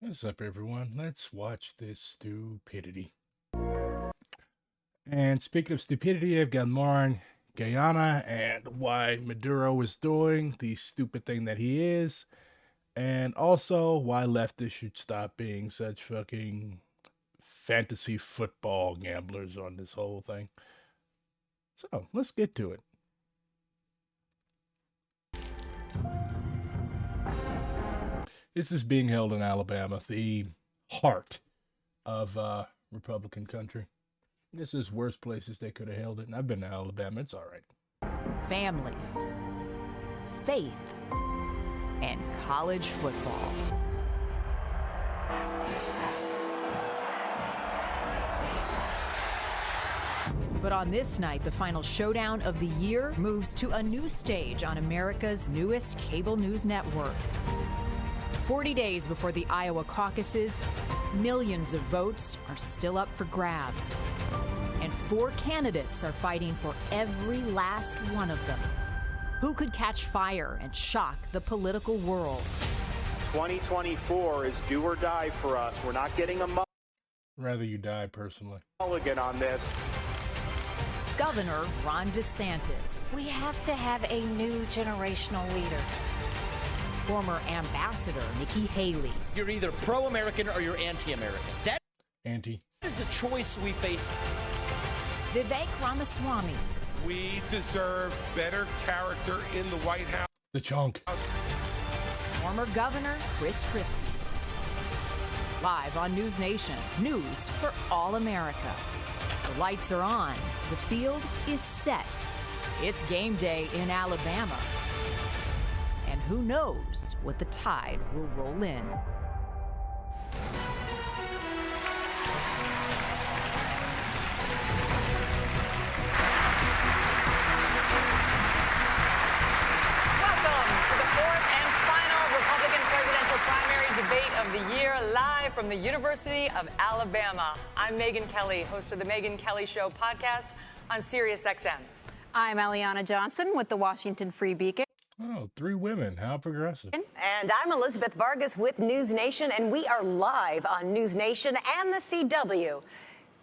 What's up, everyone? Let's watch this stupidity. And speaking of stupidity, I've got more on Guyana and why Maduro is doing the stupid thing that he is, and also why leftists should stop being such fucking fantasy football gamblers on this whole thing. So, let's get to it. This is being held in Alabama, the heart of Republican country. This is worse places they could have held it, and I've been to Alabama. It's all right. Family, faith, and college football. But on this night, the final showdown of the year moves to a new stage on America's newest cable news network. 40 days before the Iowa caucuses, millions of votes are still up for grabs. And 4 candidates are fighting for every last one of them. Who could catch fire and shock the political world? 2024 is do or die for us. We're not getting a Rather you die, personally. mulligan on this. Governor Ron DeSantis. We have to have a new generational leader. Former Ambassador Nikki Haley. You're either pro-American or you're anti-American. That Anti. is the choice we face. Vivek Ramaswamy. We deserve better character in the White House. The chunk. Former Governor Chris Christie. Live on News Nation. News for all America. The lights are on. The field is set. It's game day in Alabama. And who knows what the tide will roll in. Welcome to the fourth and final Republican presidential primary debate of the year, live from the University of Alabama. I'm Megyn Kelly, host of the Megyn Kelly Show podcast on SiriusXM. I'm Eliana Johnson with the Washington Free Beacon. Oh, 3 women. How progressive. And I'm Elizabeth Vargas with News Nation, and we are live on News Nation and the CW.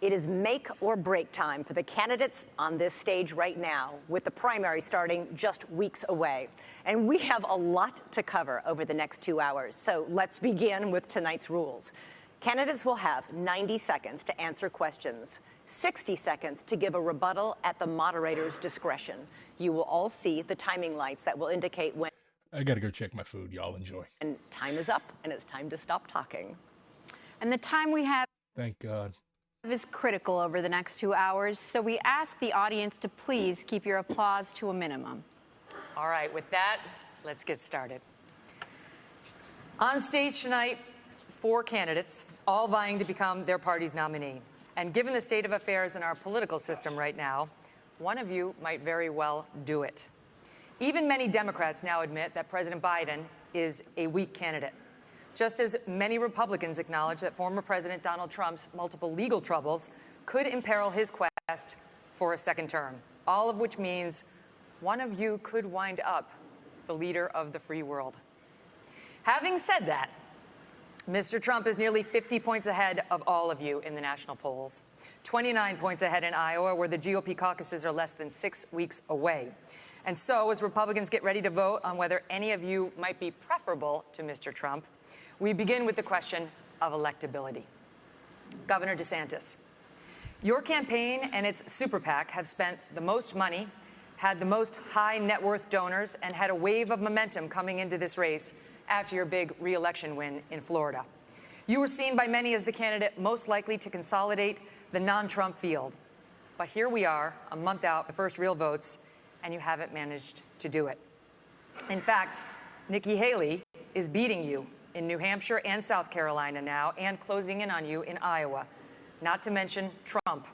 It is make or break time for the candidates on this stage right now, with the primary starting just weeks away. And we have a lot to cover over the next 2 hours. So let's begin with tonight's rules. Candidates will have 90 seconds to answer questions, 60 seconds to give a rebuttal at the moderator's discretion. You will all see the timing lights that will indicate when. I gotta go check my food. Y'all enjoy. And time is up, and it's time to stop talking. And the time we have Thank God. is critical over the next 2 hours, so we ask the audience to please keep your applause to a minimum. All right, with that, let's get started. On stage tonight, 4 candidates, all vying to become their party's nominee. And given the state of affairs in our political system right now, one of you might very well do it. Even many Democrats now admit that President Biden is a weak candidate, just as many Republicans acknowledge that former President Donald Trump's multiple legal troubles could imperil his quest for a second term, all of which means one of you could wind up the leader of the free world. Having said that, Mr. Trump is nearly 50 points ahead of all of you in the national polls, 29 points ahead in Iowa, where the GOP caucuses are less than 6 weeks away. And so, as Republicans get ready to vote on whether any of you might be preferable to Mr. Trump, we begin with the question of electability. Governor DeSantis, your campaign and its super PAC have spent the most money, had the most high net worth donors, and had a wave of momentum coming into this race after your big re-election win in Florida. You were seen by many as the candidate most likely to consolidate the non-Trump field. But here we are, a month out, the first real votes, and you haven't managed to do it. In fact, Nikki Haley is beating you in New Hampshire and South Carolina now, and closing in on you in Iowa, not to mention Trump,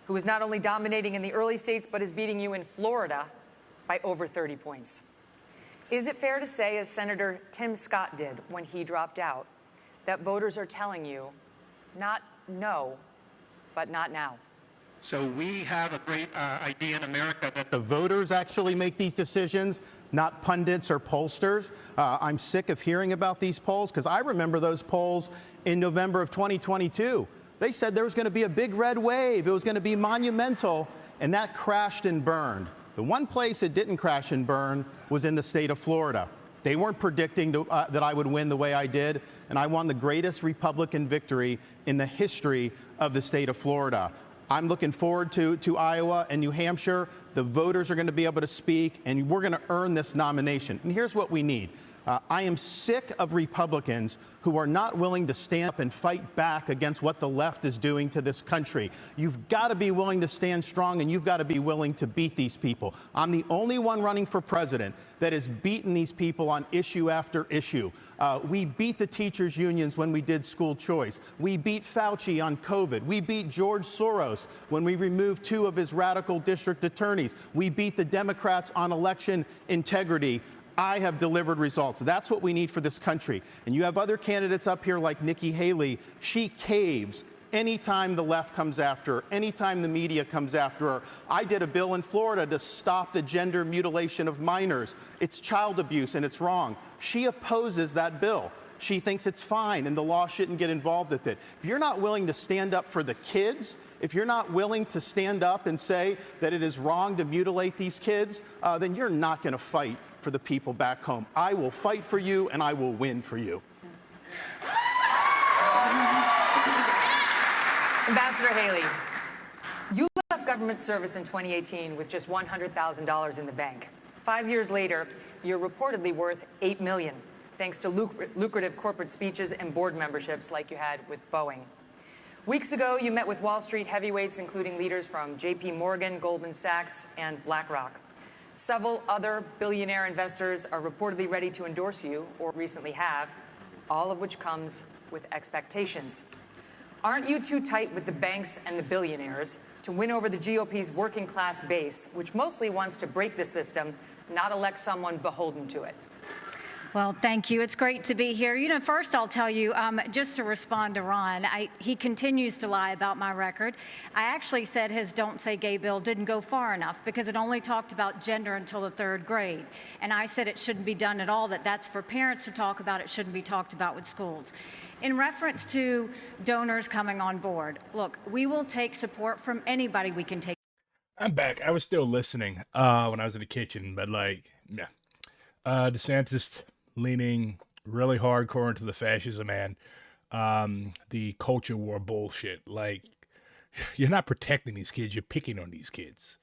who is not only dominating in the early states, but is beating you in Florida by over 30 points. Is it fair to say, as Senator Tim Scott did when he dropped out, that voters are telling you, not no, but not now? So we have a great idea in America that the voters actually make these decisions, not pundits or pollsters. I'm sick of hearing about these polls because I remember those polls in November of 2022. They said there was going to be a big red wave. It was going to be monumental, and that crashed and burned. The one place it didn't crash and burn was in the state of Florida. They weren't predicting that I would win the way I did, and I won the greatest Republican victory in the history of the state of Florida. I'm looking forward to Iowa and New Hampshire. The voters are going to be able to speak, and we're going to earn this nomination. And here's what we need. I am sick of Republicans who are not willing to stand up and fight back against what the left is doing to this country. You've got to be willing to stand strong, and you've got to be willing to beat these people. I'm the only one running for president that has beaten these people on issue after issue. We beat the teachers' unions when we did school choice. We beat Fauci on COVID. We beat George Soros when we removed 2 of his radical district attorneys. We beat the Democrats on election integrity. I have delivered results. That's what we need for this country. And you have other candidates up here like Nikki Haley. She caves anytime the left comes after her, anytime the media comes after her. I did a bill in Florida to stop the gender mutilation of minors. It's child abuse and it's wrong. She opposes that bill. She thinks it's fine and the law shouldn't get involved with it. If you're not willing to stand up for the kids, if you're not willing to stand up and say that it is wrong to mutilate these kids, then you're not going to fight for the people back home. I will fight for you, and I will win for you. Ambassador Haley, you left government service in 2018 with just $100,000 in the bank. 5 years later, you're reportedly worth $8 million, thanks to lucrative corporate speeches and board memberships like you had with Boeing. Weeks ago, you met with Wall Street heavyweights, including leaders from J.P. Morgan, Goldman Sachs, and BlackRock. Several other billionaire investors are reportedly ready to endorse you, or recently have, all of which comes with expectations. Aren't you too tight with the banks and the billionaires to win over the GOP's working class base, which mostly wants to break the system, not elect someone beholden to it? Well, thank you. It's great to be here. You know, first I'll tell you, just to respond to Ron, he continues to lie about my record. I actually said his Don't Say Gay bill didn't go far enough because it only talked about gender until the 3rd grade. And I said it shouldn't be done at all, that's for parents to talk about. It shouldn't be talked about with schools. In reference to donors coming on board, look, we will take support from anybody we can take. I'm back. I was still listening when I was in the kitchen, but yeah. DeSantis leaning really hardcore into the fascism and the culture war bullshit. Like, you're not protecting these kids, you're picking on these kids.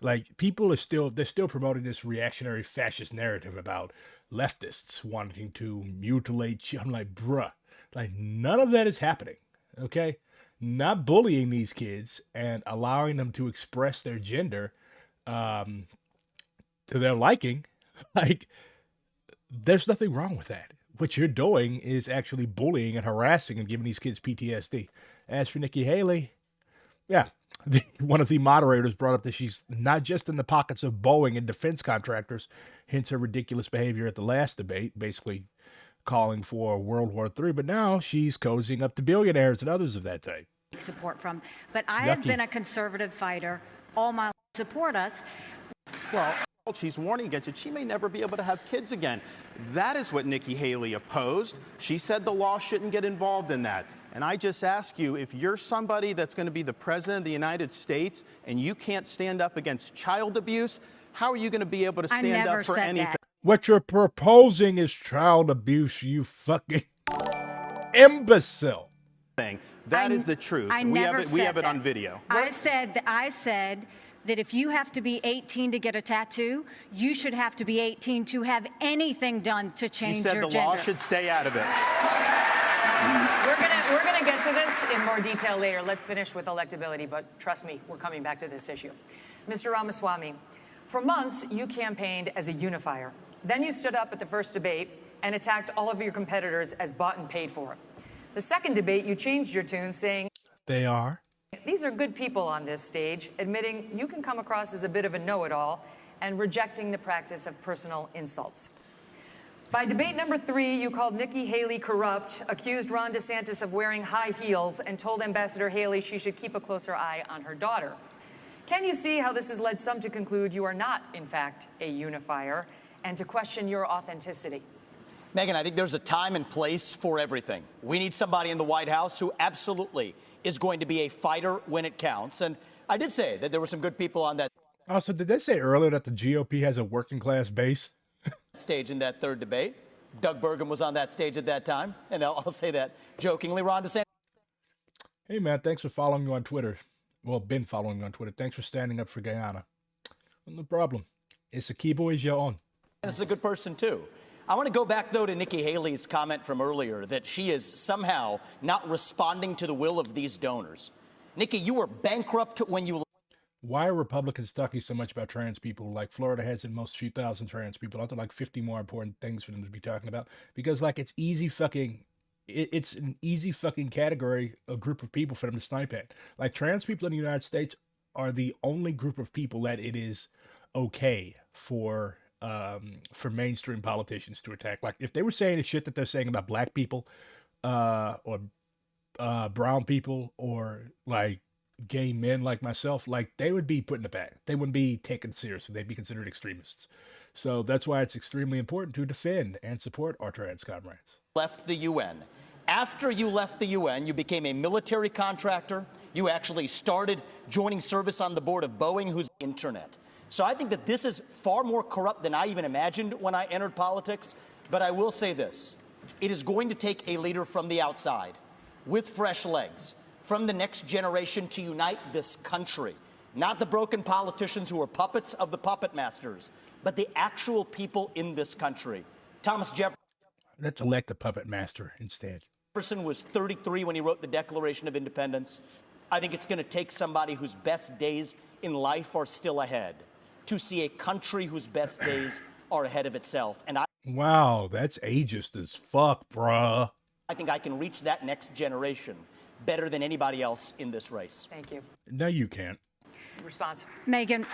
Like, people are they're still promoting this reactionary fascist narrative about leftists wanting to mutilate you. I'm like, bruh, like, none of that is happening, okay? Not bullying these kids and allowing them to express their gender to their liking, like, there's nothing wrong with that. What you're doing is actually bullying and harassing and giving these kids PTSD. As for Nikki Haley, yeah, one of the moderators brought up that she's not just in the pockets of Boeing and defense contractors, hence her ridiculous behavior at the last debate, basically calling for World War III, but now she's cozying up to billionaires and others of that type. Support from, but I have been a conservative fighter all my life. Support us. Well, she's warning against it. She may never be able to have kids again. That is what Nikki Haley opposed. She said the law shouldn't get involved in that. And I just ask you, if you're somebody that's going to be the president of the United States and you can't stand up against child abuse, how are you going to be able to stand up for anything? That. What you're proposing is child abuse, you fucking imbecile. That is the truth. We have it on video. I said that if you have to be 18 to get a tattoo, you should have to be 18 to have anything done to change your gender. You said the law should stay out of it. We're gonna get to this in more detail later. Let's finish with electability, but trust me, we're coming back to this issue. Mr. Ramaswamy, for months you campaigned as a unifier. Then you stood up at the first debate and attacked all of your competitors as bought and paid for. The second debate, you changed your tune, saying, they are. These are good people on this stage, admitting you can come across as a bit of a know-it-all and rejecting the practice of personal insults. By debate number 3, you called Nikki Haley corrupt, accused Ron DeSantis of wearing high heels, and told Ambassador Haley she should keep a closer eye on her daughter. Can you see how this has led some to conclude you are not, in fact, a unifier? and to question your authenticity. Megyn, I think there's a time and place for everything. We need somebody in the White House who absolutely is going to be a fighter when it counts. And I did say that there were some good people on that Also, did they say earlier that the GOP has a working class base? stage in that third debate. Doug Burgum was on that stage at that time. And I'll say that jokingly. Ron DeSantis. Hey, man, thanks for following me on Twitter. Well, been following me on Twitter. Thanks for standing up for Guyana. No problem. It's a key boy, your own. This is a good person, too. I want to go back, though, to Nikki Haley's comment from earlier that she is somehow not responding to the will of these donors. Nikki, you were bankrupt when you... Why are Republicans talking so much about trans people? Like Florida has the most 2,000 trans people. Aren't there like 50 more important things for them to be talking about? Because like it's easy fucking... It's an easy fucking category, a group of people for them to snipe at. Like trans people in the United States are the only group of people that it is okay for mainstream politicians to attack. Like if they were saying the shit that they're saying about black people, or brown people, or like gay men like myself, like they would be put in the back. They wouldn't be taken seriously. They'd be considered extremists. So that's why it's extremely important to defend and support our trans comrades. Left the UN. After you left the UN, you became a military contractor. You actually started joining service on the board of Boeing, who's internet. So I think that this is far more corrupt than I even imagined when I entered politics. But I will say this. It is going to take a leader from the outside with fresh legs from the next generation to unite this country. Not the broken politicians who are puppets of the puppet masters, but the actual people in this country. Thomas Jefferson. Let's elect a puppet master instead. Jefferson was 33 when he wrote the Declaration of Independence. I think it's going to take somebody whose best days in life are still ahead to see a country whose best days are ahead of itself. And wow, that's ageist as fuck, bruh. I think I can reach that next generation better than anybody else in this race. Thank you. No, you can't. Response. Megyn.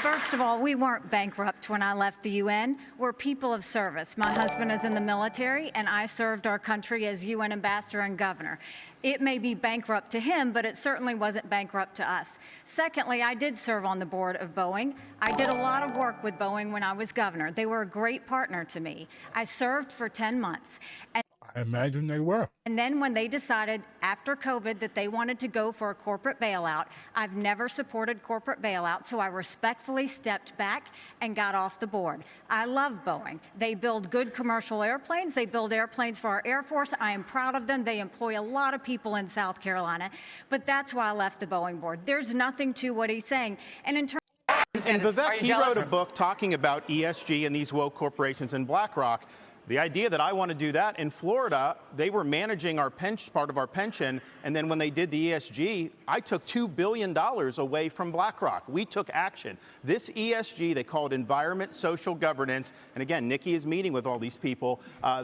First of all, we weren't bankrupt when I left the UN. We're people of service. My husband is in the military, and I served our country as UN ambassador and governor. It may be bankrupt to him, but it certainly wasn't bankrupt to us. Secondly, I did serve on the board of Boeing. I did a lot of work with Boeing when I was governor. They were a great partner to me. I served for 10 months. I imagine they were. And then when they decided after COVID that they wanted to go for a corporate bailout, I've never supported corporate bailout, so I respectfully stepped back and got off the board. I love Boeing. They build good commercial airplanes. They build airplanes for our Air Force. I am proud of them. They employ a lot of people in South Carolina. But that's why I left the Boeing board. There's nothing to what he's saying. And in terms and Vivek, he wrote a book talking about ESG and these woke corporations and BlackRock. The idea that I want to do that in Florida, they were managing our part of our pension, and then when they did the ESG, I took $2 billion away from BlackRock. We took action. This ESG, they call it environment, social governance, and again, Nikki is meeting with all these people.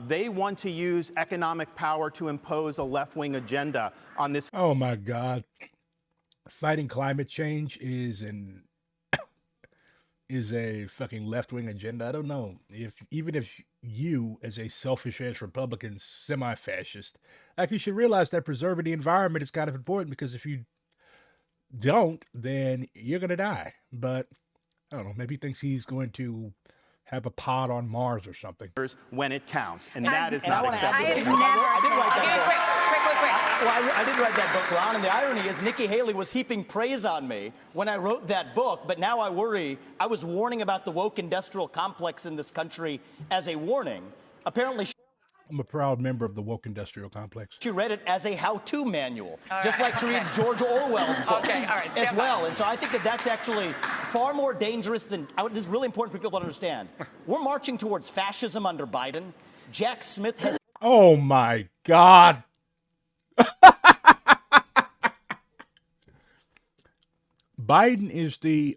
They want to use economic power to impose a left-wing agenda on this. Oh my God. Fighting climate change is a fucking left-wing agenda. I don't know even if you, as a selfish-ass Republican, semi-fascist, like you should realize that preserving the environment is kind of important, because if you don't, then you're gonna die. But I don't know. Maybe he thinks he's going to have a pod on Mars or something. When it counts, and that is not acceptable. I did write that book, Ron, and the irony is Nikki Haley was heaping praise on me when I wrote that book, but now I worry. I was warning about the woke industrial complex in this country as a warning. Apparently, I'm a proud member of the woke industrial complex. She read it as a how-to manual, just like she reads George Orwell's books as well. And so I think that that's actually far more dangerous than, this is really important for people to understand. We're marching towards fascism under Biden. Jack Smith has... Oh my God. Biden is the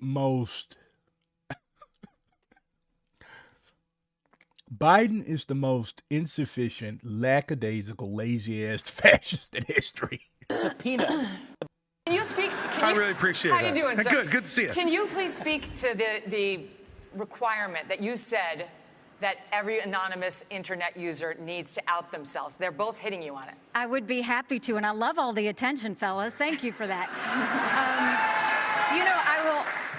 most insufficient, lackadaisical, lazy-ass fascist in history. Subpoena. Can you speak? I really appreciate that. How you doing, sir? Good to see you. Can you please speak to the requirement that you said that every anonymous internet user needs to out themselves? They're both hitting you on it. I would be happy to, and I love all the attention, fellas. Thank you for that. You know,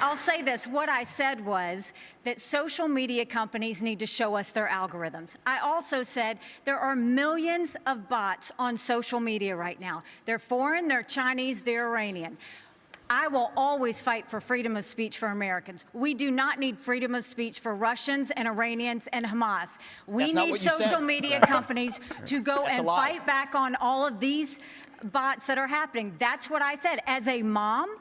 I'll say this. What I said was that social media companies need to show us their algorithms. I also said there are millions of bots on social media right now. They're foreign, they're Chinese, they're Iranian. I will always fight for freedom of speech for Americans. We do not need freedom of speech for Russians and Iranians and Hamas. We need social media companies to go and fight back on all of these bots that are happening. That's what I said. As a mom,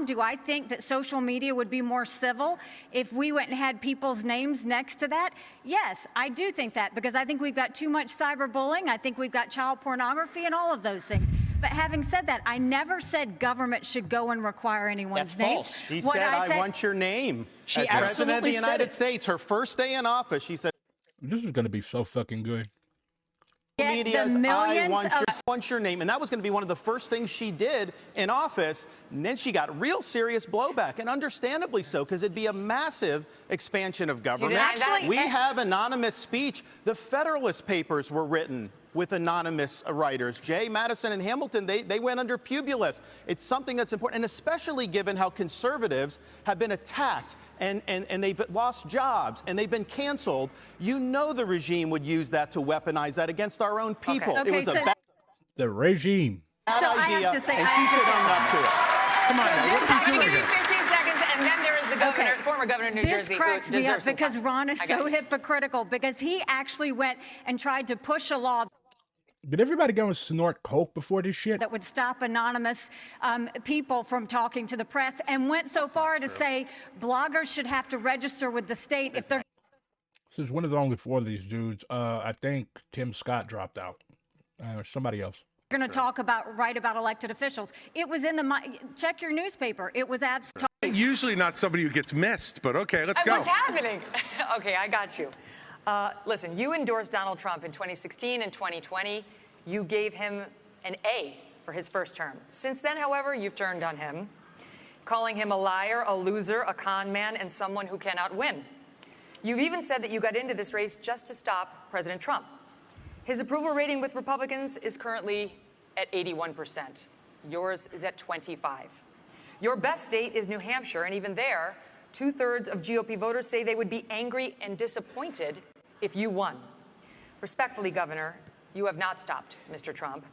do I think that social media would be more civil if we went and had people's names next to that? Yes, I do think that, because I think we've got too much cyberbullying. I think we've got child pornography and all of those things. But having said that, I never said government should go and require anyone's name. That's false. She said, I want your name. She as President of the absolutely United States, her first day in office, she said, This is going to be so fucking good. Media's I want your name. And that was going to be one of the first things she did in office. And then she got real serious blowback, and understandably so, because it'd be a massive expansion of government. We have anonymous speech. The Federalist Papers were written with anonymous writers. Jay, Madison, and Hamilton, they went under Publius. It's something that's important, and especially given how conservatives have been attacked and they've lost jobs and they've been canceled. You know the regime would use that to weaponize that against our own people. Okay, it was a bad The regime. idea, and she should own up to it. Come on, now, what are you doing here? 15 seconds, and then there is the governor, former governor of New Jersey. This cracks me up because Ron is so hypocritical, because he actually went and tried to push a law Did everybody go and snort coke before this shit? that would stop anonymous people from talking to the press, and went so far to say bloggers should have to register with the state if they're. Since when is only four of these dudes? I think Tim Scott dropped out. Somebody else. Going to write about elected officials. It was in the check your newspaper. It was absolutely. Usually not somebody who gets missed, but okay, let's go. What's happening? Okay, I got you. Listen, you endorsed Donald Trump in 2016 and 2020. You gave him an A for his first term. Since then, however, you've turned on him, calling him a liar, a loser, a con man, and someone who cannot win. You've even said that you got into this race just to stop President Trump. His approval rating with Republicans is currently at 81%. Yours is at 25%. Your best state is New Hampshire, and even there, 2/3 of GOP voters say they would be angry and disappointed if you won. Respectfully, Governor, you have not stopped Mr. Trump,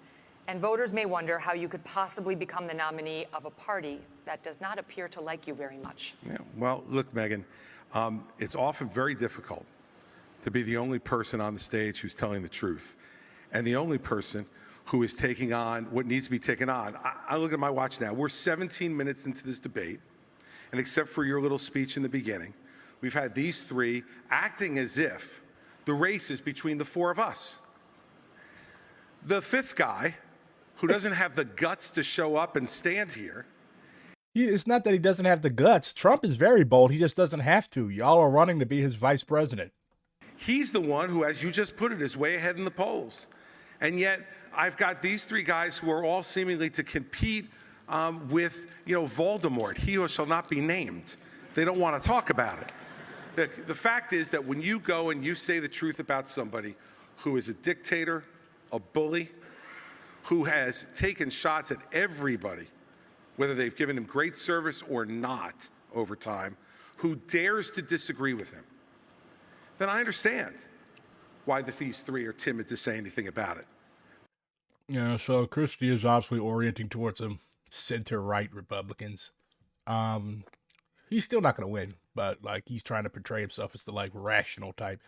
and voters may wonder how you could possibly become the nominee of a party that does not appear to like you very much. Yeah, well, look, Megyn, it's often very difficult to be the only person on the stage who's telling the truth, and the only person who is taking on what needs to be taken on. I look at my watch now. We're 17 minutes into this debate, and except for your little speech in the beginning, we've had these three acting as if the race is between the four of us. The fifth guy, who doesn't have the guts to show up and stand here. It's not that he doesn't have the guts. Trump is very bold. He just doesn't have to. Y'all are running to be his vice president. He's the one who, as you just put it, is way ahead in the polls. And yet, I've got these three guys who are all seemingly to compete with, Voldemort, he who shall not be named. They don't want to talk about it. The fact is that when you go and you say the truth about somebody who is a dictator, a bully, who has taken shots at everybody, whether they've given him great service or not over time, who dares to disagree with him, then I understand why these three are timid to say anything about it. Yeah, so Christie is obviously orienting towards some center-right Republicans. He's still not going to win, but he's trying to portray himself as the rational type.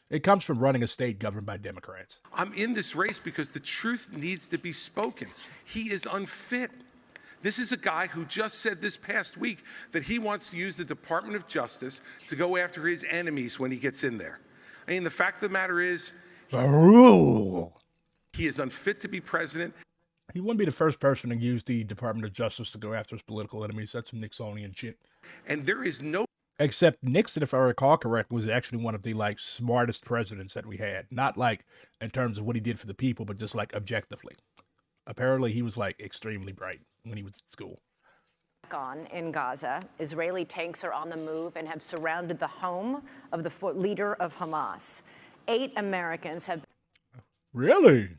It comes from running a state governed by Democrats. I'm in this race because the truth needs to be spoken. He is unfit. This is a guy who just said this past week that he wants to use the Department of Justice to go after his enemies when he gets in there. I mean, the fact of the matter is, he is unfit to be president. He wouldn't be the first person to use the Department of Justice to go after his political enemies. That's some Nixonian shit. And there is no... Except Nixon, if I recall correct, was actually one of the smartest presidents that we had. Not in terms of what he did for the people, but just objectively. Apparently, he was extremely bright when he was at school. In Gaza, Israeli tanks are on the move and have surrounded the home of the leader of Hamas. 8 Americans have really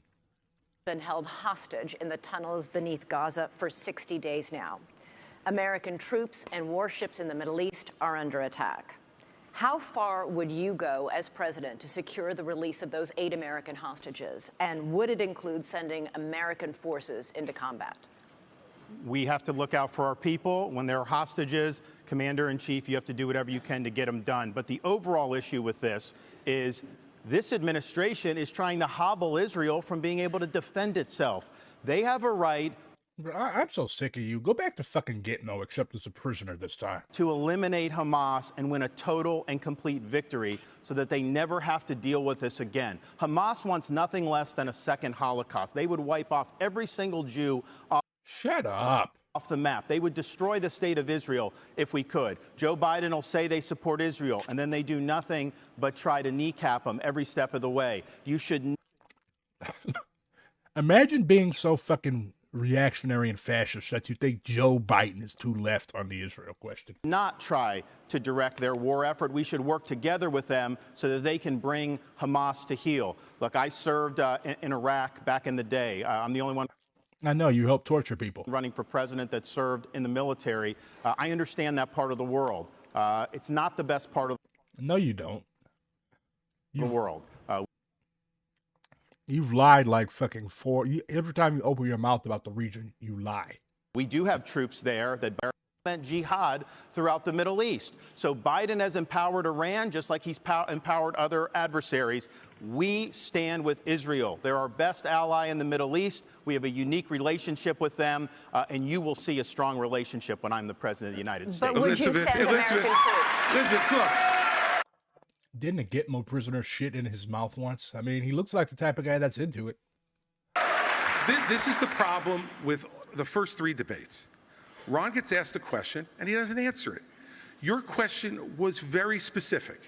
been held hostage in the tunnels beneath Gaza for 60 days now. American troops and warships in the Middle East are under attack. How far would you go as president to secure the release of those 8 American hostages? And would it include sending American forces into combat? We have to look out for our people. When there are hostages, Commander-in-Chief, you have to do whatever you can to get them done. But the overall issue with this is this administration is trying to hobble Israel from being able to defend itself. They have a right. I'm so sick of you. Go back to fucking Gitmo, except as a prisoner this time. To eliminate Hamas and win a total and complete victory so that they never have to deal with this again. Hamas wants nothing less than a second Holocaust. They would wipe off every single Jew Shut up. Off the map. They would destroy the state of Israel if we could. Joe Biden will say they support Israel, and then they do nothing but try to kneecap them every step of the way. You should Imagine being so fucking reactionary and fascist that you think Joe Biden is too left on the Israel question. not try to direct their war effort. We should work together with them so that they can bring Hamas to heel. Look, I served in Iraq back in the day. I'm the only one I know you help torture people. running for president that served in the military. I understand that part of the world. It's not the best part of No, you don't. the world. You've lied like fucking every time you open your mouth about the region, you lie. We do have troops there that meant jihad throughout the Middle East. So Biden has empowered Iran just like he's empowered other adversaries. We stand with Israel. They're our best ally in the Middle East. We have a unique relationship with them, and you will see a strong relationship when I'm the president of the United States. But would you send American troops? Elizabeth, look. Didn't a Gitmo prisoner shit in his mouth once? I mean, he looks like the type of guy that's into it. This is the problem with the first 3 debates. Ron gets asked a question, and he doesn't answer it. Your question was very specific.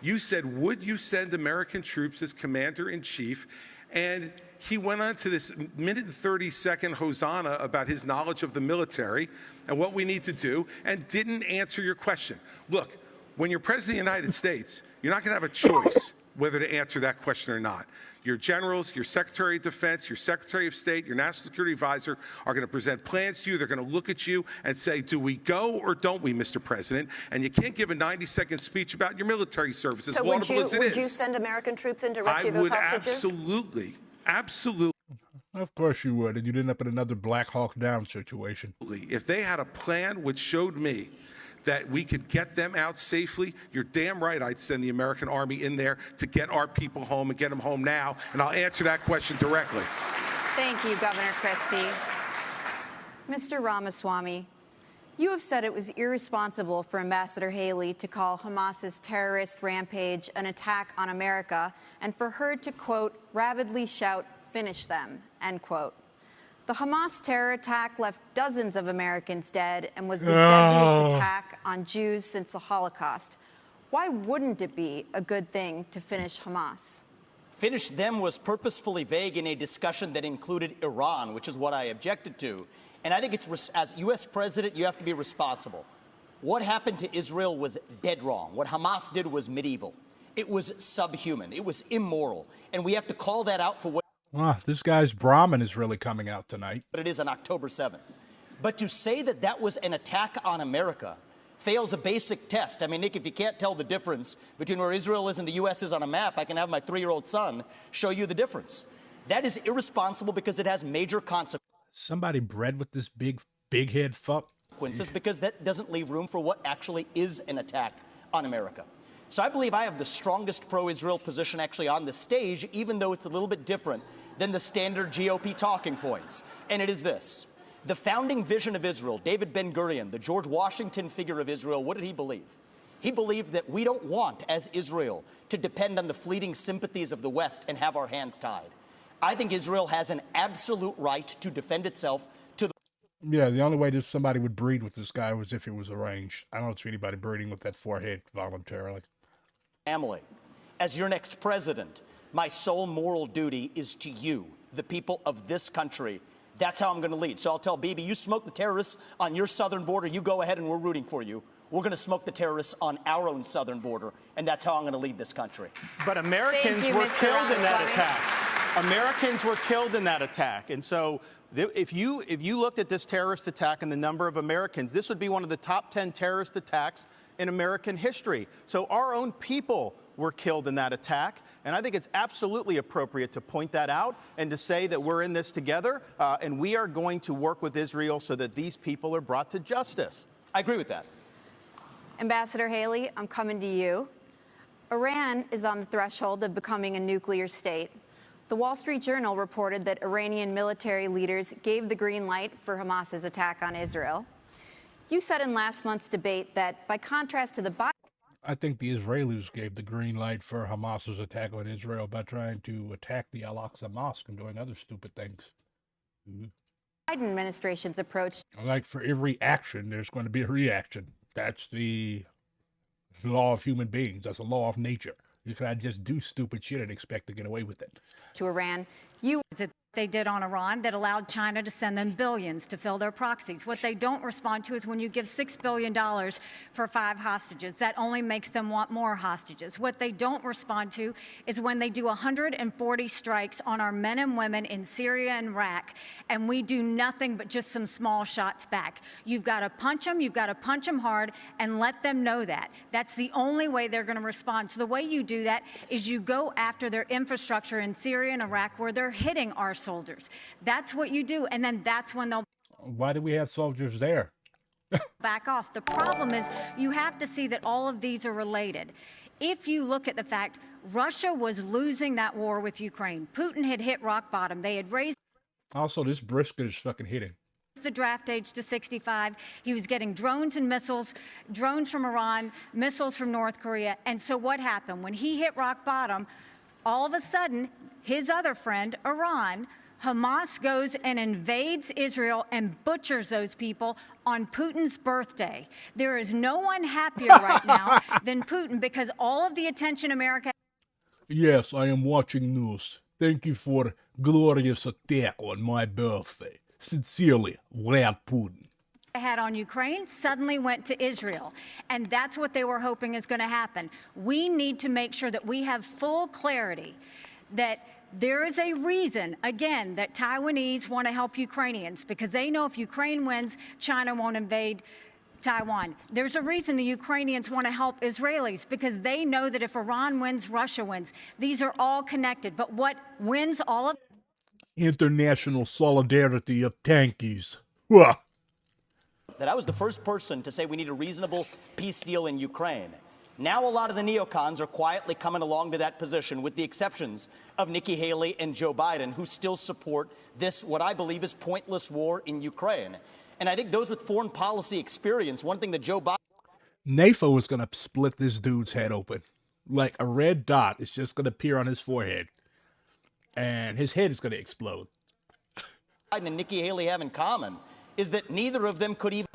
You said, would you send American troops as commander-in-chief? And he went on to this minute and 30-second hosanna about his knowledge of the military and what we need to do, and didn't answer your question. Look, when you're president of the United States, you're not going to have a choice whether to answer that question or not. Your generals, your Secretary of Defense, your Secretary of State, your National Security Advisor are going to present plans to you. They're going to look at you and say, do we go or don't we, Mr. President? And you can't give a 90-second speech about your military service, as laudable as it is. Would you send American troops in to rescue those hostages? Absolutely. Of course you would, and you'd end up in another Black Hawk Down situation. If they had a plan which showed me that we could get them out safely, you're damn right I'd send the American Army in there to get our people home and get them home now, and I'll answer that question directly. Thank you, Governor Christie. Mr. Ramaswamy, you have said it was irresponsible for Ambassador Haley to call Hamas's terrorist rampage an attack on America and for her to, quote, rabidly shout, "Finish them," end quote. The Hamas terror attack left dozens of Americans dead and was the deadliest attack on Jews since the Holocaust. Why wouldn't it be a good thing to finish Hamas? Finish them was purposefully vague in a discussion that included Iran, which is what I objected to. And I think it's, as U.S. president, you have to be responsible. What happened to Israel was dead wrong. What Hamas did was medieval. It was subhuman. It was immoral. And we have to call that out for what This guy's Brahmin is really coming out tonight. it is on October 7th. But to say that that was an attack on America fails a basic test. I mean, Nick, if you can't tell the difference between where Israel is and the U.S. is on a map, I can have my 3-year-old son show you the difference. That is irresponsible because it has major consequences. Somebody bred with this big head fuck. Because that doesn't leave room for what actually is an attack on America. So I believe I have the strongest pro-Israel position actually on the stage, even though it's a little bit different than the standard GOP talking points. And it is this. The founding vision of Israel, David Ben-Gurion, the George Washington figure of Israel, what did he believe? He believed that we don't want, as Israel, to depend on the fleeting sympathies of the West and have our hands tied. I think Israel has an absolute right to defend itself to the... Yeah, the only way that somebody would breed with this guy was if it was arranged. I don't see anybody breeding with that forehead voluntarily. Family. As your next president, my sole moral duty is to you, the people of this country. That's how I'm going to lead. So I'll tell Bibi, you smoke the terrorists on your southern border, you go ahead and we're rooting for you. We're going to smoke the terrorists on our own southern border, and that's how I'm going to lead this country. But Americans were killed in that attack. Americans were killed in that attack. And so if you looked at this terrorist attack and the number of Americans, this would be one of the top 10 terrorist attacks in American history. So our own people were killed in that attack. And I think it's absolutely appropriate to point that out and to say that we're in this together and we are going to work with Israel so that these people are brought to justice. I agree with that. Ambassador Haley, I'm coming to you. Iran is on the threshold of becoming a nuclear state. The Wall Street Journal reported that Iranian military leaders gave the green light for Hamas's attack on Israel. You said in last month's debate that, by contrast to the I think the Israelis gave the green light for Hamas's attack on Israel by trying to attack the Al-Aqsa Mosque and doing other stupid things. Biden administration's approach. Like for every action, there's going to be a reaction. That's the law of human beings. That's the law of nature. You cannot just do stupid shit and expect to get away with it. To Iran, they did on Iran that allowed China to send them billions to fill their proxies. What they don't respond to is when you give $6 billion for 5 hostages. That only makes them want more hostages. What they don't respond to is when they do 140 strikes on our men and women in Syria and Iraq, and we do nothing but just some small shots back. You've got to punch them, you've got to punch them hard, and let them know that. That's the only way they're going to respond. So the way you do that is you go after their infrastructure in Syria and Iraq where they're hitting our soldiers. That's what you do, and then that's when they'll... Why do we have soldiers there? back off. The problem is you have to see that all of these are related. If you look at the fact Russia was losing that war with Ukraine, Putin had hit rock bottom. They had raised... Also, this brisket is fucking hitting. The draft age to 65. He was getting drones and missiles, drones from Iran, missiles from North Korea. And so what happened? When he hit rock bottom, all of a sudden, his other friend, Iran, Hamas goes and invades Israel and butchers those people on Putin's birthday. There is no one happier right now than Putin because all of the attention America... Yes, I am watching news. Thank you for glorious attack on my birthday. Sincerely, Vlad Putin. Had on Ukraine suddenly went to Israel. And that's what they were hoping is going to happen. We need to make sure that we have full clarity that there is a reason, again, that Taiwanese want to help Ukrainians because they know if Ukraine wins, China won't invade Taiwan. There's a reason the Ukrainians want to help Israelis because they know that if Iran wins, Russia wins. These are all connected. But what wins all of... International solidarity of tankies. Wah. That I was the first person to say we need a reasonable peace deal in Ukraine. Now a lot of the neocons are quietly coming along to that position, with the exceptions of Nikki Haley and Joe Biden, who still support this, what I believe is pointless war in Ukraine. And I think those with foreign policy experience, one thing that Joe Biden... NAFO is going to split this dude's head open. Like a red dot is just going to appear on his forehead. And his head is going to explode. Biden and Nikki Haley have in common is that neither of them could even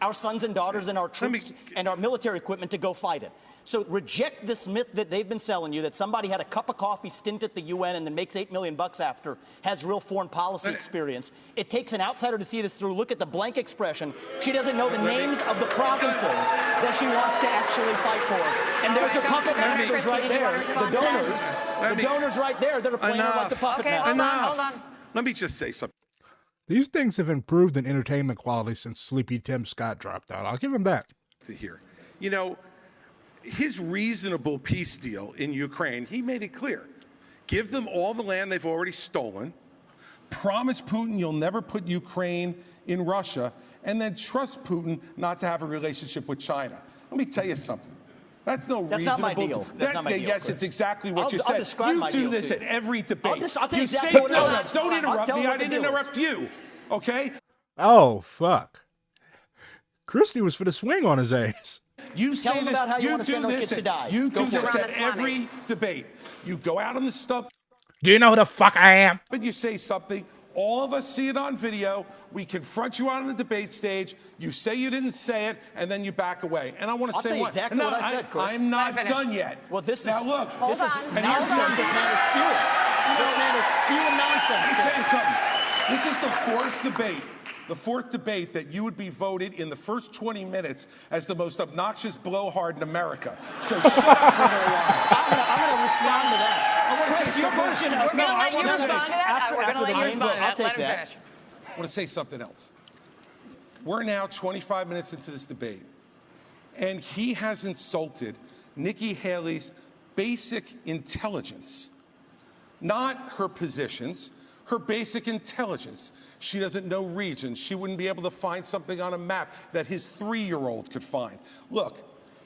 our sons and daughters and our troops and our military equipment to go fight it. So reject this myth that they've been selling you that somebody had a cup of coffee stint at the UN and then makes $8 million after has real foreign policy experience. It takes an outsider to see this through. Look at the blank expression. She doesn't know the names of the provinces that she wants to actually fight for. And there's her puppet masters right there. The donors right there that are playing her like the puppet masters. Enough. Hold on. Let me just say something. These things have improved in entertainment quality since Sleepy Tim Scott dropped out. I'll give him that. Here, you know, his reasonable peace deal in Ukraine, he made it clear. Give them all the land they've already stolen. Promise Putin you'll never put Ukraine in Russia, and then trust Putin not to have a relationship with China. Let me tell you something. That's no reasonable. That's not my deal. That's not my deal. Yes, it's exactly what you said. I'll describe my deal You do this at every debate. I'll tell you say, exactly no, don't interrupt me. I didn't interrupt you. Okay? Oh, fuck. Christie was for the swing on his ass. You say Tell them this, about how you want to send our kids to die. You Go do for this it. at every debate. You go out on the stump. Do you know who the fuck I am? But you say something. All of us see it on video. We confront you out on the debate stage. You say you didn't say it, and then you back away. And I want to I'll say tell you what. exactly no, what I said, Chris. I'm not done yet. Well, this now is look. This is and here's nonsense. This man is spewing. This man is spewing nonsense. Let me tell you something. This is the fourth debate. The fourth debate that you would be voted in the first 20 minutes as the most obnoxious blowhard in America. So shut up for a while. I'm going to respond to that. Chris, your version of... We're going to let you respond to that. We're going to let you respond to that. Let him finish. I want to say something else. We're now 25 minutes into this debate, and he has insulted Nikki Haley's basic intelligence, not her positions, her basic intelligence. She doesn't know regions. She wouldn't be able to find something on a map that his 3-year-old could find. Look,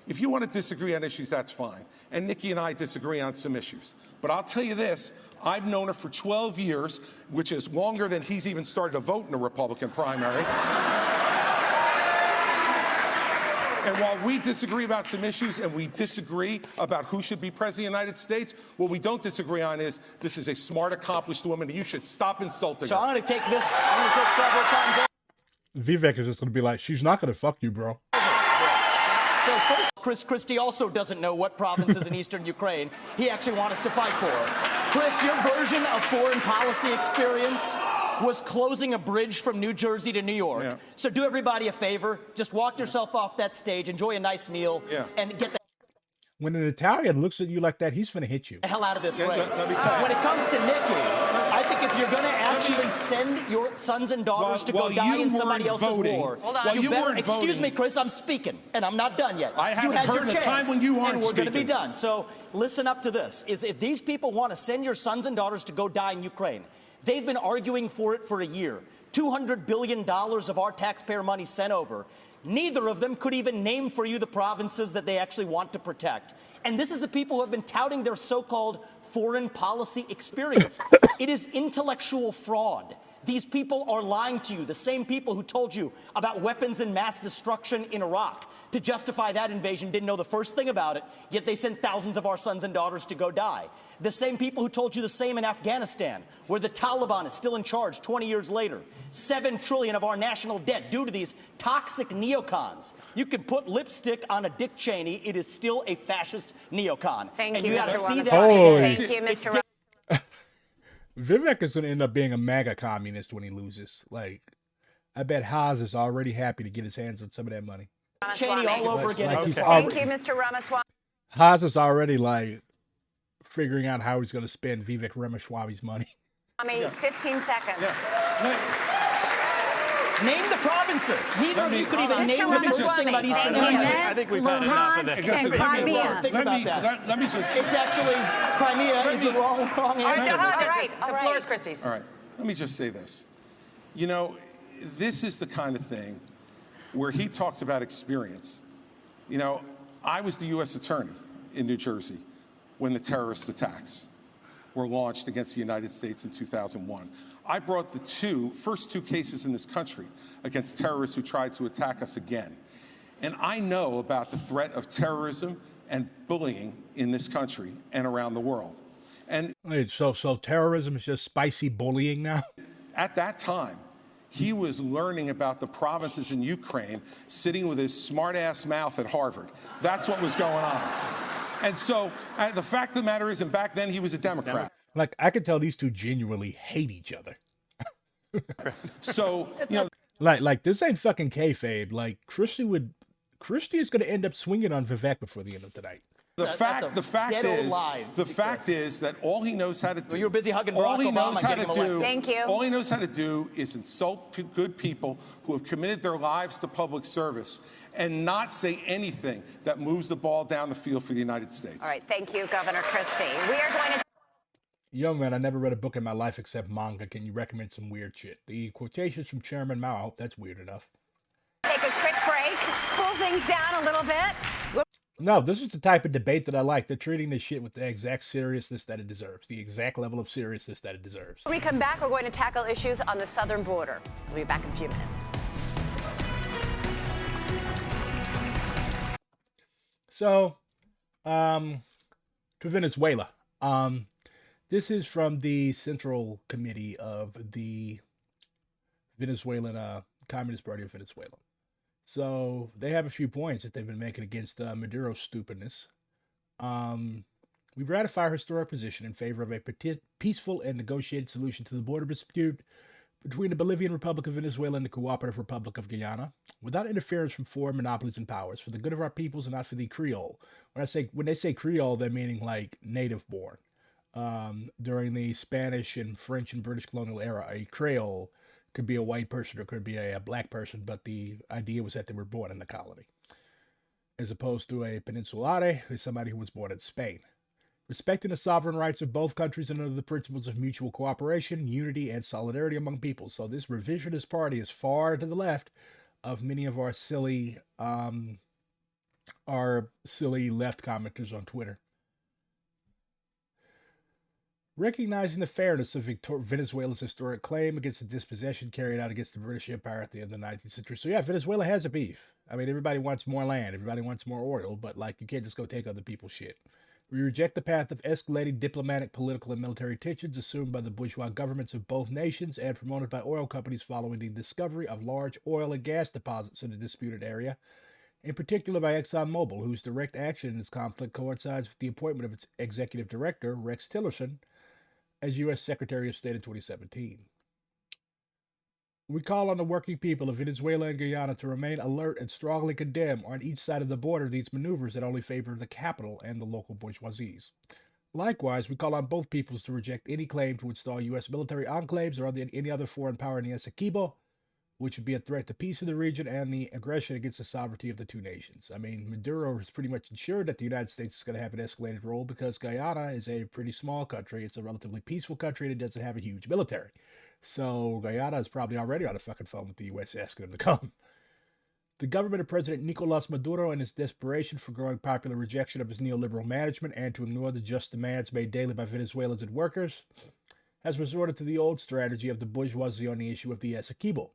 if you want to disagree on issues, that's fine. And Nikki and I disagree on some issues. But I'll tell you this, I've known her for 12 years, which is longer than he's even started to vote in a Republican primary. And while we disagree about some issues and we disagree about who should be president of the United States, what we don't disagree on is this is a smart, accomplished woman, and you should stop insulting her. So I'm going to take this. I'm going to take several times. Vivek is just going to be like, she's not going to fuck you, bro. So first, Chris Christie also doesn't know what provinces in eastern Ukraine he actually wants us to fight for. Chris, your version of foreign policy experience was closing a bridge from New Jersey to New York. Yeah. So do everybody a favor. Just walk yourself off that stage, enjoy a nice meal, and get the When an Italian looks at you like that, he's finna hit you. hell out of this race. When it comes to Nikki, I think if you're going to actually send your sons and daughters to go die in somebody else's war, you better, excuse me, Chris, I'm speaking, and I'm not done yet. I haven't you had heard your a time chance, when you aren't and we're going to be speaking. done. So listen up to this. If these people want to send your sons and daughters to go die in Ukraine, they've been arguing for it for a year. $200 billion of our taxpayer money sent over. Neither of them could even name for you the provinces that they actually want to protect. And this is the people who have been touting their so-called foreign policy experience. It is intellectual fraud. These people are lying to you, the same people who told you about weapons and mass destruction in Iraq. To justify that invasion, didn't know the first thing about it, yet they sent thousands of our sons and daughters to go die. The same people who told you the same in Afghanistan, where the Taliban is still in charge 20 years later. $7 trillion of our national debt due to these toxic neocons. You can put lipstick on a Dick Cheney, it is still a fascist neocon. Thank and you, gotta Mr. see Ramaswamy. that today. Thank you, Mr. Vivek is going to end up being a MAGA communist when he loses. Like, I bet Haas is already happy to get his hands on some of that money. Cheney all over again. Thank you, Mr. Ramaswamy. Haas is already, like, figuring out how he's going to spend Vivek Ramaswamy's money. 15 seconds. Name the provinces. Neither of you could even name the first thing about Eastern Thank you. Europe. I think we've had enough of this. And Crimea. Think about that. Let me just... It's actually, Crimea is the wrong answer. All right. The floor is Christie's. All right. Let me just say this. You know, this is the kind of thing where he talks about experience. You know, I was the U.S. attorney in New Jersey when the terrorist attacks were launched against the United States in 2001. I brought the first two cases in this country against terrorists who tried to attack us again. And I know about the threat of terrorism and bullying in this country and around the world. And Wait, so terrorism is just spicy bullying now? at that time, he was learning about the provinces in Ukraine, sitting with his smart-ass mouth at Harvard. That's what was going on. And so the fact of the matter is, and back then he was a Democrat. Like, I could tell these two genuinely hate each other. So, you know. Like this ain't fucking kayfabe. Like, Christie is going to end up swinging on Vivek before the end of the night. The fact is that all he knows how to do. Well, you were busy hugging Barack Obama and getting him elected. Thank you. All he knows how to do is insult good people who have committed their lives to public service and not say anything that moves the ball down the field for the United States. All right. Thank you, Governor Christie. We are going to... Yo, man, I never read a book in my life except manga. Can you recommend some weird shit? The quotations from Chairman Mao, I hope that's weird enough. take a quick break, cool things down a little bit. No, this is the type of debate that I like. They're treating this shit with the exact seriousness that it deserves, the exact level of seriousness that it deserves. When we come back, we're going to tackle issues on the southern border. We'll be back in a few minutes. So, to Venezuela. This is from the Central Committee of the Venezuelan Communist Party of Venezuela. So they have a few points that they've been making against Maduro's stupidness. We ratify our historic position in favor of a peaceful and negotiated solution to the border dispute between the Bolivian Republic of Venezuela and the Cooperative Republic of Guyana, without interference from foreign monopolies and powers, for the good of our peoples and not for the Creole. When they say Creole, they're meaning like native born. during the Spanish and French and British colonial era. A Creole could be a white person or could be a black person, but the idea was that they were born in the colony, as opposed to a peninsulare, who's somebody who was born in Spain. Respecting the sovereign rights of both countries and under the principles of mutual cooperation, unity, and solidarity among peoples. So this revisionist party is far to the left of many of our silly left commenters on Twitter. Recognizing the fairness of Venezuela's historic claim against the dispossession carried out against the British Empire at the end of the 19th century. So yeah, Venezuela has a beef. I mean, everybody wants more land, everybody wants more oil, but like you can't just go take other people's shit. We reject the path of escalating diplomatic, political, and military tensions assumed by the bourgeois governments of both nations and promoted by oil companies following the discovery of large oil and gas deposits in the disputed area, in particular by ExxonMobil, whose direct action in this conflict coincides with the appointment of its executive director, Rex Tillerson, as U.S. Secretary of State in 2017. We call on the working people of Venezuela and Guyana to remain alert and strongly condemn on each side of the border these maneuvers that only favor the capital and the local bourgeoisies. Likewise, we call on both peoples to reject any claim to install U.S. military enclaves or any other foreign power in the Essequibo, which would be a threat to peace in the region and the aggression against the sovereignty of the two nations. I mean, Maduro has pretty much ensured that the United States is going to have an escalated role because Guyana is a pretty small country. It's a relatively peaceful country and it doesn't have a huge military. So Guyana is probably already on the fucking phone with the U.S. asking them to come. The government of President Nicolas Maduro, in its desperation for growing popular rejection of his neoliberal management and to ignore the just demands made daily by Venezuelans and workers, has resorted to the old strategy of the bourgeoisie on the issue of the Essequibo,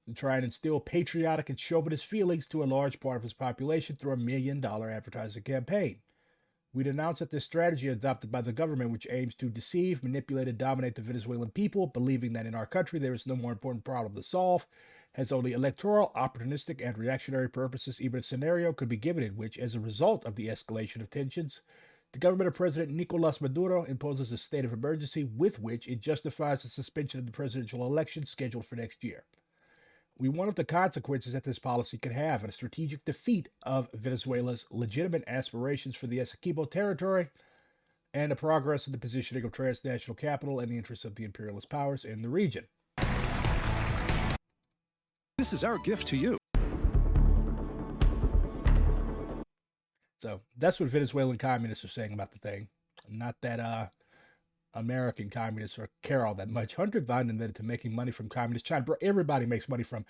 to try and instill patriotic and chauvinist feelings to a large part of his population through a $1 million advertising campaign. We denounce that this strategy adopted by the government, which aims to deceive, manipulate, and dominate the Venezuelan people, believing that in our country there is no more important problem to solve, has only electoral, opportunistic, and reactionary purposes. Even a scenario could be given in which, as a result of the escalation of tensions, the government of President Nicolas Maduro imposes a state of emergency with which it justifies the suspension of the presidential election scheduled for next year. We warn of the consequences that this policy could have and a strategic defeat of Venezuela's legitimate aspirations for the Essequibo territory and the progress in the positioning of transnational capital and the interests of the imperialist powers in the region. This is our gift to you. So that's what Venezuelan communists are saying about the thing. Not that American communists care all that much. Hunter Biden admitted to making money from communist China. Bro, everybody makes money from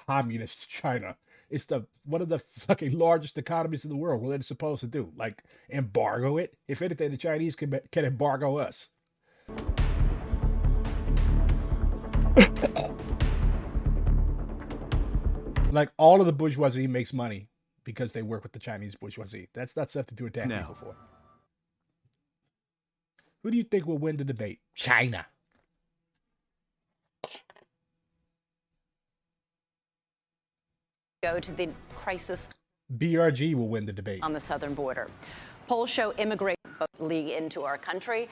communist China. It's one of the fucking largest economies in the world. What are they supposed to do? Like, embargo it? If anything, the Chinese can embargo us. Like, all of the bourgeoisie makes money because they work with the Chinese bourgeoisie. That's not something to attack people for. Who do you think will win the debate? China. Go to the crisis. BRG will win the debate. On the southern border. Polls show immigration leak into our country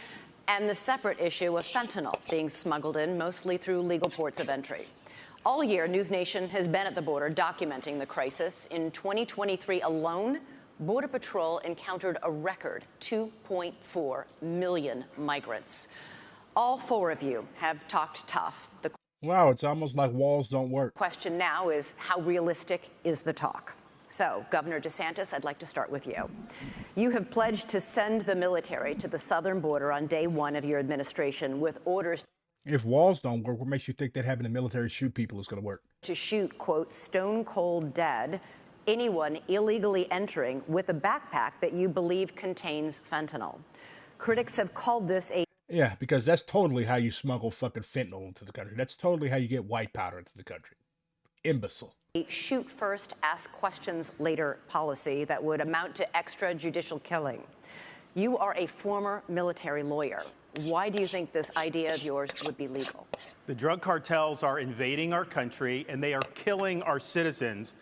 and the separate issue of fentanyl being smuggled in mostly through legal ports of entry. All year, News Nation has been at the border documenting the crisis. In 2023 alone, Border Patrol encountered a record 2.4 million migrants. All four of you have talked tough. Wow, it's almost like walls don't work. The question now is, how realistic is the talk? So, Governor DeSantis, I'd like to start with you. You have pledged to send the military to the southern border on day one of your administration with orders. If walls don't work, what makes you think that having the military shoot people is going to work? To shoot, quote, stone cold dead anyone illegally entering with a backpack that you believe contains fentanyl. Critics have called this a... Yeah, because that's totally how you smuggle fucking fentanyl into the country. That's totally how you get white powder into the country. Imbecile. A shoot first, ask questions later policy that would amount to extrajudicial killing. You are a former military lawyer. Why do you think this idea of yours would be legal? The drug cartels are invading our country and they are killing our citizens.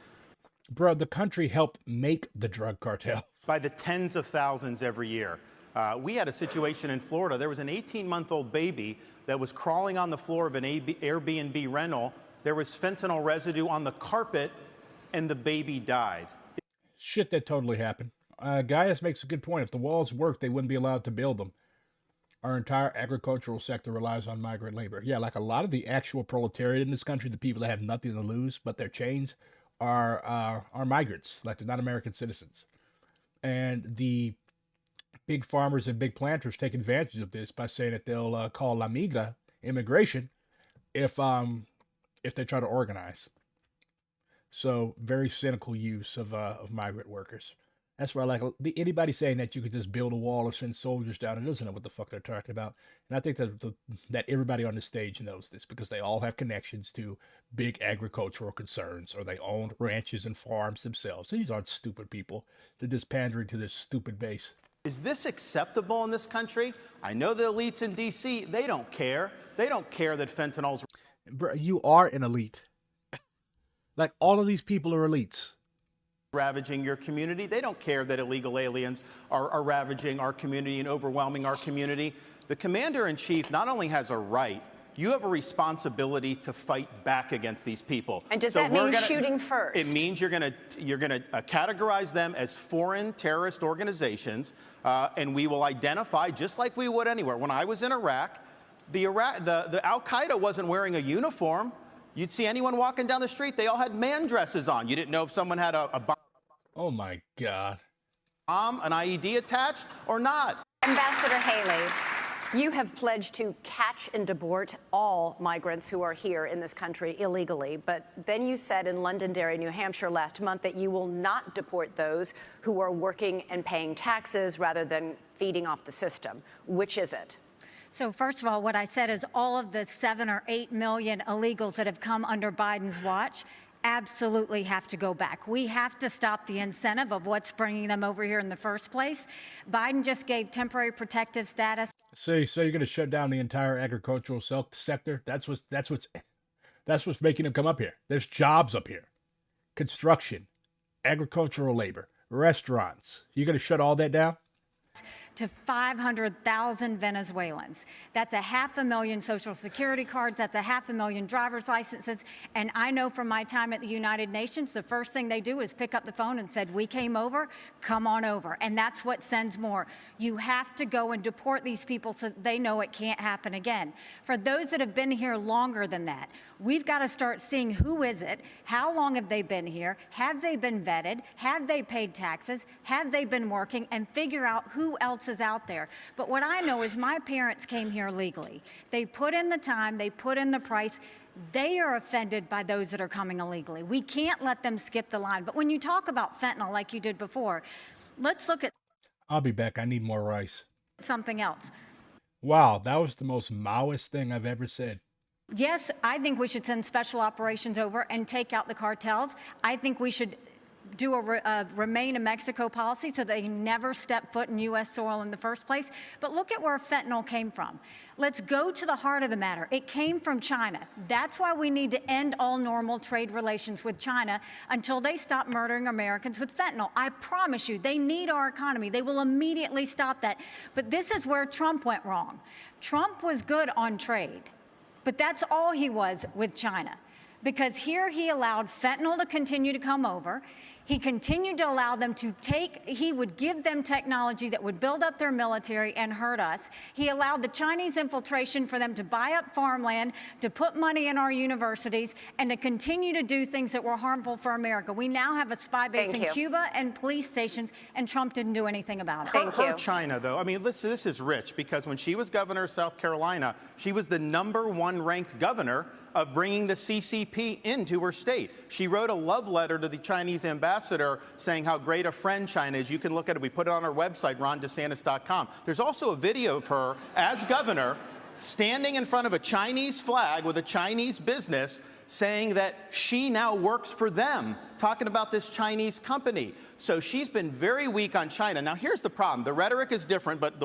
Bro, the country helped make the drug cartel. By the tens of thousands every year. We had a situation in Florida. There was an 18-month-old baby that was crawling on the floor of an Airbnb rental. There was fentanyl residue on the carpet, and the baby died. Shit, that totally happened. Gaius makes a good point. If the walls worked, they wouldn't be allowed to build them. Our entire agricultural sector relies on migrant labor. Yeah, like a lot of the actual proletariat in this country, the people that have nothing to lose but their chains, are migrants. Like they're not American citizens. And the big farmers and big planters take advantage of this by saying that they'll call la migra immigration if they try to organize. So very cynical use of migrant workers. That's why, like, anybody saying that you could just build a wall or send soldiers down, it doesn't know what the fuck they're talking about. And I think that that everybody on the stage knows this because they all have connections to big agricultural concerns or they own ranches and farms themselves. These aren't stupid people. They're just pandering to their stupid base. Is this acceptable in this country? I know the elites in D.C., they don't care. They don't care that fentanyl's... Bro, you are an elite. Like, all of these people are elites. Ravaging your community. They don't care that illegal aliens are ravaging our community and overwhelming our community. The commander-in-chief not only has a right, you have a responsibility to fight back against these people. And does that mean shooting first? It means you're gonna categorize them as foreign terrorist organizations, and we will identify just like we would anywhere. When I was in Iraq, the Al-Qaeda wasn't wearing a uniform. You'd see anyone walking down the street, they all had man dresses on. You didn't know if someone had a bomb. Oh my God. An IED attached or not. Ambassador Haley, you have pledged to catch and deport all migrants who are here in this country illegally. But then you said in Londonderry, New Hampshire last month that you will not deport those who are working and paying taxes rather than feeding off the system. Which is it? So first of all, what I said is all of the 7 or 8 million illegals that have come under Biden's watch absolutely have to go back. We have to stop the incentive of what's bringing them over here in the first place. Biden just gave temporary protective status. So you're going to shut down the entire agricultural sector? That's what's making them come up here. There's jobs up here. Construction, agricultural labor, restaurants. You're going to shut all that down? To 500,000 Venezuelans. That's 500,000 Social Security cards. That's 500,000 driver's licenses. And I know from my time at the United Nations, the first thing they do is pick up the phone and said, we came over, come on over. And that's what sends more. You have to go and deport these people so they know it can't happen again. For those that have been here longer than that, we've got to start seeing who is it, how long have they been here, have they been vetted, have they paid taxes, have they been working, and figure out who else is out there. But what I know is my parents came here legally. They put in the time, they put in the price. They are offended by those that are coming illegally. We can't let them skip the line. But when you talk about fentanyl like you did before, let's look at... I'll be back. I need more rice. Something else. Wow, that was the most Maoist thing I've ever said. Yes, I think we should send special operations over and take out the cartels. I think we should do a remain in Mexico policy so they never step foot in U.S. soil in the first place. But look at where fentanyl came from. Let's go to the heart of the matter. It came from China. That's why we need to end all normal trade relations with China until they stop murdering Americans with fentanyl. I promise you, they need our economy. They will immediately stop that. But this is where Trump went wrong. Trump was good on trade, but that's all he was with China. Because here he allowed fentanyl to continue to come over. He continued to allow them to he would give them technology that would build up their military and hurt us. He allowed the Chinese infiltration for them to buy up farmland, to put money in our universities, and to continue to do things that were harmful for America. We now have a spy base in Cuba and police stations, and Trump didn't do anything about it. Her China, though, I mean, this is rich, because when she was governor of South Carolina, she was the #1 ranked governor of bringing the CCP into her state. She wrote a love letter to the Chinese ambassador saying how great a friend China is. You can look at it. We put it on our website, rondesantis.com. There's also a video of her as governor standing in front of a Chinese flag with a Chinese business saying that she now works for them, talking about this Chinese company. So she's been very weak on China. Now, here's the problem. The rhetoric is different, but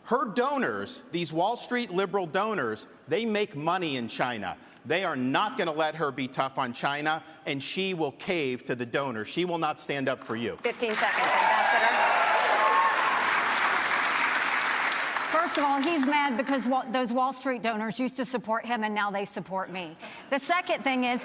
her donors, these Wall Street liberal donors, they make money in China. They are not going to let her be tough on China, and she will cave to the donors. She will not stand up for you. 15 seconds, Ambassador. First of all, he's mad because those Wall Street donors used to support him, and now they support me. The second thing is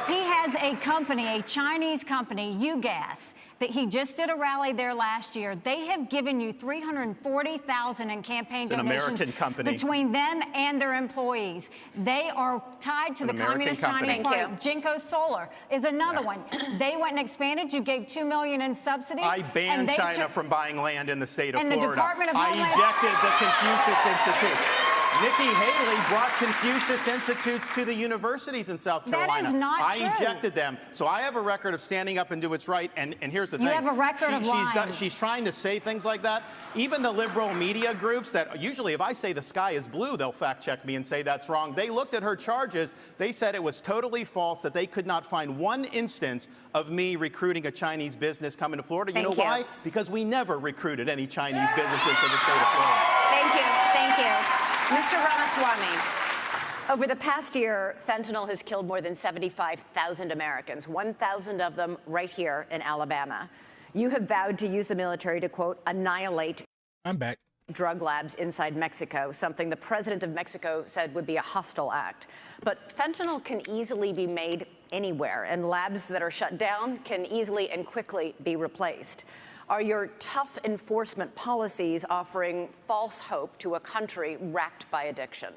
he has a company, a Chinese company, UGAS, that he just did a rally there last year. They have given you $340,000 in campaign donations between them and their employees. They are tied to the Communist Chinese Party. Jinko Solar is another one. They went and expanded. You gave $2 million in subsidies. I banned China from buying land in the state of Florida. The Department of I ejected the Confucius Institute. Nikki Haley brought Confucius Institutes to the universities in South Carolina. That is not true. I ejected them. So I have a record of standing up and do what's right. And here's the thing. You have a record of lying. She's trying to say things like that. Even the liberal media groups that usually if I say the sky is blue, they'll fact check me and say that's wrong. They looked at her charges. They said it was totally false, that they could not find one instance of me recruiting a Chinese business coming to Florida. You know why? Because we never recruited any Chinese businesses to the state of Florida. Thank you. Thank you. Mr. Ramaswamy, over the past year, fentanyl has killed more than 75,000 Americans, 1,000 of them right here in Alabama. You have vowed to use the military to, quote, annihilate drug labs inside Mexico, something the president of Mexico said would be a hostile act. But fentanyl can easily be made anywhere, and labs that are shut down can easily and quickly be replaced. Are your tough enforcement policies offering false hope to a country racked by addiction?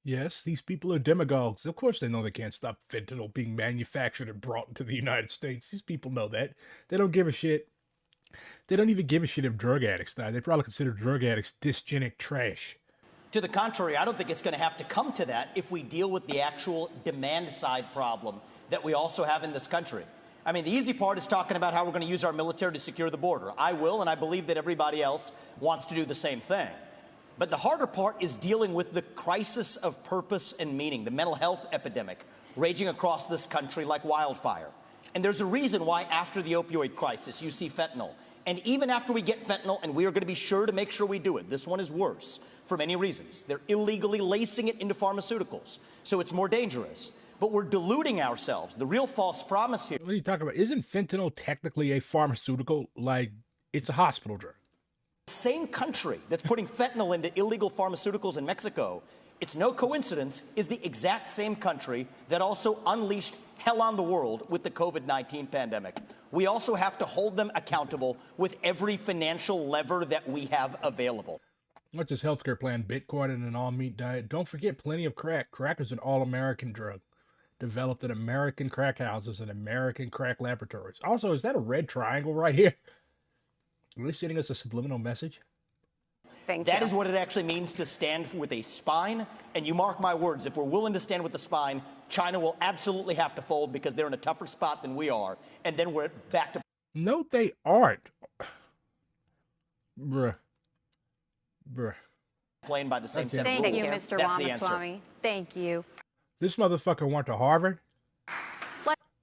Yes, these people are demagogues. Of course they know they can't stop fentanyl being manufactured and brought into the United States. These people know that. They don't give a shit. They don't even give a shit if drug addicts die. They probably consider drug addicts dysgenic trash. To the contrary, I don't think it's going to have to come to that if we deal with the actual demand side problem that we also have in this country. I mean, the easy part is talking about how we're going to use our military to secure the border. I will, and I believe that everybody else wants to do the same thing. But the harder part is dealing with the crisis of purpose and meaning, the mental health epidemic raging across this country like wildfire. And there's a reason why after the opioid crisis, you see fentanyl. And even after we get fentanyl, and we are going to be sure to make sure we do it, this one is worse for many reasons. They're illegally lacing it into pharmaceuticals, so it's more dangerous. But we're deluding ourselves. The real false promise here. What are you talking about? Isn't fentanyl technically a pharmaceutical? Like, it's a hospital drug. Same country that's putting fentanyl into illegal pharmaceuticals in Mexico, it's no coincidence, is the exact same country that also unleashed hell on the world with the COVID-19 pandemic. We also have to hold them accountable with every financial lever that we have available. What's this healthcare plan? Bitcoin and an all-meat diet. Don't forget plenty of crack. Crack is an all-American drug. Developed in American crack houses and American crack laboratories. Also, is that a red triangle right here? Are they sending us a subliminal message? That is what it actually means to stand with a spine. And you mark my words, if we're willing to stand with the spine, China will absolutely have to fold because they're in a tougher spot than we are. And then we're back to... No, they aren't. Bruh. Playing by the same set of rules. Thank you, Mr. Ramaswamy. Thank you. This motherfucker went to Harvard?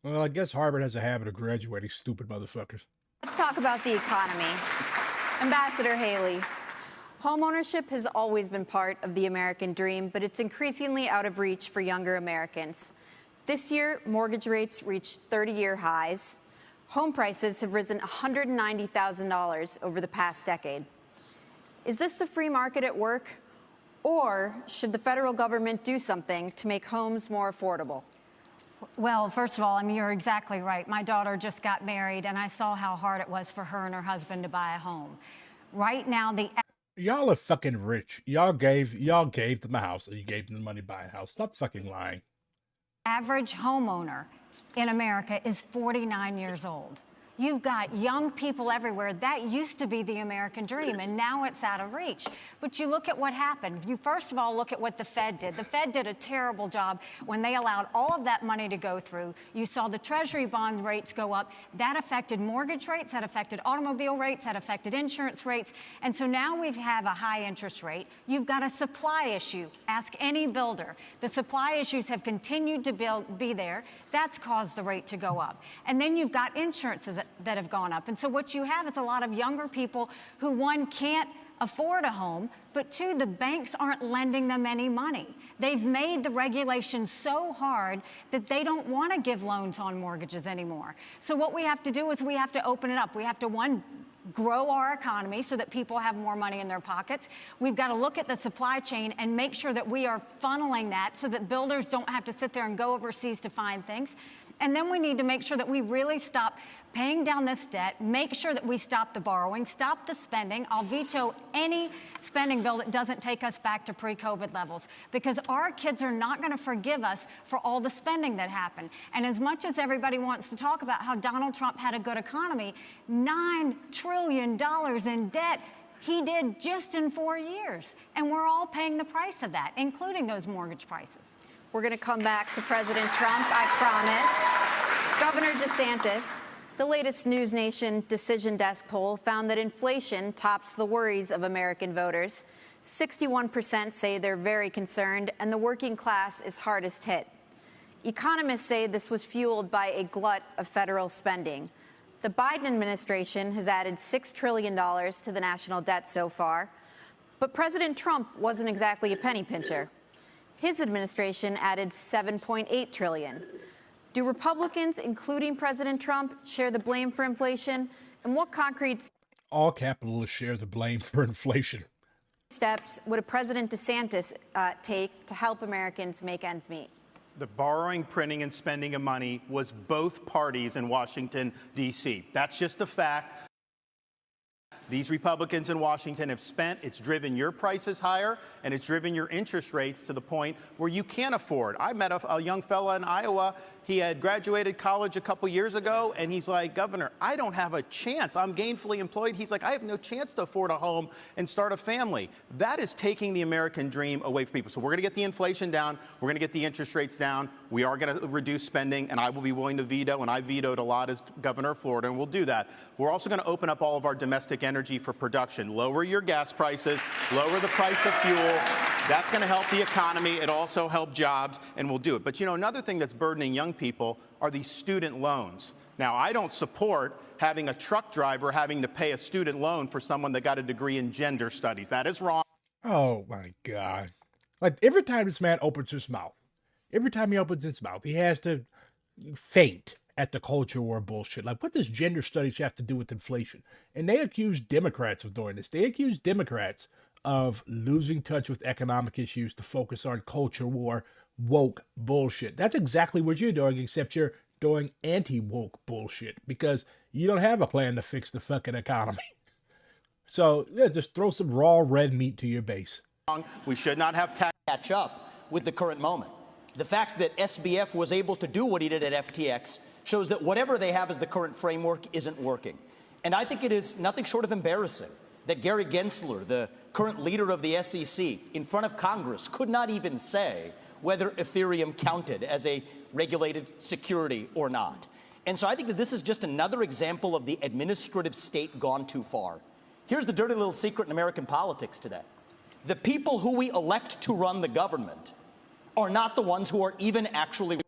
Well, I guess Harvard has a habit of graduating stupid motherfuckers. Let's talk about the economy. Ambassador Haley, homeownership has always been part of the American dream, but it's increasingly out of reach for younger Americans. This year, mortgage rates reached 30-year highs. Home prices have risen $190,000 over the past decade. Is this the free market at work? Or should the federal government do something to make homes more affordable? Well, first of all, I mean, you're exactly right. My daughter just got married, and I saw how hard it was for her and her husband to buy a home. Right now, y'all are fucking rich. Y'all gave them a house, or you gave them the money to buy a house. Stop fucking lying. Average homeowner in America is 49 years old. You've got young people everywhere. That used to be the American dream, and now it's out of reach. But you look at what happened. You first of all look at what the Fed did. The Fed did a terrible job when they allowed all of that money to go through. You saw the Treasury bond rates go up. That affected mortgage rates, that affected automobile rates, that affected insurance rates. And so now we have a high interest rate. You've got a supply issue. Ask any builder. The supply issues have continued to be there. That's caused the rate to go up. And then you've got insurances that have gone up. And so what you have is a lot of younger people who, one, can't afford a home, but two, the banks aren't lending them any money. They've made the regulations so hard that they don't want to give loans on mortgages anymore. So what we have to do is we have to open it up. We have to, one, grow our economy so that people have more money in their pockets. We've got to look at the supply chain and make sure that we are funneling that so that builders don't have to sit there and go overseas to find things. And then we need to make sure that we really stop paying down this debt, make sure that we stop the borrowing, stop the spending. I'll veto any spending bill that doesn't take us back to pre-COVID levels, because our kids are not going to forgive us for all the spending that happened. And as much as everybody wants to talk about how Donald Trump had a good economy, $9 trillion in debt, he did just in 4 years. And we're all paying the price of that, including those mortgage prices. We're going to come back to President Trump, I promise. Governor DeSantis, the latest News Nation Decision Desk poll found that inflation tops the worries of American voters. 61% say they're very concerned, and the working class is hardest hit. Economists say this was fueled by a glut of federal spending. The Biden administration has added $6 trillion to the national debt so far, but President Trump wasn't exactly a penny pincher. His administration added $7.8 trillion. Do Republicans, including President Trump, share the blame for inflation? And what concrete All capitalists share the blame for inflation. steps would a President DeSantis take to help Americans make ends meet? The borrowing, printing, and spending of money was both parties in Washington, D.C. That's just a fact. These Republicans in Washington have spent. It's driven your prices higher, and it's driven your interest rates to the point where you can't afford. I met a young fella in Iowa. He had graduated college a couple years ago, and he's like, Governor, I don't have a chance. I'm gainfully employed. He's like, I have no chance to afford a home and start a family. That is taking the American dream away from people. So we're going to get the inflation down. We're going to get the interest rates down. We are going to reduce spending, and I will be willing to veto, and I vetoed a lot as governor of Florida, and we'll do that. We're also going to open up all of our domestic energy for production. Lower your gas prices, lower the price of fuel. That's going to help the economy. It also help jobs, and we'll do it. But, you know, another thing that's burdening young people are these student loans. Now, I don't support having a truck driver having to pay a student loan for someone that got a degree in gender studies. That is wrong. Oh, my God. Like, every time this man opens his mouth, he has to faint at the culture war bullshit. Like, what does gender studies have to do with inflation? And they accuse Democrats of doing this. They accuse Democrats of losing touch with economic issues to focus on culture war, woke bullshit. That's exactly what you're doing, except you're doing anti-woke bullshit because you don't have a plan to fix the fucking economy. So, yeah, just throw some raw red meat to your base. We should not have tax. Catch up with the current moment. The fact that SBF was able to do what he did at FTX shows that whatever they have as the current framework isn't working. And I think it is nothing short of embarrassing that Gary Gensler, the current leader of the SEC, in front of Congress, could not even say whether Ethereum counted as a regulated security or not. And so I think that this is just another example of the administrative state gone too far. Here's the dirty little secret in American politics today. The people who we elect to run the government are not the ones who are even actually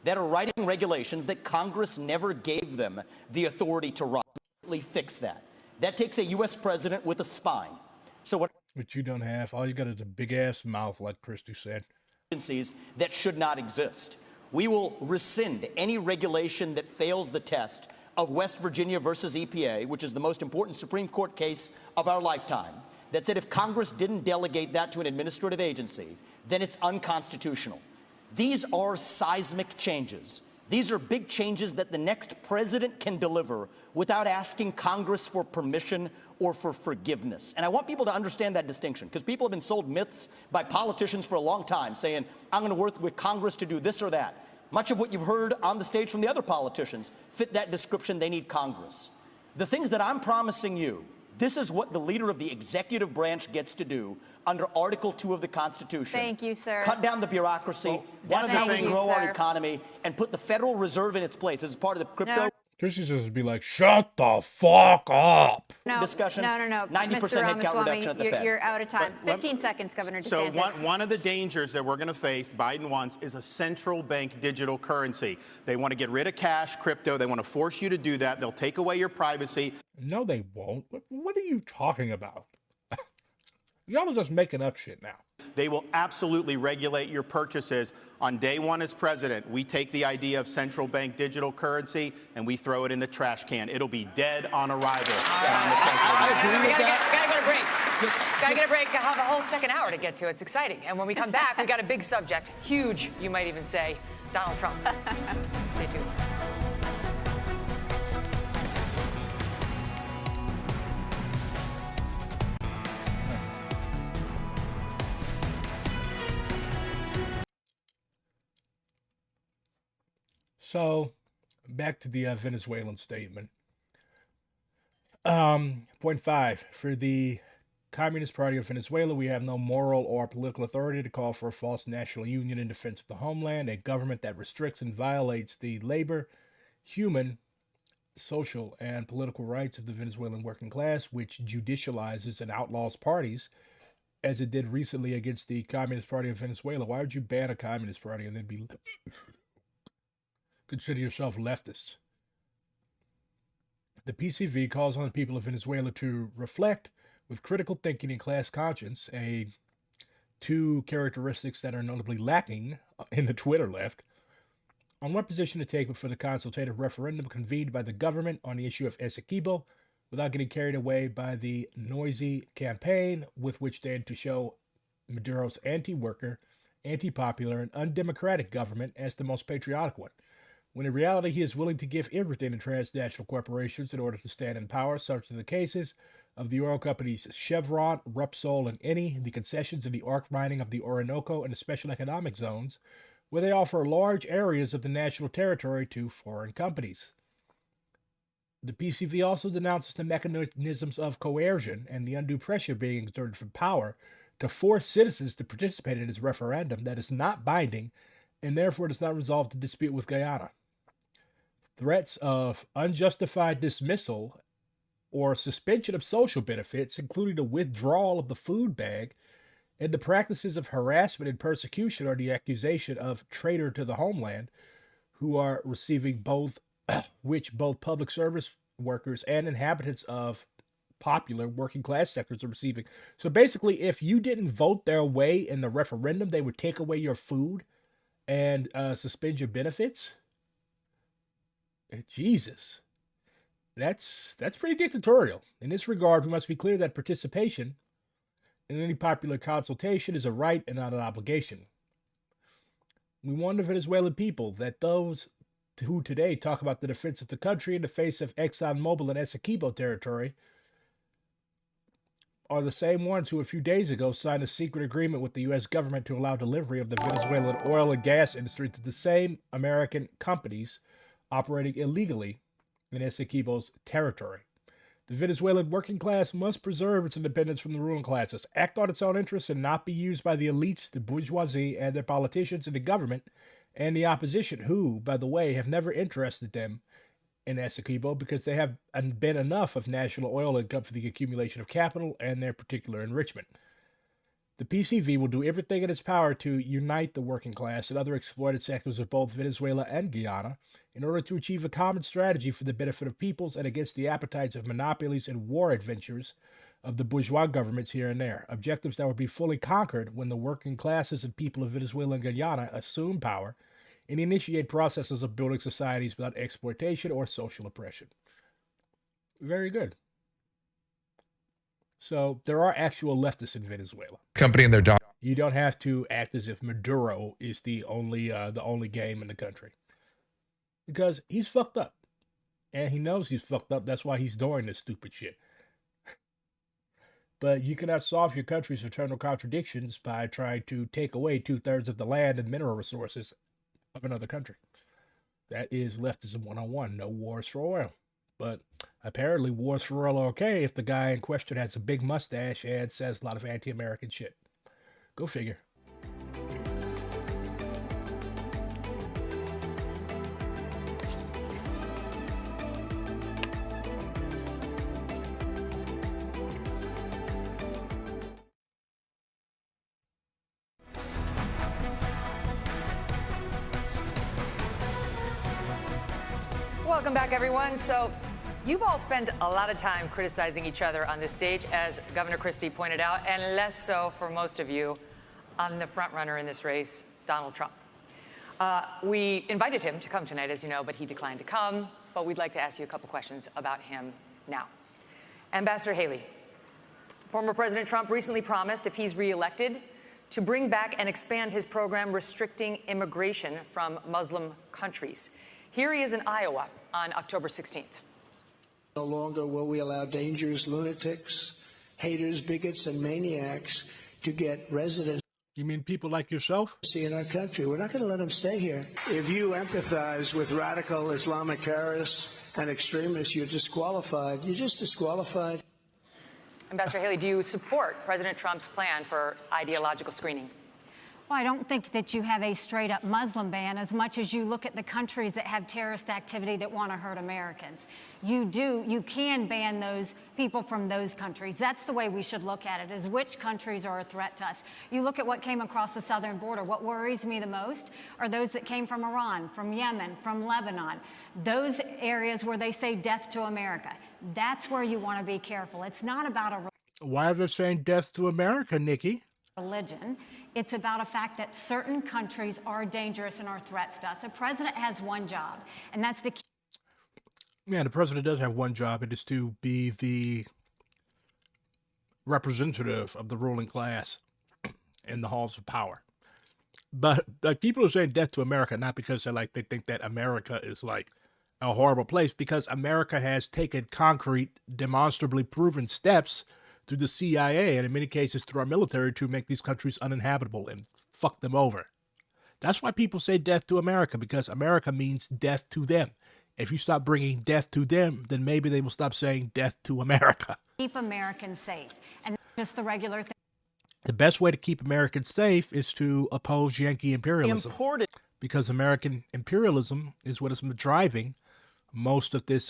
that are writing regulations that Congress never gave them the authority to run. Fix that. That takes a U.S. president with a spine. So what? Which you don't have. All you got is a big-ass mouth, like Christy said. Agencies that should not exist. We will rescind any regulation that fails the test of West Virginia versus EPA, which is the most important Supreme Court case of our lifetime, that said if Congress didn't delegate that to an administrative agency, then it's unconstitutional. These are seismic changes. These are big changes that the next president can deliver without asking Congress for permission or for forgiveness. And I want people to understand that distinction, because people have been sold myths by politicians for a long time saying, I'm going to work with Congress to do this or that. Much of what you've heard on the stage from the other politicians fit that description. They need Congress. The things that I'm promising you, this is what the leader of the executive branch gets to do under Article 2 of the Constitution. Thank you, sir. Cut down the bureaucracy. Well, that's how we grow our sir. economy and put the Federal Reserve in its place as part of the crypto. No. Christy's just be like, shut the fuck up. No, discussion. No. 90% Mr. headcount reduction at the Ramaswamy, Fed. you're out of time. 15 seconds, Governor So DeSantis. one of the dangers that we're going to face, Biden wants, is a central bank digital currency. They want to get rid of cash, crypto. They want to force you to do that. They'll take away your privacy. No, they won't. What are you talking about? Y'all are just making up shit now. They will absolutely regulate your purchases. On day one as president, we take the idea of central bank digital currency and we throw it in the trash can. It'll be dead on arrival. I agree with that. Gotta go to break. Gotta get a break. I have a whole second hour to get to. It's exciting. And when we come back, we got a big subject. Huge, you might even say. Donald Trump. Stay tuned. So, back to the Venezuelan statement. Point five. For the Communist Party of Venezuela, we have no moral or political authority to call for a false national union in defense of the homeland, a government that restricts and violates the labor, human, social, and political rights of the Venezuelan working class, which judicializes and outlaws parties, as it did recently against the Communist Party of Venezuela. Why would you ban a Communist Party and then consider yourself leftists? The PCV calls on the people of Venezuela to reflect with critical thinking and class conscience, two characteristics that are notably lacking in the Twitter left, on what position to take before the consultative referendum convened by the government on the issue of Essequibo, without getting carried away by the noisy campaign with which they had to show Maduro's anti-worker, anti-popular, and undemocratic government as the most patriotic one, when in reality he is willing to give everything to transnational corporations in order to stand in power, such as the cases of the oil companies Chevron, Repsol, and Eni, the concessions in the arc mining of the Orinoco and the special economic zones, where they offer large areas of the national territory to foreign companies. The PCV also denounces the mechanisms of coercion and the undue pressure being exerted from power to force citizens to participate in this referendum that is not binding and therefore does not resolve the dispute with Guyana. Threats of unjustified dismissal or suspension of social benefits, including the withdrawal of the food bag, and the practices of harassment and persecution, are the accusation of traitor to the homeland, who are receiving which both public service workers and inhabitants of popular working class sectors are receiving. So basically, if you didn't vote their way in the referendum, they would take away your food and suspend your benefits. Jesus. That's pretty dictatorial. In this regard, we must be clear that participation in any popular consultation is a right and not an obligation. We warn the Venezuelan people that those who today talk about the defense of the country in the face of ExxonMobil and Essequibo territory are the same ones who a few days ago signed a secret agreement with the U.S. government to allow delivery of the Venezuelan oil and gas industry to the same American companies operating illegally in Essequibo's territory. The Venezuelan working class must preserve its independence from the ruling classes, act on its own interests, and not be used by the elites, the bourgeoisie, and their politicians in the government and the opposition, who, by the way, have never interested them in Essequibo because they have been enough of national oil income for the accumulation of capital and their particular enrichment. The PCV will do everything in its power to unite the working class and other exploited sectors of both Venezuela and Guyana in order to achieve a common strategy for the benefit of peoples and against the appetites of monopolies and war adventures of the bourgeois governments here and there, objectives that will be fully conquered when the working classes and people of Venezuela and Guyana assume power and initiate processes of building societies without exploitation or social oppression. Very good. So there are actual leftists in Venezuela. Company and their dog. You don't have to act as if Maduro is the only game in the country, because he's fucked up, and he knows he's fucked up. That's why he's doing this stupid shit. But you cannot solve your country's internal contradictions by trying to take away 2/3 of the land and mineral resources of another country. That is leftism 101. No wars for oil. But apparently wars for oil are okay if the guy in question has a big mustache and says a lot of anti-American shit. Go figure. Welcome back, everyone. So you've all spent a lot of time criticizing each other on this stage, as Governor Christie pointed out, and less so for most of you on the front runner in this race, Donald Trump. We invited him to come tonight, as you know, but he declined to come. But we'd like to ask you a couple questions about him now. Ambassador Haley, Former President Trump recently promised, if he's reelected, to bring back and expand his program restricting immigration from Muslim countries. Here he is in Iowa on October 16th. No longer will we allow dangerous lunatics, haters, bigots, and maniacs to get residency. You mean people like yourself? In our country. We're not going to let them stay here. If you empathize with radical Islamic terrorists and extremists, you're disqualified. You're just disqualified. Ambassador Haley, do you support President Trump's plan for ideological screening? Well, I don't think that you have a straight-up Muslim ban as much as you look at the countries that have terrorist activity that want to hurt Americans. You can ban those people from those countries. That's the way we should look at it, is which countries are a threat to us. You look at what came across the southern border. What worries me the most are those that came from Iran, from Yemen, from Lebanon, those areas where they say death to America. That's where you want to be careful. It's not about a Why are they saying death to America, Nikki? religion. It's about a fact that certain countries are dangerous and are threats to us. A president has one job, and that's to keep. Yeah, the president does have one job. It is to be the representative of the ruling class in the halls of power. But like, people are saying death to America, not because they think that America is like a horrible place, because America has taken concrete, demonstrably proven steps through the CIA and in many cases through our military to make these countries uninhabitable and fuck them over. That's why people say death to America, because America means death to them. If you stop bringing death to them, then maybe they will stop saying death to America. Keep Americans safe, and just the regular thing. The best way to keep Americans safe is to oppose Yankee imperialism. Because American imperialism is what is driving most of these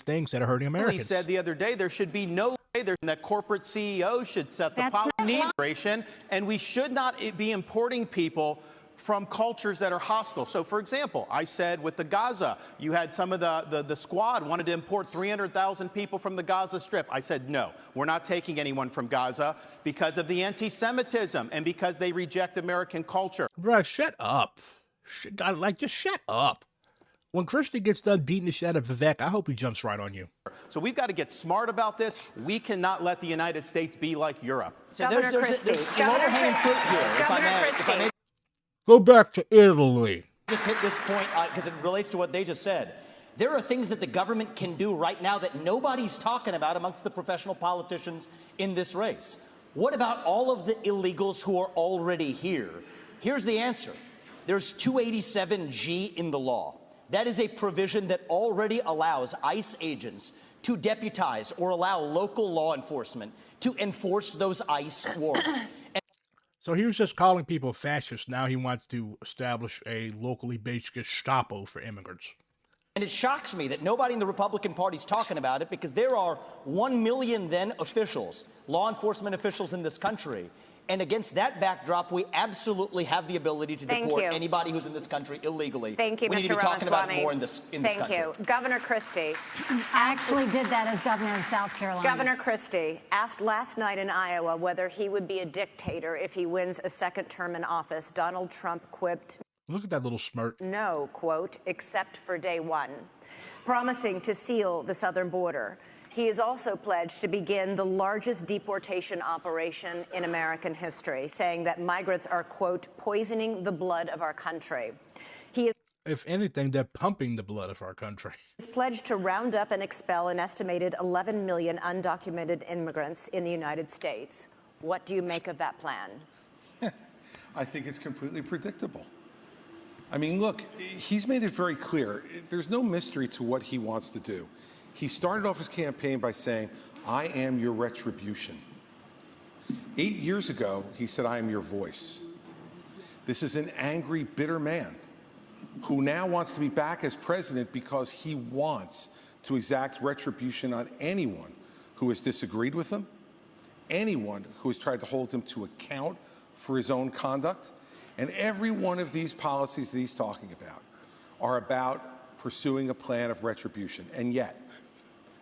things that are hurting Americans. He said the other day there should be no way that corporate CEOs should set the policy of immigration, and we should not be importing people from cultures that are hostile. So, for example, I said with the Gaza, you had some of the squad wanted to import 300,000 people from the Gaza Strip. I said, no, we're not taking anyone from Gaza because of the anti-Semitism and because they reject American culture. Bruh, shut up. Just shut up. When Christie gets done beating the shit out of Vivek, I hope he jumps right on you. So we've got to get smart about this. We cannot let the United States be like Europe. So Governor Christie. Low-hanging fruit here, Governor Christie. Go back to Italy. Just hit this point because it relates to what they just said. There are things that the government can do right now that nobody's talking about amongst the professional politicians in this race. What about all of the illegals who are already here? Here's the answer. There's 287G in the law. That is a provision that already allows ICE agents to deputize or allow local law enforcement to enforce those ICE warrants. So he was just calling people fascists. Now he wants to establish a locally based Gestapo for immigrants. And it shocks me that nobody in the Republican Party is talking about it, because there are 1 million then officials, law enforcement officials in this country. And against that backdrop, we absolutely have the ability to deport anybody who's in this country illegally. Thank you, we Mr. need to be talking about it Ramaswamy. more in this country. Thank you. Governor Christie. I actually did that as governor of South Carolina. Governor Christie asked last night in Iowa whether he would be a dictator if he wins a second term in office. Donald Trump quipped, look at that little smirk. no, quote, except for day one, promising to seal the southern border. He has also pledged to begin the largest deportation operation in American history, saying that migrants are, quote, poisoning the blood of our country. He is If anything, they're pumping the blood of our country. pledged to round up and expel an estimated 11 million undocumented immigrants in the United States. What do you make of that plan? I think it's completely predictable. I mean, look, he's made it very clear. There's no mystery to what he wants to do. He started off his campaign by saying, I am your retribution. 8 years ago, he said, I am your voice. This is an angry, bitter man who now wants to be back as president because he wants to exact retribution on anyone who has disagreed with him, anyone who has tried to hold him to account for his own conduct. And every one of these policies that he's talking about are about pursuing a plan of retribution. And yet,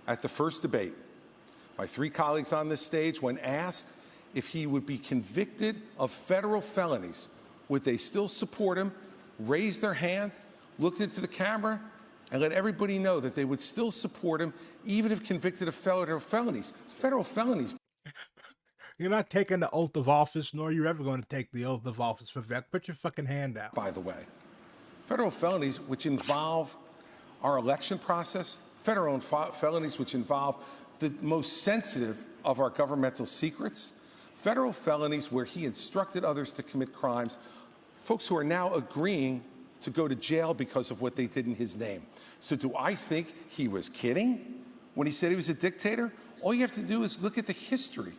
at the first debate, my three colleagues on this stage, when asked if he would be convicted of federal felonies, would they still support him, raised their hand, looked into the camera, and let everybody know that they would still support him even if convicted of federal felonies. Federal felonies. You're not taking the oath of office, nor are you ever going to take the oath of office for Vivek. Put your fucking hand out. By the way, federal felonies which involve our election process, federal felonies which involve the most sensitive of our governmental secrets, federal felonies where he instructed others to commit crimes, folks who are now agreeing to go to jail because of what they did in his name. So do I think he was kidding when he said he was a dictator? All you have to do is look at the history.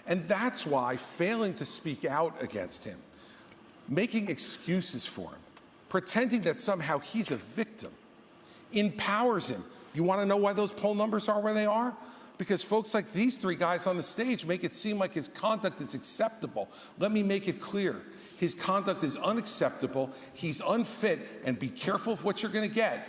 And that's why failing to speak out against him, making excuses for him, pretending that somehow he's a victim, empowers him. You want to know why those poll numbers are where they are? Because folks like these three guys on the stage make it seem like his conduct is acceptable. Let me make it clear. His conduct is unacceptable. He's unfit. And be careful of what you're going to get.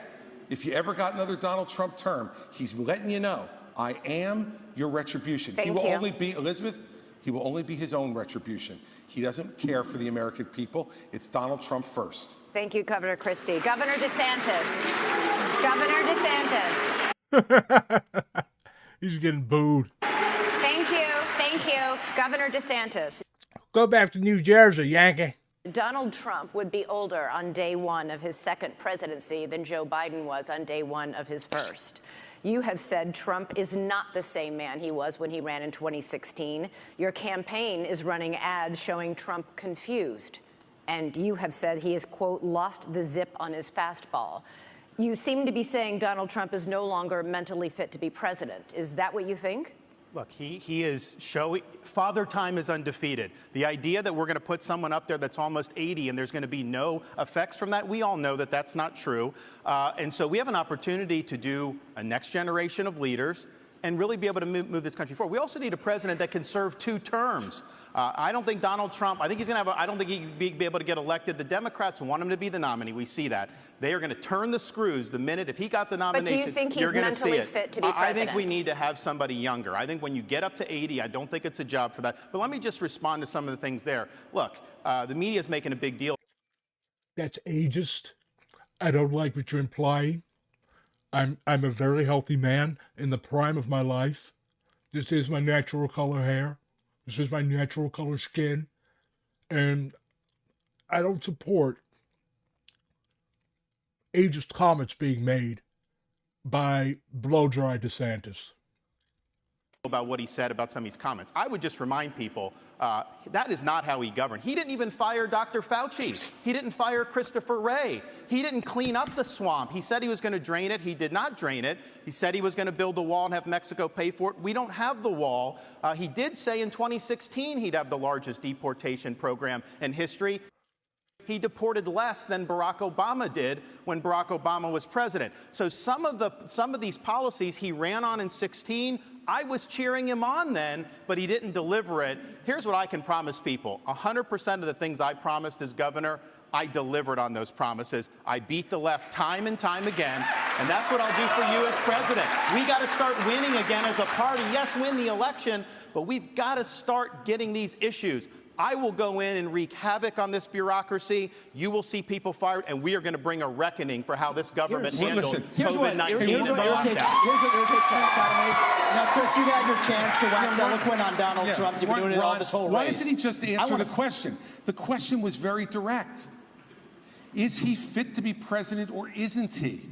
If you ever got another Donald Trump term, he's letting you know, I am your retribution. He will only be, Elizabeth, he will only be his own retribution. He doesn't care for the American people. It's Donald Trump first. Thank you, Governor Christie. Governor DeSantis. Governor DeSantis. He's getting booed. Thank you. Thank you. Governor DeSantis. Go back to New Jersey, Yankee. Donald Trump would be older on day one of his second presidency than Joe Biden was on day one of his first. You have said Trump is not the same man he was when he ran in 2016. Your campaign is running ads showing Trump confused. And you have said he has, quote, lost the zip on his fastball. You seem to be saying Donald Trump is no longer mentally fit to be president. Is that what you think? Look, he is showing, Father Time is undefeated. The idea that we're going to put someone up there that's almost 80 and there's going to be no effects from that, we all know that that's not true. And so we have an opportunity to do a next generation of leaders and really be able to move this country forward. We also need a president that can serve 2 terms. I don't think Donald Trump, I think he's going to have, I don't think he'd be able to get elected. The Democrats want him to be the nominee. We see that. They are going to turn the screws the minute, if he got the nomination, but do you think he's mentally fit to be president? I think we need to have somebody younger. I think when you get up to 80, I don't think it's a job for that. But let me just respond to some of the things there. Look, the media is making a big deal. That's ageist. I don't like what you're implying. I'm a very healthy man in the prime of my life. This is my natural color hair. This is my natural color skin. And I don't support ageist comments being made by blow-dry DeSantis. About what he said about some of his comments. I would just remind people that is not how he governed. He didn't even fire Dr. Fauci. He didn't fire Christopher Wray. He didn't clean up the swamp. He said he was going to drain it. He did not drain it. He said he was going to build a wall and have Mexico pay for it. We don't have the wall. He did say in 2016 he'd have the largest deportation program in history. He deported less than Barack Obama did when Barack Obama was president. So some of these policies he ran on in 16, I was cheering him on then, but he didn't deliver it. Here's what I can promise people. 100% of the things I promised as governor, I delivered on those promises. I beat the left time and time again, and that's what I'll do for you as president. We got to start winning again as a party. Yes, win the election, but we've got to start getting these issues. I will go in and wreak havoc on this bureaucracy. You will see people fired, and we are going to bring a reckoning for how this government handled COVID-19. Here's what irritates Now, Chris, you've had your chance to wax eloquent on Donald Trump. You've been doing it all this whole race. Why doesn't he just answer the question? The question was very direct. Is he fit to be president or isn't he?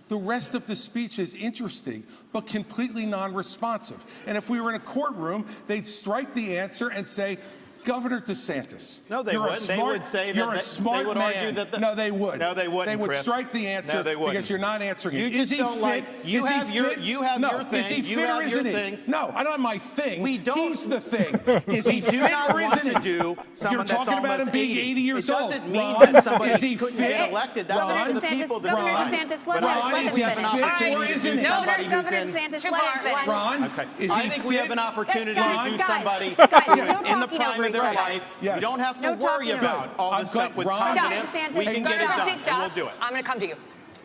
The rest of the speech is interesting, but completely non-responsive. And if we were in a courtroom, they'd strike the answer and say, Governor DeSantis. No, they wouldn't. They would say that you're a smart they would man. argue that No, they would. No, they wouldn't. They would Chris. strike the answer no, they wouldn't. because you're not answering it. You just don't like. You have your thing. Is he fit or isn't he? No, I don't have my thing. We don't. He's the thing. Is he fit or isn't he? You're talking about him being 80 years old. It doesn't mean that somebody couldn't get elected. That's up to the people to Governor DeSantis, let him finish. Governor DeSantis, let him finish. Ron, I think we have an opportunity to do somebody who is in the prime of their life. You don't have to worry about all this stuff with confidence. We can get it done, and we'll do it. I'm going to come to you.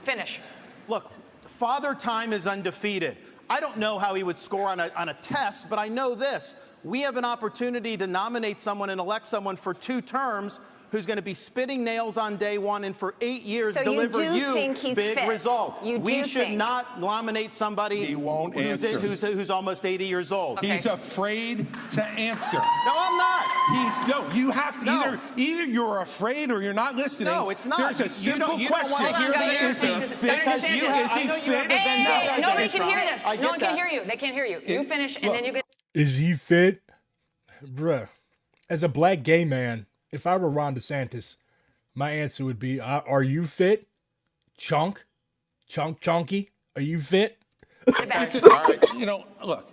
Finish. Look, Father Time is undefeated. I don't know how he would score on a test, but I know this. We have an opportunity to nominate someone and elect someone for 2 terms who's going to be spitting nails on day one and for 8 years So deliver you do think he's big fit? result. We should not nominate somebody who's almost 80 years old. Okay. He's afraid to answer. No, I'm not. You have to either you're afraid or you're not listening. No, it's not. There's a simple you question. Don't want to hear the Is he fit? Because you fit? Hey, nobody can hear this. No one can hear you. They can't hear you. You finish, and then you get. Is he fit? Bruh. As a black gay man, if I were Ron DeSantis, my answer would be, are you fit? Chunky? Are you fit? That's it. All right. Look,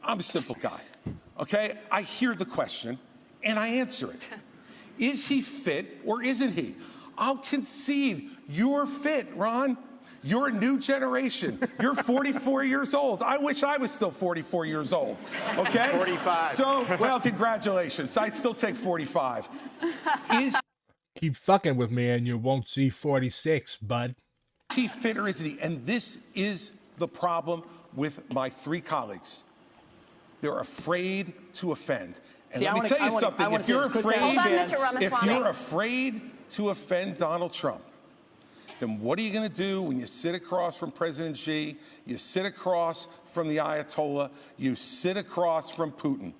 I'm a simple guy. Okay? I hear the question, and I answer it. Is he fit or isn't he? I'll concede you're fit, Ron. You're a new generation. You're 44 years old. I wish I was still 44 years old. Okay? 45. So, well, congratulations. I'd still take 45. Keep fucking with me and you won't see 46, bud. Is he fit or isn't he? And this is the problem with my three colleagues. They're afraid to offend. And let me tell you something. If you're afraid to offend Donald Trump, then what are you going to do when you sit across from President Xi, you sit across from the Ayatollah, you sit across from Putin?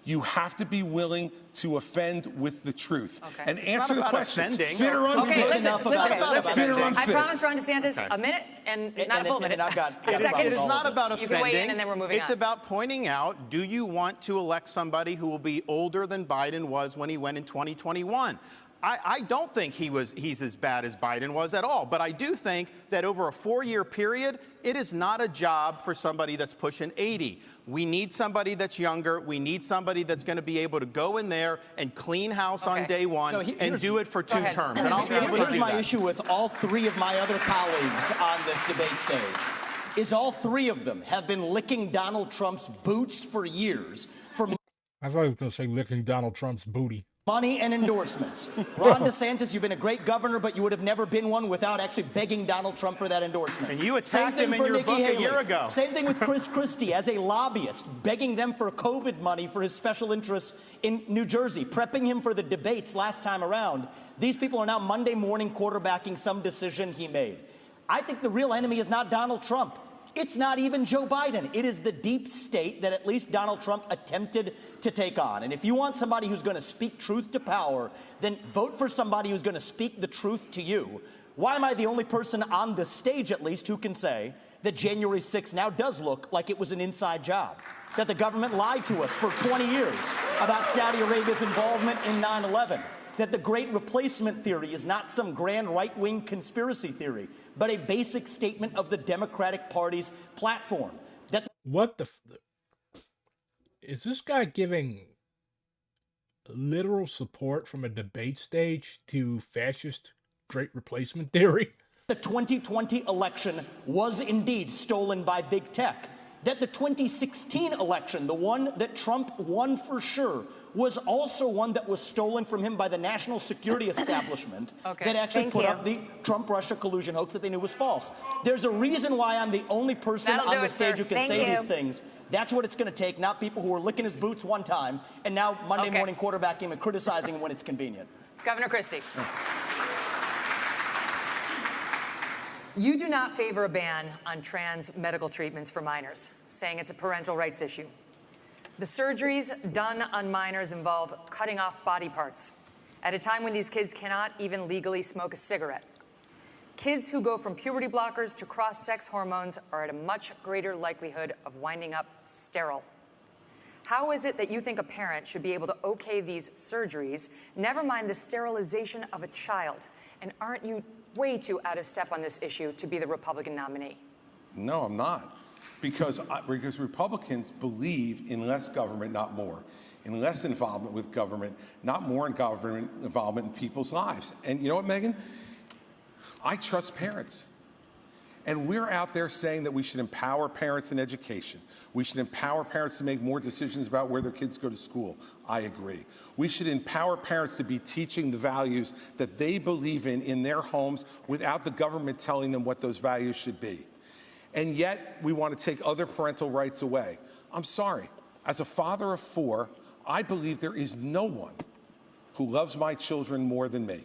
You have to be willing to offend with the truth and answer the question. Fit or unfit? Okay, listen. Fit or unfit? I promised Ron DeSantis a minute and not a full minute. I've got a second. It is not about offending. You can weigh in and then we're moving on. It's about pointing out, do you want to elect somebody who will be older than Biden was when he went in 2021? I don't think he's as bad as Biden was at all, but I do think that over a 4-year period, it is not a job for somebody that's pushing 80. We need somebody that's younger. We need somebody that's going to be able to go in there and clean house on day one and do it for 2 terms. And I'll be able to Here's do my that. issue with all 3 of my other colleagues on this debate stage, is all 3 of them have been licking Donald Trump's boots for years for I thought he was going to say licking Donald Trump's booty. money and endorsements. Ron DeSantis, you've been a great governor, but you would have never been one without actually begging Donald Trump for that endorsement. And you attacked him in your book a year ago. Same thing with Chris Christie as a lobbyist, begging them for COVID money for his special interests in New Jersey, prepping him for the debates last time around. These people are now Monday morning quarterbacking some decision he made. I think the real enemy is not Donald Trump. It's not even Joe Biden. It is the deep state that at least Donald Trump attempted to take on. And if you want somebody who's going to speak truth to power, then vote for somebody who's going to speak the truth to you. Why am I the only person on the stage, at least, who can say that January 6th now does look like it was an inside job? That the government lied to us for 20 years about Saudi Arabia's involvement in 9/11? That the Great Replacement theory is not some grand right-wing conspiracy theory, but a basic statement of the Democratic Party's platform? What the... Is this guy giving literal support from a debate stage to fascist Great Replacement theory? The 2020 election was indeed stolen by big tech. That the 2016 election, the one that Trump won for sure, was also one that was stolen from him by the national security establishment that actually put up the Trump-Russia collusion hoax that they knew was false. There's a reason why I'm the only person on the stage who can say these things. That's what it's going to take, not people who are licking his boots one time and now Monday morning quarterbacking him and criticizing him when it's convenient. Governor Christie. You do not favor a ban on trans medical treatments for minors, saying it's a parental rights issue. The surgeries done on minors involve cutting off body parts at a time when these kids cannot even legally smoke a cigarette. Kids who go from puberty blockers to cross-sex hormones are at a much greater likelihood of winding up sterile. How is it that you think a parent should be able to okay these surgeries, never mind the sterilization of a child? And aren't you way too out of step on this issue to be the Republican nominee? No, I'm not. Because Republicans believe in less government, not more. In less involvement with government, not more in government involvement in people's lives. And you know what, Megan? I trust parents. And we're out there saying that we should empower parents in education. We should empower parents to make more decisions about where their kids go to school. I agree. We should empower parents to be teaching the values that they believe in their homes without the government telling them what those values should be. And yet, we want to take other parental rights away. I'm sorry. As a father of 4, I believe there is no one who loves my children more than me.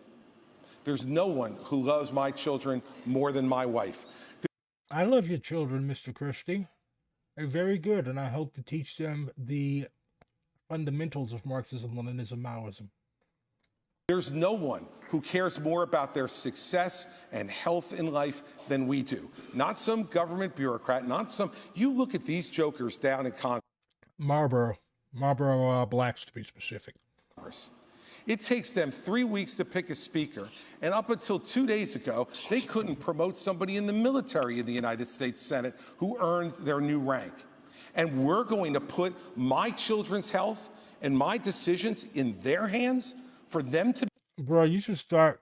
There's no one who loves my children more than my wife. I love your children, Mr. Christie. They're very good, and I hope to teach them the fundamentals of Marxism, Leninism, Maoism. There's no one who cares more about their success and health in life than we do. Not some government bureaucrat, not some... You look at these jokers down in Congress. Marlboro Blacks, to be specific. It takes them 3 weeks to pick a speaker, and up until 2 days ago, they couldn't promote somebody in the military in the United States Senate who earned their new rank. And we're going to put my children's health and my decisions in their hands for them to... Bro, you should start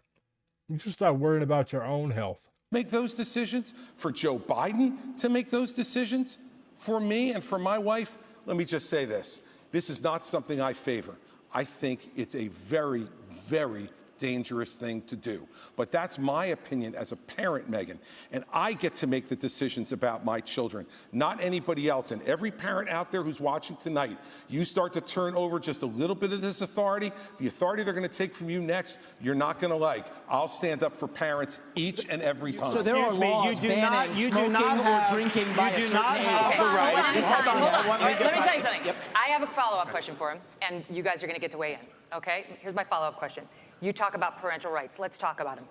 worrying about your own health. Make those decisions, for Joe Biden to make those decisions, for me and for my wife. Let me just say this. This is not something I favor. I think it's a very, very dangerous thing to do. But that's my opinion as a parent, Megyn. And I get to make the decisions about my children, not anybody else. And every parent out there who's watching tonight, you start to turn over just a little bit of this authority, the authority they're going to take from you next, you're not going to like. I'll stand up for parents each and every time. So there are laws banning smoking or drinking by a certain age. Let me tell you something. Yep. I have a follow-up question for him, and you guys are going to get to weigh in, okay? Here's my follow-up question. You talk about parental rights. Let's talk about them.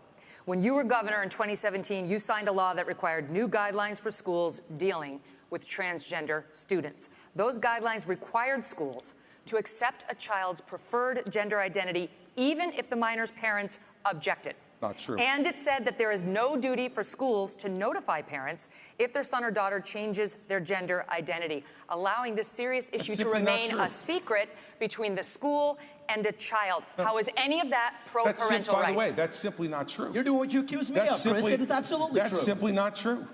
When you were governor in 2017, you signed a law that required new guidelines for schools dealing with transgender students. Those guidelines required schools to accept a child's preferred gender identity, even if the minor's parents objected. Not true. And it said that there is no duty for schools to notify parents if their son or daughter changes their gender identity, allowing this serious issue to remain a secret between the school and a child. How is any of that pro-parental rights? By the way, that's simply not true. You're doing what you accuse me of, Chris. It is absolutely true. That's simply not true.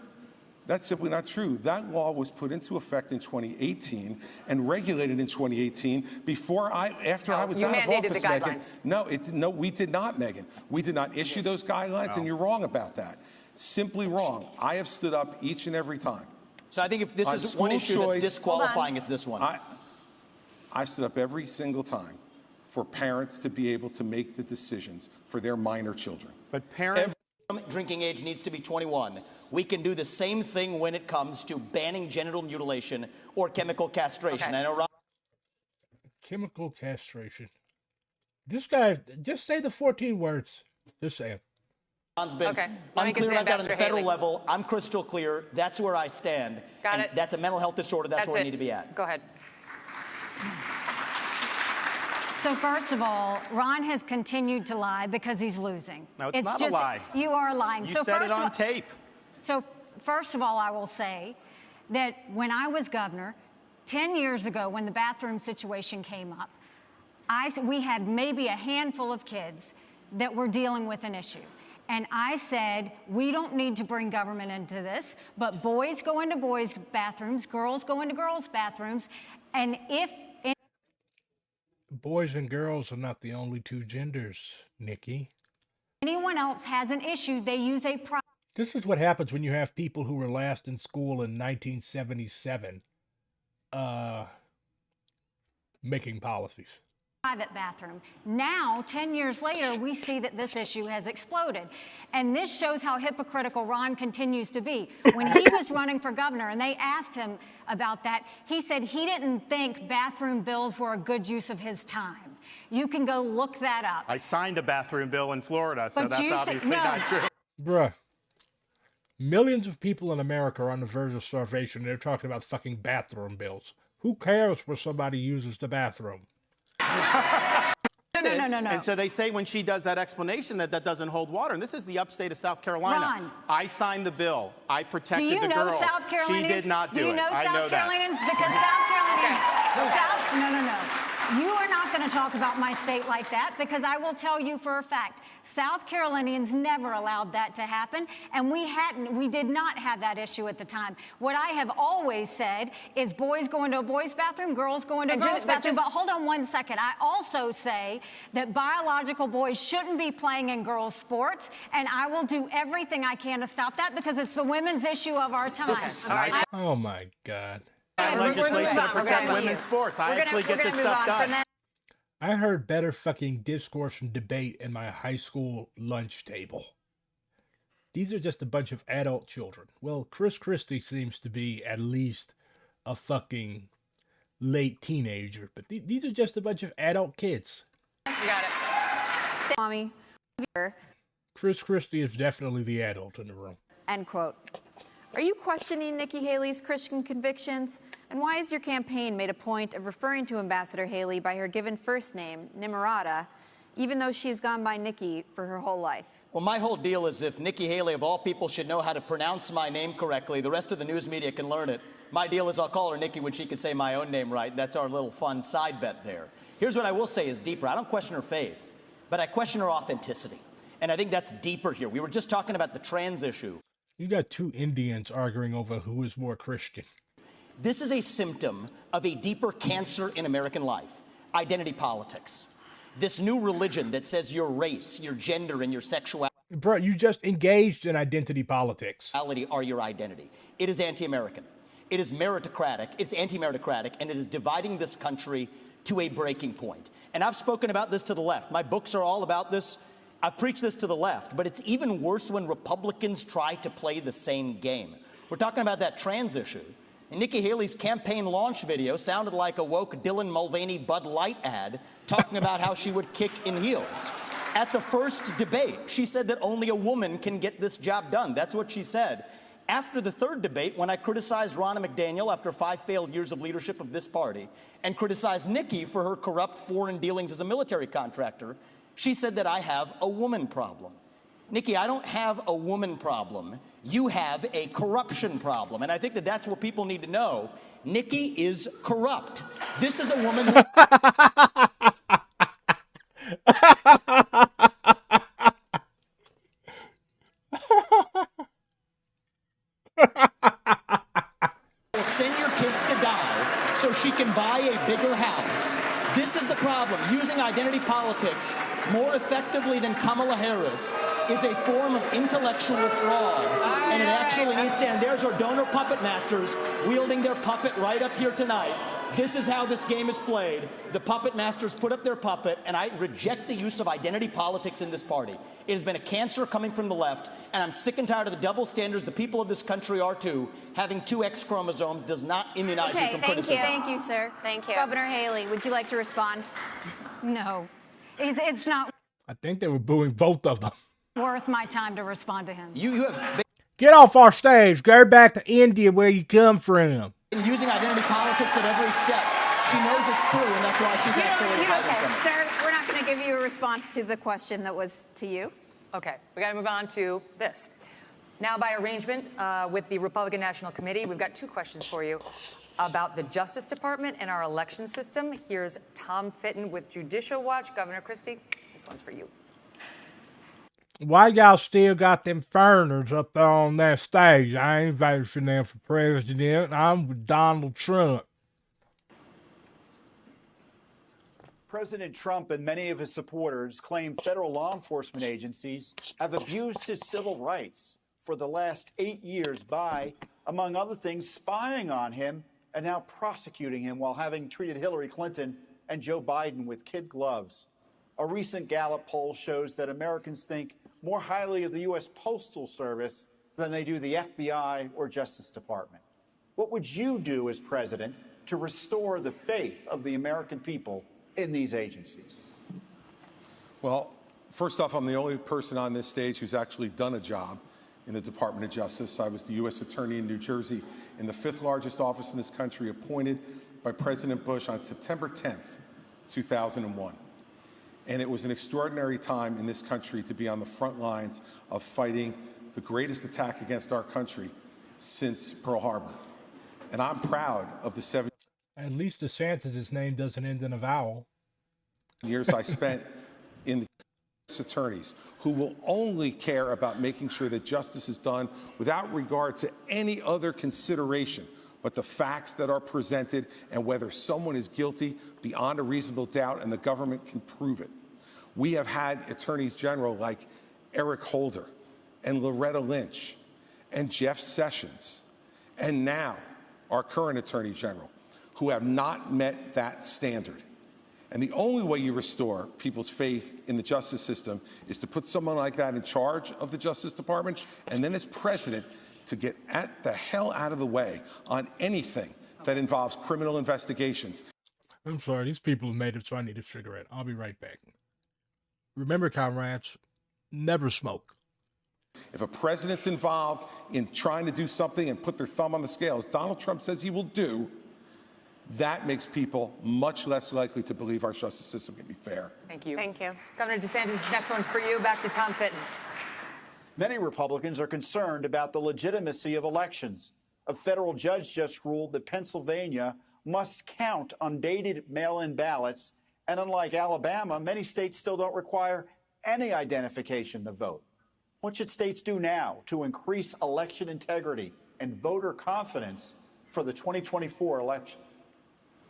That's simply not true. That law was put into effect in 2018 and regulated in 2018 after I was out of office, mandated the guidelines. Megyn. No, we did not, Megyn. We did not issue those guidelines, and you're wrong about that. Simply wrong. I have stood up each and every time. So I think if this is one issue that's disqualifying, it's this one. I stood up every single time for parents to be able to make the decisions for their minor children. But parents... Drinking age needs to be 21. We can do the same thing when it comes to banning genital mutilation or chemical castration. Okay. I know Ron... Chemical castration. This guy, just say the 14 words. Just say it. Ron's been unclear about that on the federal level. I'm crystal clear. That's where I stand. Got it. That's a mental health disorder. That's where we need to be at. Go ahead. So first of all, Ron has continued to lie because he's losing. No, it's not a lie. You are lying. You said it on tape. So first of all, I will say that when I was governor, 10 years ago, when the bathroom situation came up, we had maybe a handful of kids that were dealing with an issue. And I said, we don't need to bring government into this, but boys go into boys' bathrooms, girls go into girls' bathrooms, and if boys and girls are not the only two genders, Nikki. anyone else has an issue, they use a This is what happens when you have people who were last in school in 1977 making policies. Private bathroom. Now, 10 years later, we see that this issue has exploded. And this shows how hypocritical Ron continues to be. When he was running for governor and they asked him about that, he said he didn't think bathroom bills were a good use of his time. You can go look that up. I signed a bathroom bill in Florida, so But that's obviously not true. Bruh. Millions of people in America are on the verge of starvation. They're talking about fucking bathroom bills. Who cares where somebody uses the bathroom? No. And so they say when she does that explanation that doesn't hold water. And this is the upstate of South Carolina. Ron. I signed the bill. I protected the girls. Do you know South Carolinians? She did not do it. Do you know South Carolinians? Because South Carolinians... No. You are not going to talk about my state like that, because I will tell you for a fact, South Carolinians never allowed that to happen, and we did not have that issue at the time. What I have always said is boys go into a boys' bathroom, girls go into a girls' bathroom. But hold on one second. I also say that biological boys shouldn't be playing in girls' sports, and I will do everything I can to stop that, because it's the women's issue of our time. Oh my God. Legislation to protect women's sports. I actually get this stuff done. I heard better fucking discourse and debate in my high school lunch table. These are just a bunch of adult children. Well, Chris Christie seems to be at least a fucking late teenager, but these are just a bunch of adult kids. You got it. Mommy. Chris Christie is definitely the adult in the room. End quote. Are you questioning Nikki Haley's Christian convictions? And why has your campaign made a point of referring to Ambassador Haley by her given first name, Nimarata, even though she's gone by Nikki for her whole life? Well, my whole deal is if Nikki Haley, of all people, should know how to pronounce my name correctly, the rest of the news media can learn it. My deal is I'll call her Nikki when she can say my own name right. That's our little fun side bet there. Here's what I will say is deeper. I don't question her faith, but I question her authenticity. And I think that's deeper here. We were just talking about the trans issue. You got two Indians arguing over who is more Christian. This is a symptom of a deeper cancer in American life, identity politics. This new religion that says your race, your gender, and your sexuality. Bro, you just engaged in identity politics. Are your identity. It is anti-American. It is meritocratic. It's anti-meritocratic, and it is dividing this country to a breaking point. And I've spoken about this to the left. My books are all about this. I've preached this to the left, but it's even worse when Republicans try to play the same game. We're talking about that trans issue. And Nikki Haley's campaign launch video sounded like a woke Dylan Mulvaney Bud Light ad talking about how she would kick in heels. At the first debate, she said that only a woman can get this job done. That's what she said. After the third debate, when I criticized Ronna McDaniel after 5 failed years of leadership of this party and criticized Nikki for her corrupt foreign dealings as a military contractor, she said that I have a woman problem. Nikki, I don't have a woman problem. You have a corruption problem. And I think that that's what people need to know. Nikki is corrupt. This is a woman who... will send your kids to die so she can buy a bigger house. This is the problem. Using identity politics more effectively than Kamala Harris is a form of intellectual fraud. And it actually needs to end. There's our donor puppet masters wielding their puppet right up here tonight. This is how this game is played. The puppet masters put up their puppet, and I reject the use of identity politics in this party. It has been a cancer coming from the left, and I'm sick and tired of the double standards. The people of this country are too. Having 2 X chromosomes does not immunize you from criticism. Thank you, sir. Thank you. Governor Haley, would you like to respond? No, it's not I think they were booing both of them. worth my time to respond to him. You have Get off our stage. Go back to India where you come from. been using identity politics at every step. She knows it's true, and that's why she's actually hiding from it. Sir, we're not going to give you a response to the question that was to you. Okay, we got to move on to this. Now, by arrangement with the Republican National Committee, we've got 2 questions for you about the Justice Department and our election system. Here's Tom Fitton with Judicial Watch. Governor Christie, this one's for you. Why y'all still got them foreigners up there on that stage? I ain't voted for them for president. I'm with Donald Trump. President Trump and many of his supporters claim federal law enforcement agencies have abused his civil rights for the last 8 years by, among other things, spying on him and now prosecuting him while having treated Hillary Clinton and Joe Biden with kid gloves. A recent Gallup poll shows that Americans think more highly of the U.S. Postal Service than they do the FBI or Justice Department. What would you do as president to restore the faith of the American people in these agencies? Well, first off, I'm the only person on this stage who's actually done a job in the Department of Justice. I was the U.S. Attorney in New Jersey in the 5th largest office in this country, appointed by President Bush on September 10th, 2001. And it was an extraordinary time in this country to be on the front lines of fighting the greatest attack against our country since Pearl Harbor. And I'm proud of the 7 At least DeSantis' name doesn't end in a vowel. years I spent in the attorneys who will only care about making sure that justice is done without regard to any other consideration but the facts that are presented and whether someone is guilty beyond a reasonable doubt and the government can prove it. We have had attorneys general like Eric Holder and Loretta Lynch and Jeff Sessions and now our current attorney general who have not met that standard. And the only way you restore people's faith in the justice system is to put someone like that in charge of the Justice Department, and then as president, to get the hell out of the way on anything that involves criminal investigations. I'm sorry, these people have made it so I need a cigarette. I'll be right back. Remember, comrades, never smoke. If a president's involved in trying to do something and put their thumb on the scale, as Donald Trump says he will do, that makes people much less likely to believe our justice system can be fair. Thank you. Thank you. Governor DeSantis, this next one's for you. Back to Tom Fitton. Many Republicans are concerned about the legitimacy of elections. A federal judge just ruled that Pennsylvania must count undated mail-in ballots, and unlike Alabama, many states still don't require any identification to vote. What should states do now to increase election integrity and voter confidence for the 2024 election?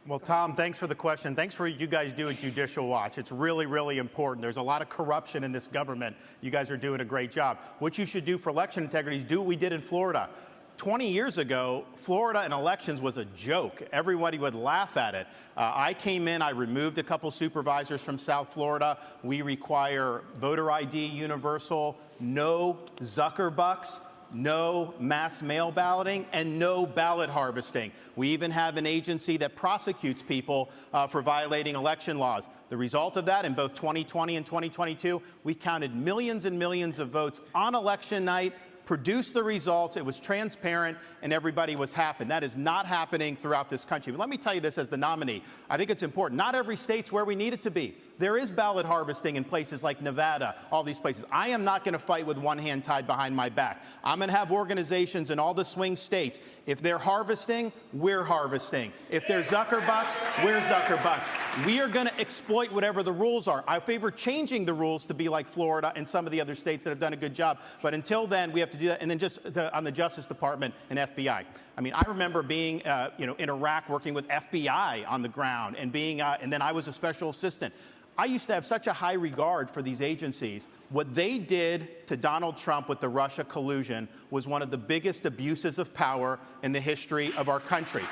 Well, Tom, thanks for the question. Thanks for what you guys do at Judicial Watch. It's really, really important. There's a lot of corruption in this government. You guys are doing a great job. What you should do for election integrity is do what we did in Florida. 20 years ago, Florida and elections was a joke. Everybody would laugh at it. I came in, I removed a couple supervisors from South Florida. We require voter ID universal, no Zuckerbucks, no mass mail balloting, and no ballot harvesting. We even have an agency that prosecutes people for violating election laws. The result of that, in both 2020 and 2022, we counted millions and millions of votes on election night, produced the results, it was transparent, and everybody was happy. That is not happening throughout this country. But let me tell you this as the nominee. I think it's important. Not every state's where we need it to be. There is ballot harvesting in places like Nevada, all these places. I am not going to fight with one hand tied behind my back. I'm going to have organizations in all the swing states. If they're harvesting, we're harvesting. If they're Zuckerbucks, we're Zuckerbucks. We are going to exploit whatever the rules are. I favor changing the rules to be like Florida and some of the other states that have done a good job. But until then, we have to do that. And then just on the Justice Department and FBI. I mean, I remember being, in Iraq working with FBI on the ground and being, and then I was a special assistant. I used to have such a high regard for these agencies. What they did to Donald Trump with the Russia collusion was one of the biggest abuses of power in the history of our country.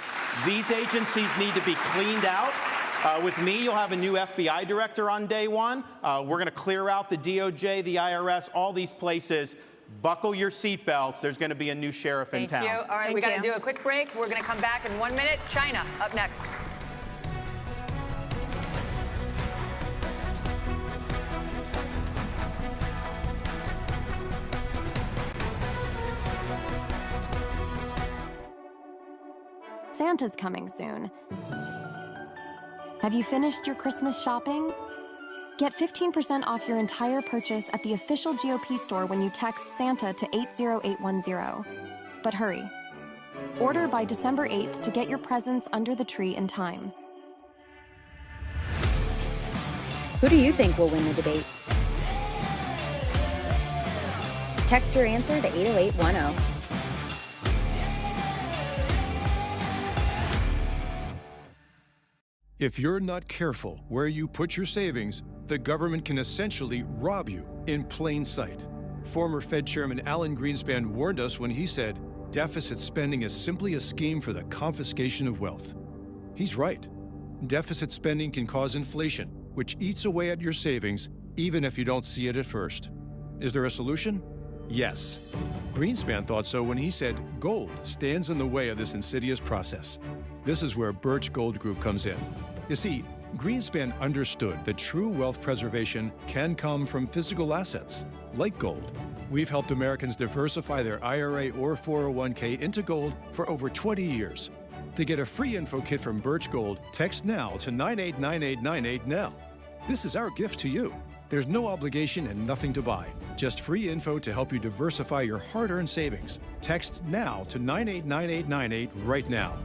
These agencies need to be cleaned out. With me, you'll have a new FBI director on day one. We're going to clear out the DOJ, the IRS, all these places. Buckle your seatbelts. There's going to be a new sheriff in town. Thank you. All right, we got to do a quick break. We're going to come back in 1 minute. China up next. Santa's coming soon. Have you finished your Christmas shopping? Get 15% off your entire purchase at the official GOP store when you text Santa to 80810. But hurry. Order by December 8th to get your presents under the tree in time. Who do you think will win the debate? Text your answer to 80810. If you're not careful where you put your savings, the government can essentially rob you in plain sight. Former Fed Chairman Alan Greenspan warned us when he said, deficit spending is simply a scheme for the confiscation of wealth. He's right. Deficit spending can cause inflation, which eats away at your savings, even if you don't see it at first. Is there a solution? Yes. Greenspan thought so when he said gold stands in the way of this insidious process. This is where Birch Gold Group comes in. You see, Greenspan understood that true wealth preservation can come from physical assets, like gold. We've helped Americans diversify their IRA or 401k into gold for over 20 years. To get a free info kit from Birch Gold, text now to 989898 now. This is our gift to you. There's no obligation and nothing to buy. Just free info to help you diversify your hard-earned savings. Text now to 989898 right now.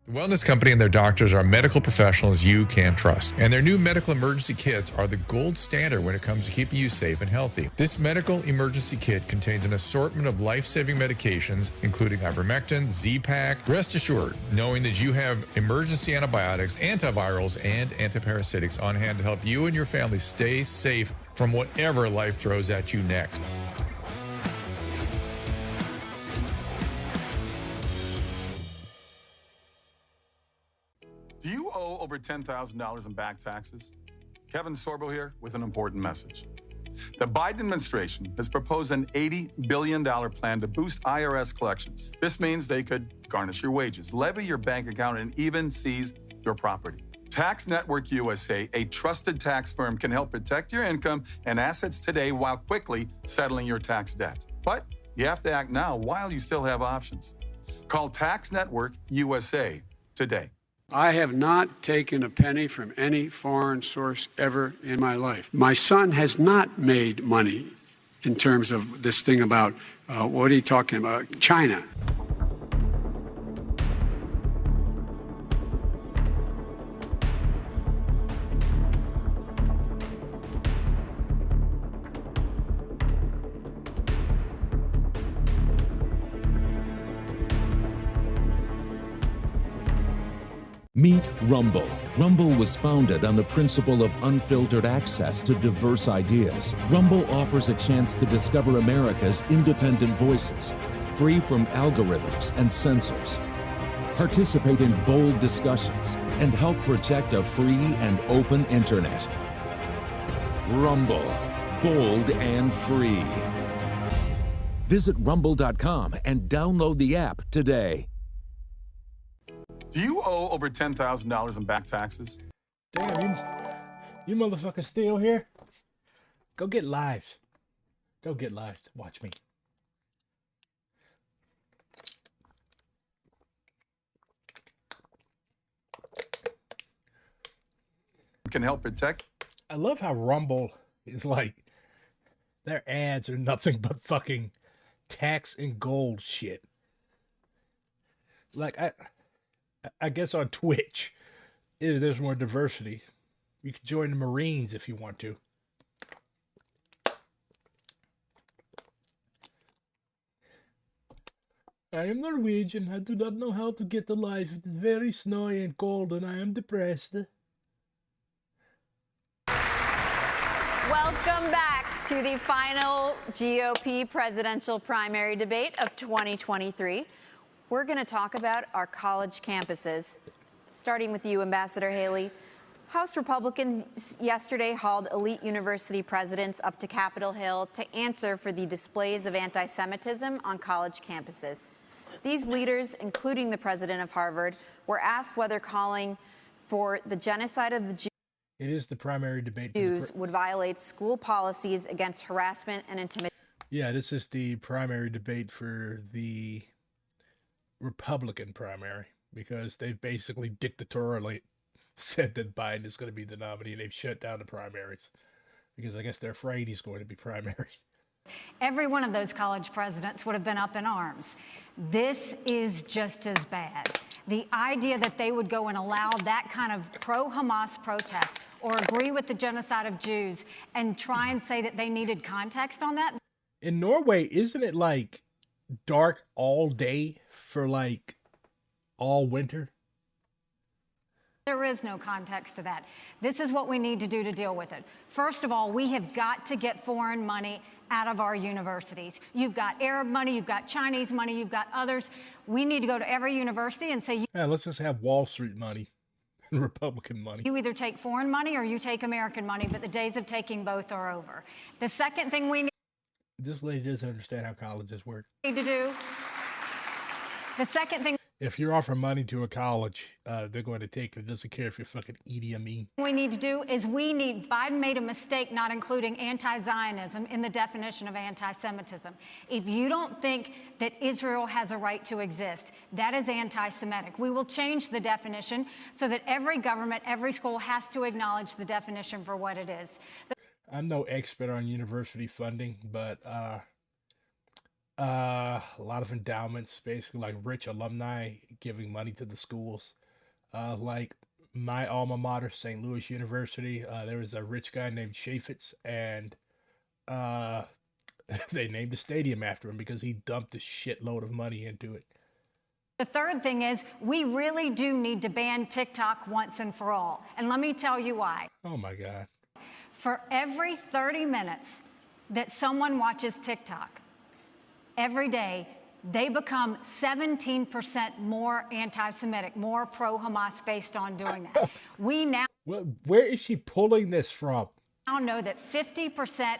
The Wellness Company and their doctors are medical professionals you can trust. And their new medical emergency kits are the gold standard when it comes to keeping you safe and healthy. This medical emergency kit contains an assortment of life-saving medications, including ivermectin, Z-Pak. Rest assured, knowing that you have emergency antibiotics, antivirals, and antiparasitics on hand to help you and your family stay safe from whatever life throws at you next. Do you owe over $10,000 in back taxes? Kevin Sorbo here with an important message. The Biden administration has proposed an $80 billion plan to boost IRS collections. This means they could garnish your wages, levy your bank account, and even seize your property. Tax Network USA, a trusted tax firm, can help protect your income and assets today while quickly settling your tax debt. But you have to act now while you still have options. Call Tax Network USA today. I have not taken a penny from any foreign source ever in my life. My son has not made money in terms of this thing about, what are you talking about, China. Meet Rumble. Rumble was founded on the principle of unfiltered access to diverse ideas. Rumble offers a chance to discover America's independent voices, free from algorithms and censors. Participate in bold discussions and help protect a free and open internet. Rumble. Bold and free. Visit rumble.com and download the app today. Do you owe over $10,000 in back taxes? Damn, you motherfuckers still here? Go get lives. Go get lives. Watch me. Can help protect. I love how Rumble is like, their ads are nothing but fucking tax and gold shit. Like, I guess on Twitch, there's more diversity. You can join the Marines if you want to. I am Norwegian. I do not know how to get to life. It is very snowy and cold, and I am depressed. Welcome back to the final GOP presidential primary debate of 2023. We're going to talk about our college campuses, starting with you, Ambassador Haley. House Republicans yesterday hauled elite university presidents up to Capitol Hill to answer for the displays of anti-Semitism on college campuses. These leaders, including the president of Harvard, were asked whether calling for the genocide of the Jews It is the primary debate. would violate school policies against harassment and intimidation. Yeah, this is the primary debate for the Republican primary, because they've basically dictatorially said that Biden is going to be the nominee, and they've shut down the primaries because I guess they're afraid he's going to be primary. Every one of those college presidents would have been up in arms. This is just as bad. The idea that they would go and allow that kind of pro-Hamas protest or agree with the genocide of Jews and try and say that they needed context on that. In Norway, isn't it like dark all day for like all winter? There is no context to that. This is what we need to do to deal with it. First of all, we have got to get foreign money out of our universities. You've got Arab money, you've got Chinese money, you've got others. We need to go to every university and say, Yeah, let's just have Wall Street money and Republican money. you either take foreign money or you take American money, but the days of taking both are over. The second thing we This lady doesn't understand how colleges work. need to do, the second thing If you're offering money to a college, they're going to take it. It doesn't care if you're fucking Idi Amin. we need to do is Biden made a mistake not including anti-Zionism in the definition of anti-Semitism. If you don't think that Israel has a right to exist, that is anti-Semitic. We will change the definition so that every government, every school has to acknowledge the definition for what it is. I'm no expert on university funding, but a lot of endowments, basically like rich alumni giving money to the schools. Like my alma mater, St. Louis University, there was a rich guy named Chaffetz, and they named the stadium after him because he dumped a shitload of money into it. The third thing is we really do need to ban TikTok once and for all. And let me tell you why. Oh my God. For every 30 minutes that someone watches TikTok, every day, they become 17% more anti-Semitic, more pro-Hamas based on doing that. We now Where is she pulling this from? know that 50%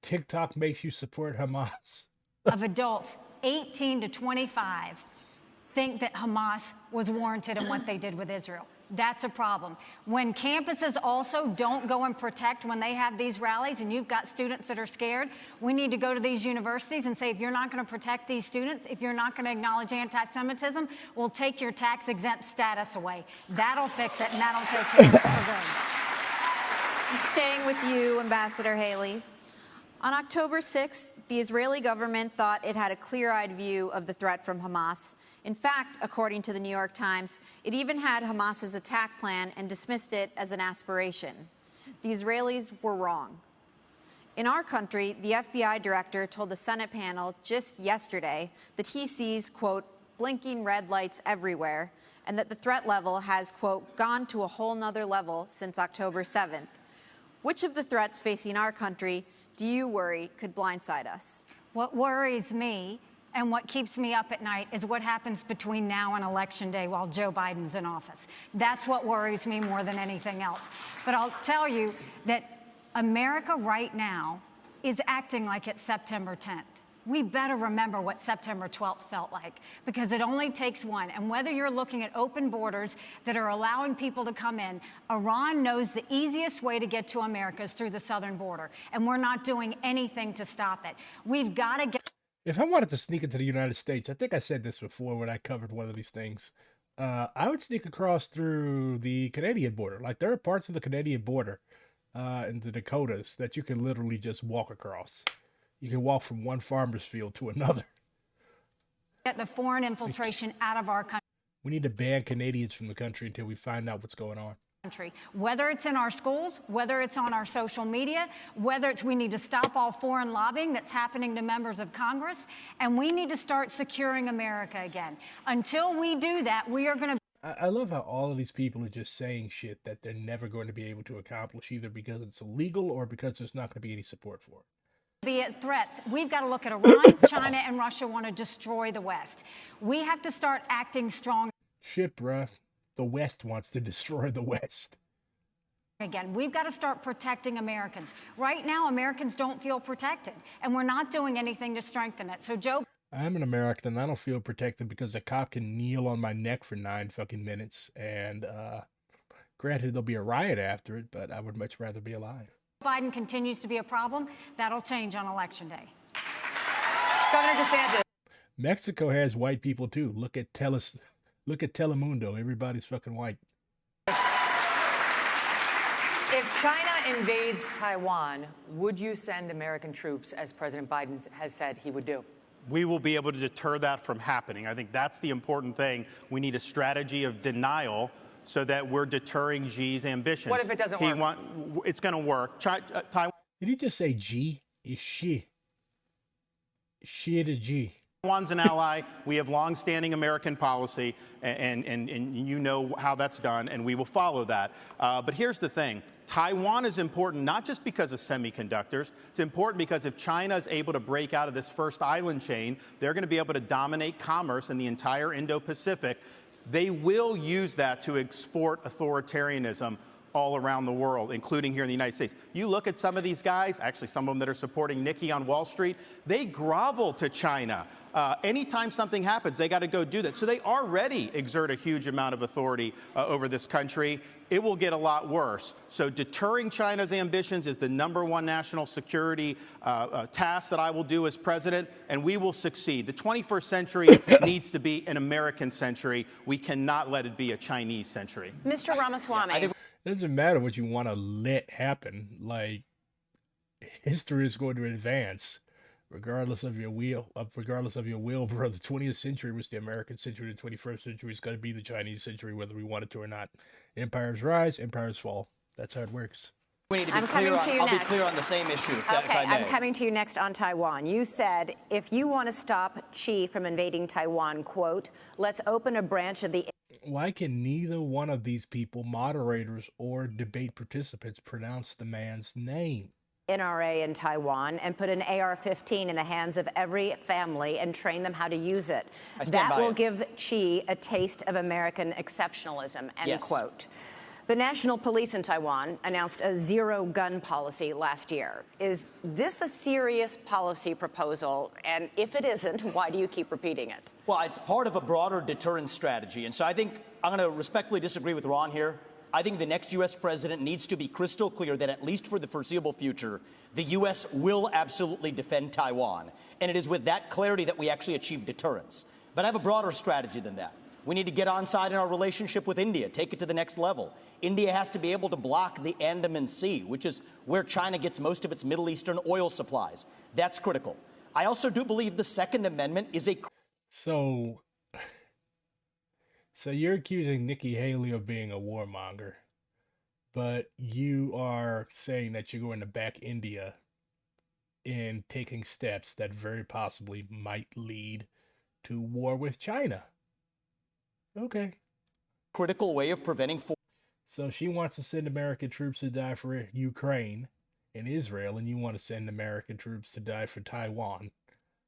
TikTok makes you support Hamas. of adults 18 to 25 think that Hamas was warranted in what they did with Israel. That's a problem. When campuses also don't go and protect when they have these rallies and you've got students that are scared, we need to go to these universities and say, if you're not going to protect these students, if you're not going to acknowledge anti-Semitism, we'll take your tax-exempt status away. That'll fix it, and that'll take care of it for good. Staying with you, Ambassador Haley. On October 6th, the Israeli government thought it had a clear-eyed view of the threat from Hamas. In fact, according to the New York Times, it even had Hamas's attack plan and dismissed it as an aspiration. The Israelis were wrong. In our country, the FBI director told the Senate panel just yesterday that he sees, quote, blinking red lights everywhere, and that the threat level has, quote, gone to a whole nother level since October 7th. Which of the threats facing our country do you worry could blindside us? What worries me and what keeps me up at night is what happens between now and Election Day while Joe Biden's in office. That's what worries me more than anything else. But I'll tell you that America right now is acting like it's September 10th. We better remember what September 12th felt like, because it only takes one. And whether you're looking at open borders that are allowing people to come in, Iran knows the easiest way to get to America is through the southern border. And we're not doing anything to stop it. We've got to get... If I wanted to sneak into the United States, I think I said this before when I covered one of these things, I would sneak across through the Canadian border. Like, there are parts of the Canadian border in the Dakotas that you can literally just walk across. You can walk from one farmer's field to another. Get the foreign infiltration out of our country. We need to ban Canadians from the country until we find out what's going on. Whether it's in our schools, whether it's on our social media, whether it's we need to stop all foreign lobbying that's happening to members of Congress, and we need to start securing America again. Until we do that, we are going to... I love how all of these people are just saying shit that they're never going to be able to accomplish, either because it's illegal or because there's not going to be any support for it. Be it threats. We've got to look at Iran, China, and Russia want to destroy the West. We have to start acting strong. Shit, bruh. The West wants to destroy the West. Again, we've got to start protecting Americans. Right now, Americans don't feel protected, and we're not doing anything to strengthen it. So, Joe... I'm an American, and I don't feel protected because a cop can kneel on my neck for 9 fucking minutes. And, granted, there'll be a riot after it, but I would much rather be alive. Biden continues to be a problem. That'll change on Election Day. Governor DeSantis. Mexico has white people too. Look at Telemundo. Everybody's fucking white. If China invades Taiwan, would you send American troops, as President Biden has said he would do? We will be able to deter that from happening. I think that's the important thing. We need a strategy of denial so that we're deterring Xi's ambitions. What if it doesn't work? It's going to work. Taiwan. Did he just say G? It's she. She to G. Taiwan's an ally. We have long-standing American policy, and you know how that's done, and we will follow that. But here's the thing. Taiwan is important not just because of semiconductors. It's important because if China is able to break out of this first island chain, they're going to be able to dominate commerce in the entire Indo-Pacific. They will use that to export authoritarianism all around the world, including here in the United States. You look at some of these guys, actually some of them that are supporting Nikki on Wall Street, they grovel to China. Anytime something happens, they got to go do that. So they already exert a huge amount of authority over this country. It will get a lot worse. So deterring China's ambitions is the #1 national security task that I will do as president, and we will succeed. The 21st century needs to be an American century. We cannot let it be a Chinese century. Mr. Ramaswamy. It doesn't matter what you want to let happen. Like, history is going to advance. Regardless of your will, bro. The 20th century was the American century. The 21st century is going to be the Chinese century, whether we want it to or not. Empires rise, empires fall. That's how it works. We need to be clear on, I'll be clear on the same issue, if I may. I'm coming to you next on Taiwan. You said, if you want to stop Xi from invading Taiwan, quote, let's open a branch of the... Why can neither one of these people, moderators or debate participants, pronounce the man's name? NRA in Taiwan and put an AR-15 in the hands of every family and train them how to use it. That will give Xi a taste of American exceptionalism, end quote. The National Police in Taiwan announced a zero-gun policy last year. Is this a serious policy proposal? And if it isn't, why do you keep repeating it? Well, it's part of a broader deterrence strategy. And so I think I'm going to respectfully disagree with Ron here. I think the next U.S. president needs to be crystal clear that at least for the foreseeable future, the U.S. will absolutely defend Taiwan. And it is with that clarity that we actually achieve deterrence. But I have a broader strategy than that. We need to get on side in our relationship with India, take it to the next level. India has to be able to block the Andaman Sea, which is where China gets most of its Middle Eastern oil supplies. That's critical. I also do believe the Second Amendment is a... So you're accusing Nikki Haley of being a warmonger, but you are saying that you're going to back India in taking steps that very possibly might lead to war with China. Okay. Critical way of preventing... So she wants to send American troops to die for Ukraine and Israel, and you want to send American troops to die for Taiwan.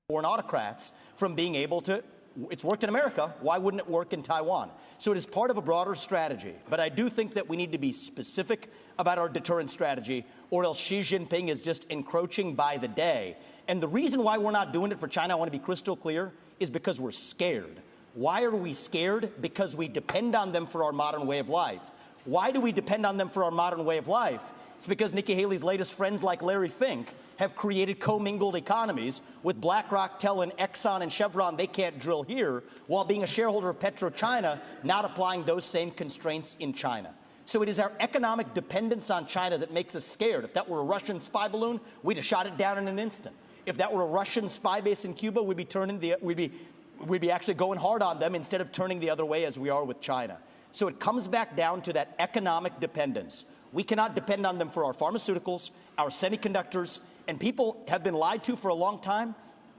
Foreign autocrats from being able to... It's worked in America. Why wouldn't it work in Taiwan? So it is part of a broader strategy. But I do think that we need to be specific about our deterrence strategy, or else Xi Jinping is just encroaching by the day. And the reason why we're not doing it for China, I want to be crystal clear, is because we're scared. Why are we scared? Because we depend on them for our modern way of life. Why do we depend on them for our modern way of life? It's because Nikki Haley's latest friends like Larry Fink have created commingled economies with BlackRock telling Exxon and Chevron they can't drill here, while being a shareholder of PetroChina, not applying those same constraints in China. So it is our economic dependence on China that makes us scared. If that were a Russian spy balloon, we'd have shot it down in an instant. If that were a Russian spy base in Cuba, we'd be actually going hard on them instead of turning the other way as we are with China. So it comes back down to that economic dependence. We cannot depend on them for our pharmaceuticals, our semiconductors, and people have been lied to for a long time.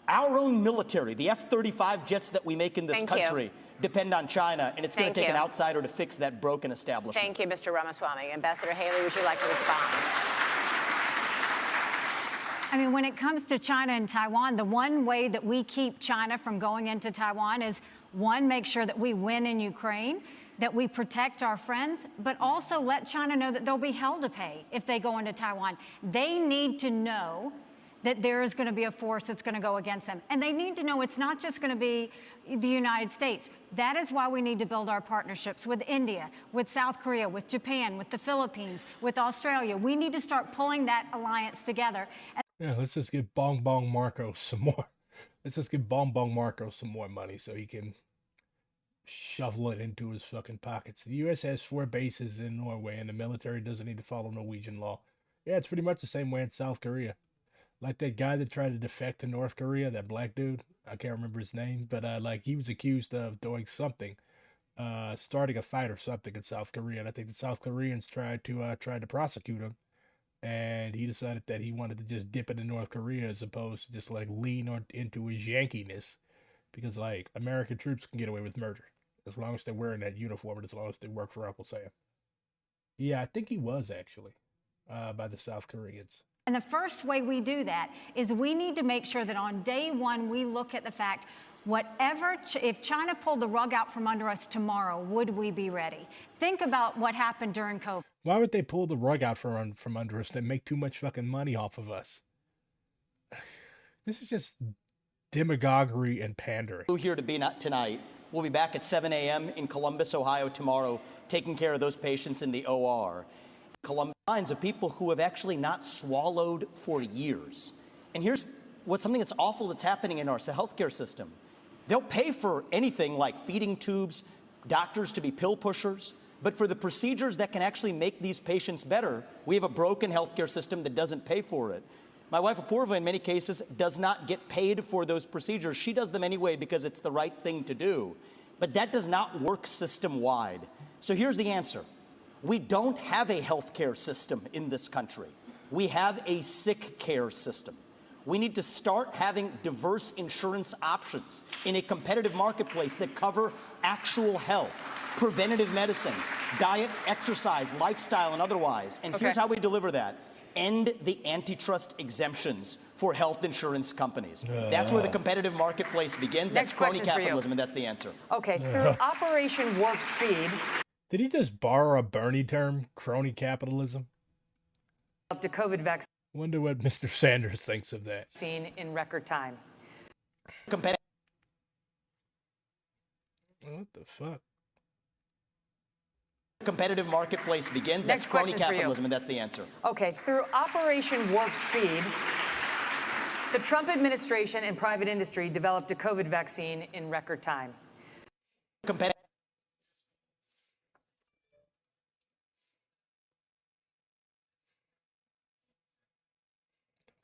Our own military, the F-35 jets that we make in this country, depend on China, and it's going to take an outsider to fix that broken establishment. Thank you, Mr. Ramaswamy. Ambassador Haley, would you like to respond? I mean, when it comes to China and Taiwan, the one way that we keep China from going into Taiwan is, one, make sure that we win in Ukraine, that we protect our friends, but also let China know that they'll be hell to pay if they go into Taiwan. They need to know that there is going to be a force that's going to go against them. And they need to know it's not just going to be the United States. That is why we need to build our partnerships with India, with South Korea, with Japan, with the Philippines, with Australia. We need to start pulling that alliance together. Yeah, let's just give Bong Marcos some more. Let's just give Bong Marcos some more money so he can shovel it into his fucking pockets. The U.S. has 4 bases in Norway, and the military doesn't need to follow Norwegian law. Yeah, it's pretty much the same way in South Korea. Like that guy that tried to defect to North Korea, that black dude, I can't remember his name, but like he was accused of doing something, starting a fight or something in South Korea, and I think the South Koreans tried to prosecute him, and he decided that he wanted to just dip into North Korea as opposed to just like lean into his Yankeeness, because like American troops can get away with murder as long as they're wearing that uniform and as long as they work for Uncle Sam. Yeah, I think he was actually by the South Koreans. And the first way we do that is we need to make sure that on day one, we look at the fact, if China pulled the rug out from under us tomorrow, would we be ready? Think about what happened during COVID. Why would they pull the rug out from under us? They make too much fucking money off of us. This is just demagoguery and pandering. Here to be tonight. We'll be back at 7 a.m. in Columbus, Ohio tomorrow, taking care of those patients in the OR. Columbus, lines of people who have actually not swallowed for years. And here's something that's awful that's happening in our healthcare system. They'll pay for anything like feeding tubes, doctors to be pill pushers, but for the procedures that can actually make these patients better, we have a broken healthcare system that doesn't pay for it. My wife, Apoorva, in many cases, does not get paid for those procedures. She does them anyway because it's the right thing to do. But that does not work system-wide. So here's the answer. We don't have a healthcare system in this country. We have a sick care system. We need to start having diverse insurance options in a competitive marketplace that cover actual health, preventative medicine, diet, exercise, lifestyle, and otherwise. And here's how we deliver that. end the antitrust exemptions for health insurance companies. That's where the competitive marketplace begins. That's crony capitalism, and that's the answer. Okay, through Operation Warp Speed. Did he just borrow a Bernie term, crony capitalism? Up to COVID vaccine. Wonder what Mr. Sanders thinks of that. In record time. What the fuck? Competitive marketplace begins. That's crony capitalism, and that's the answer. Okay, through Operation Warp Speed, the Trump administration and private industry developed a COVID vaccine in record time.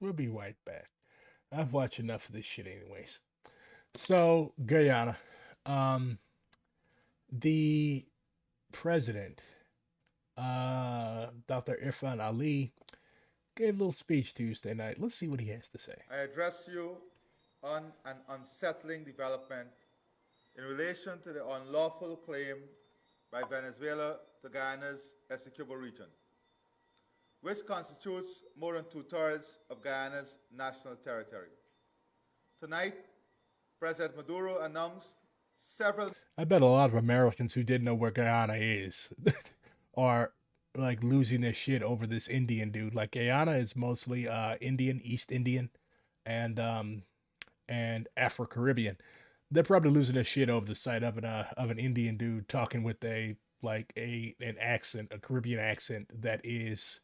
We'll be right back. I've watched enough of this shit anyways. So, Guyana. The president, Dr. Irfan Ali, gave a little speech Tuesday night. Let's see what he has to say. I address you on an unsettling development in relation to the unlawful claim by Venezuela to Guyana's Essequibo region, which constitutes more than 2/3 of Guyana's national territory. Tonight, President Maduro announced several... I bet a lot of Americans who didn't know where Guyana is are like losing their shit over this Indian dude. Like Guyana is mostly Indian, East Indian, and Afro-Caribbean. They're probably losing their shit over the sight of an Indian dude talking with an accent, a Caribbean accent that is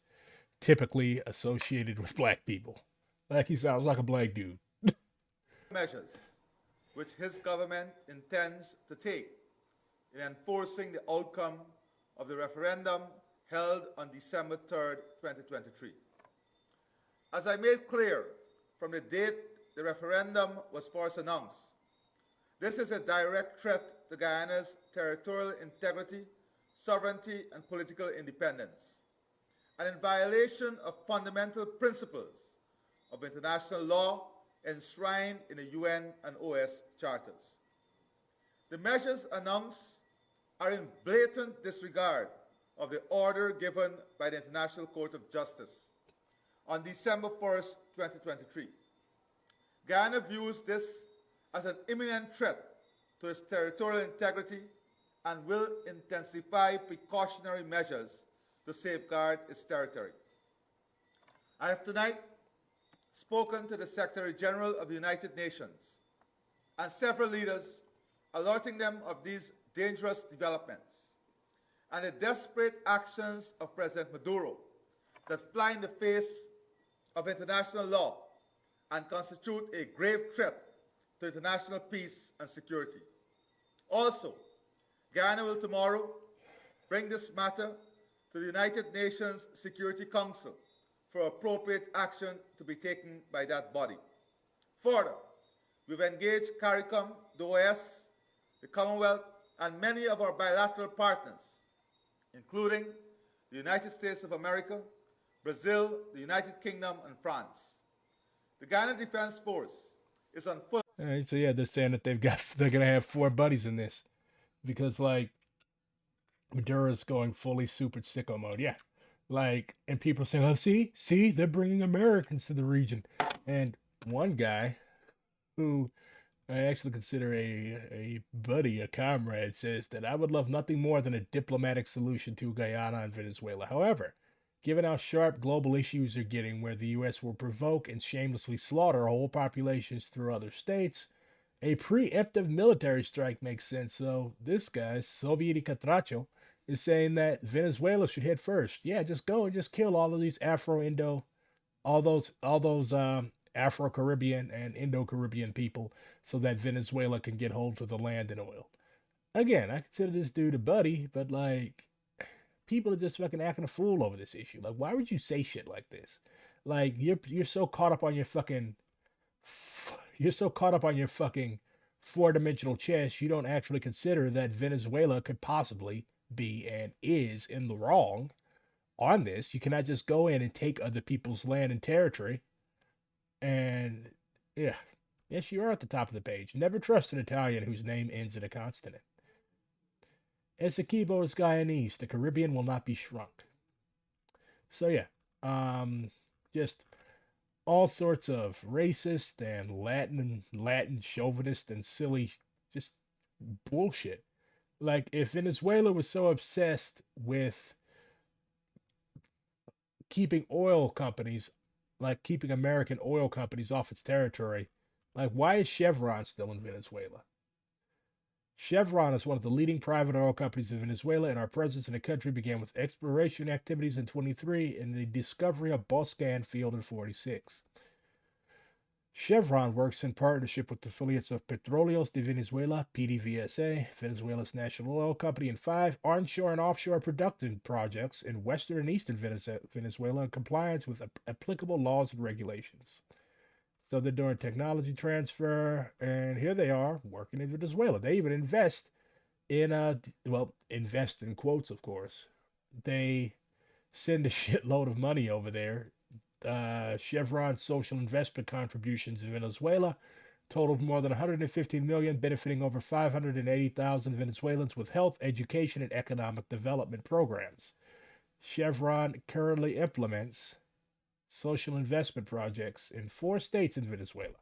typically associated with black people. Like he sounds like a black dude. measures which his government intends to take in enforcing the outcome of the referendum held on December 3rd, 2023. As I made clear from the date the referendum was first announced, this is a direct threat to Guyana's territorial integrity, sovereignty, and political independence, and in violation of fundamental principles of international law enshrined in the UN and OS charters. The measures announced are in blatant disregard of the order given by the International Court of Justice on December 1st, 2023. Guyana views this as an imminent threat to its territorial integrity and will intensify precautionary measures to safeguard its territory. I have tonight spoken to the Secretary General of the United Nations and several leaders, alerting them of these dangerous developments and the desperate actions of President Maduro that fly in the face of international law and constitute a grave threat to international peace and security. Also, Guyana will tomorrow bring this matter to the United Nations Security Council for appropriate action to be taken by that body. Further, we've engaged CARICOM, the OAS, the Commonwealth, and many of our bilateral partners, including the United States of America, Brazil, the United Kingdom, and France. The Guyana Defense Force is on full... All right, so yeah, they're saying that they're gonna have 4 buddies in this, because like Maduro's going fully super sicko mode. Yeah, like, and people saying, "Oh, see, they're bringing Americans to the region." And one guy, who I actually consider a buddy, a comrade, says that I would love nothing more than a diplomatic solution to Guyana and Venezuela. However, given how sharp global issues are getting, where the U.S. will provoke and shamelessly slaughter whole populations through other states, a preemptive military strike makes sense. So this guy, Soviet Catracho, is saying that Venezuela should hit first. Yeah, just go and just kill all of these all those Afro-Caribbean and Indo-Caribbean people, so that Venezuela can get hold of the land and oil. Again, I consider this dude a buddy, but like, people are just fucking acting a fool over this issue. Like, why would you say shit like this? Like, you're so caught up on your fucking 4-dimensional chess, you don't actually consider that Venezuela could possibly be and is in the wrong on this. You cannot just go in and take other people's land and territory. And yeah, yes, you are at the top of the page. Never trust an Italian whose name ends in a consonant. Essequibo is Guyanese. The Caribbean will not be shrunk. So yeah, Just all sorts of racist and Latin chauvinist and silly just bullshit. Like if Venezuela was so obsessed with keeping oil companies, like keeping American oil companies off its territory, like why is Chevron still in Venezuela? Chevron is one of the leading private oil companies in Venezuela, and our presence in the country began with exploration activities in 23 and the discovery of Boscan Field in 46. Chevron works in partnership with affiliates of Petróleos de Venezuela, PDVSA, Venezuela's national oil company, and 5 onshore and offshore production projects in western and eastern Venezuela in compliance with applicable laws and regulations. So they're doing technology transfer, and here they are working in Venezuela. They even invest in, invest in quotes, of course. They send a shitload of money over there. Chevron's social investment contributions in Venezuela totaled more than 150 million, benefiting over 580,000 Venezuelans with health, education, and economic development programs. Chevron currently implements social investment projects in 4 states in Venezuela.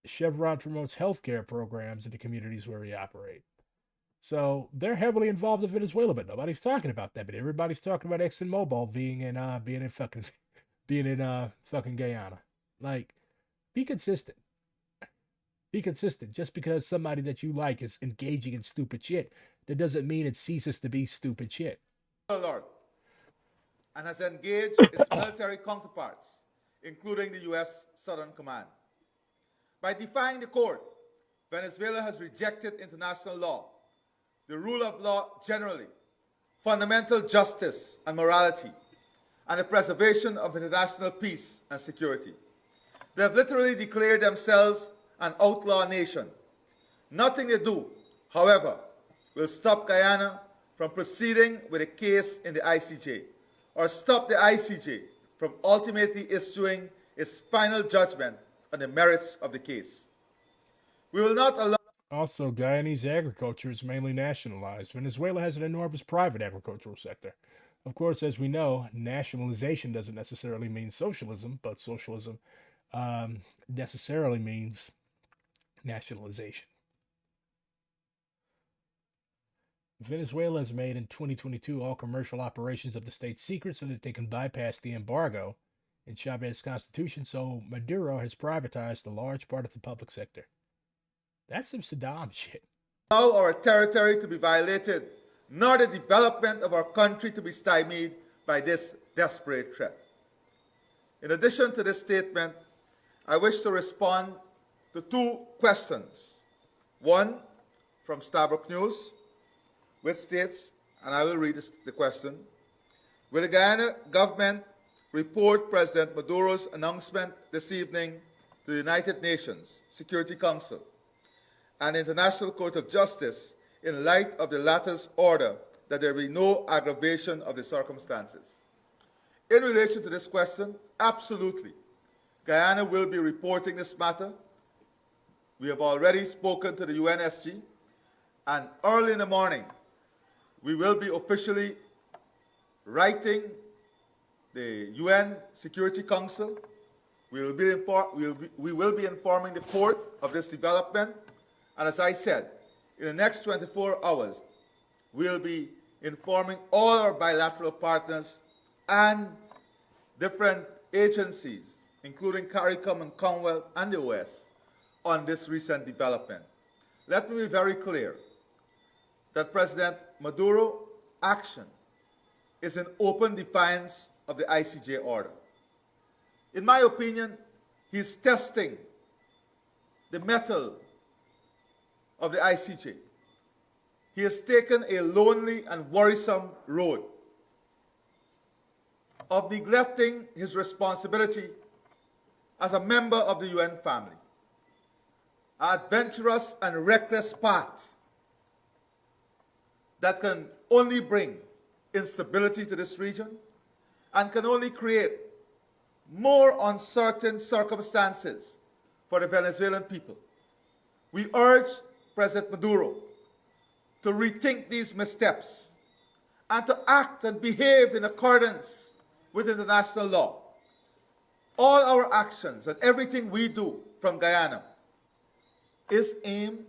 Chevron promotes healthcare programs in the communities where we operate. So they're heavily involved in Venezuela, but nobody's talking about that. But everybody's talking about ExxonMobil being in fucking Guyana. Like, be consistent. Be consistent. Just because somebody that you like is engaging in stupid shit, that doesn't mean it ceases to be stupid shit. Lord, and has engaged its military counterparts, including the U.S. Southern Command. By defying the court, Venezuela has rejected international law, the rule of law generally, fundamental justice and morality, and the preservation of international peace and security. They have literally declared themselves an outlaw nation. Nothing they do, however, will stop Guyana from proceeding with a case in the ICJ, or stop the ICJ from ultimately issuing its final judgment on the merits of the case. We will not allow. Also, Guyanese agriculture is mainly nationalized. Venezuela has an enormous private agricultural sector. Of course, as we know, nationalization doesn't necessarily mean socialism, but socialism necessarily means nationalization. Venezuela has made in 2022 all commercial operations of the state secret so that they can bypass the embargo in Chavez's constitution, so Maduro has privatized a large part of the public sector. That's some Saddam shit. Allow our territory to be violated, nor the development of our country to be stymied by this desperate threat. In addition to this statement, I wish to respond to 2 questions. One from Starbuck News, which states, and I will read the question, will the Guyana government report President Maduro's announcement this evening to the United Nations Security Council and International Court of Justice in light of the latter's order that there be no aggravation of the circumstances? In relation to this question, absolutely. Guyana will be reporting this matter. We have already spoken to the UNSG, and early in the morning, we will be officially writing the UN Security Council. We will be informing the court of this development. And as I said, in the next 24 hours, we'll be informing all our bilateral partners and different agencies, including CARICOM and Commonwealth and the OS, on this recent development. Let me be very clear that President Maduro's action is in open defiance of the ICJ order. In my opinion, he's testing the mettle of the ICJ. He has taken a lonely and worrisome road of neglecting his responsibility as a member of the UN family. An adventurous and reckless path that can only bring instability to this region and can only create more uncertain circumstances for the Venezuelan people. We urge President Maduro to rethink these missteps and to act and behave in accordance with international law. All our actions and everything we do from Guyana is aimed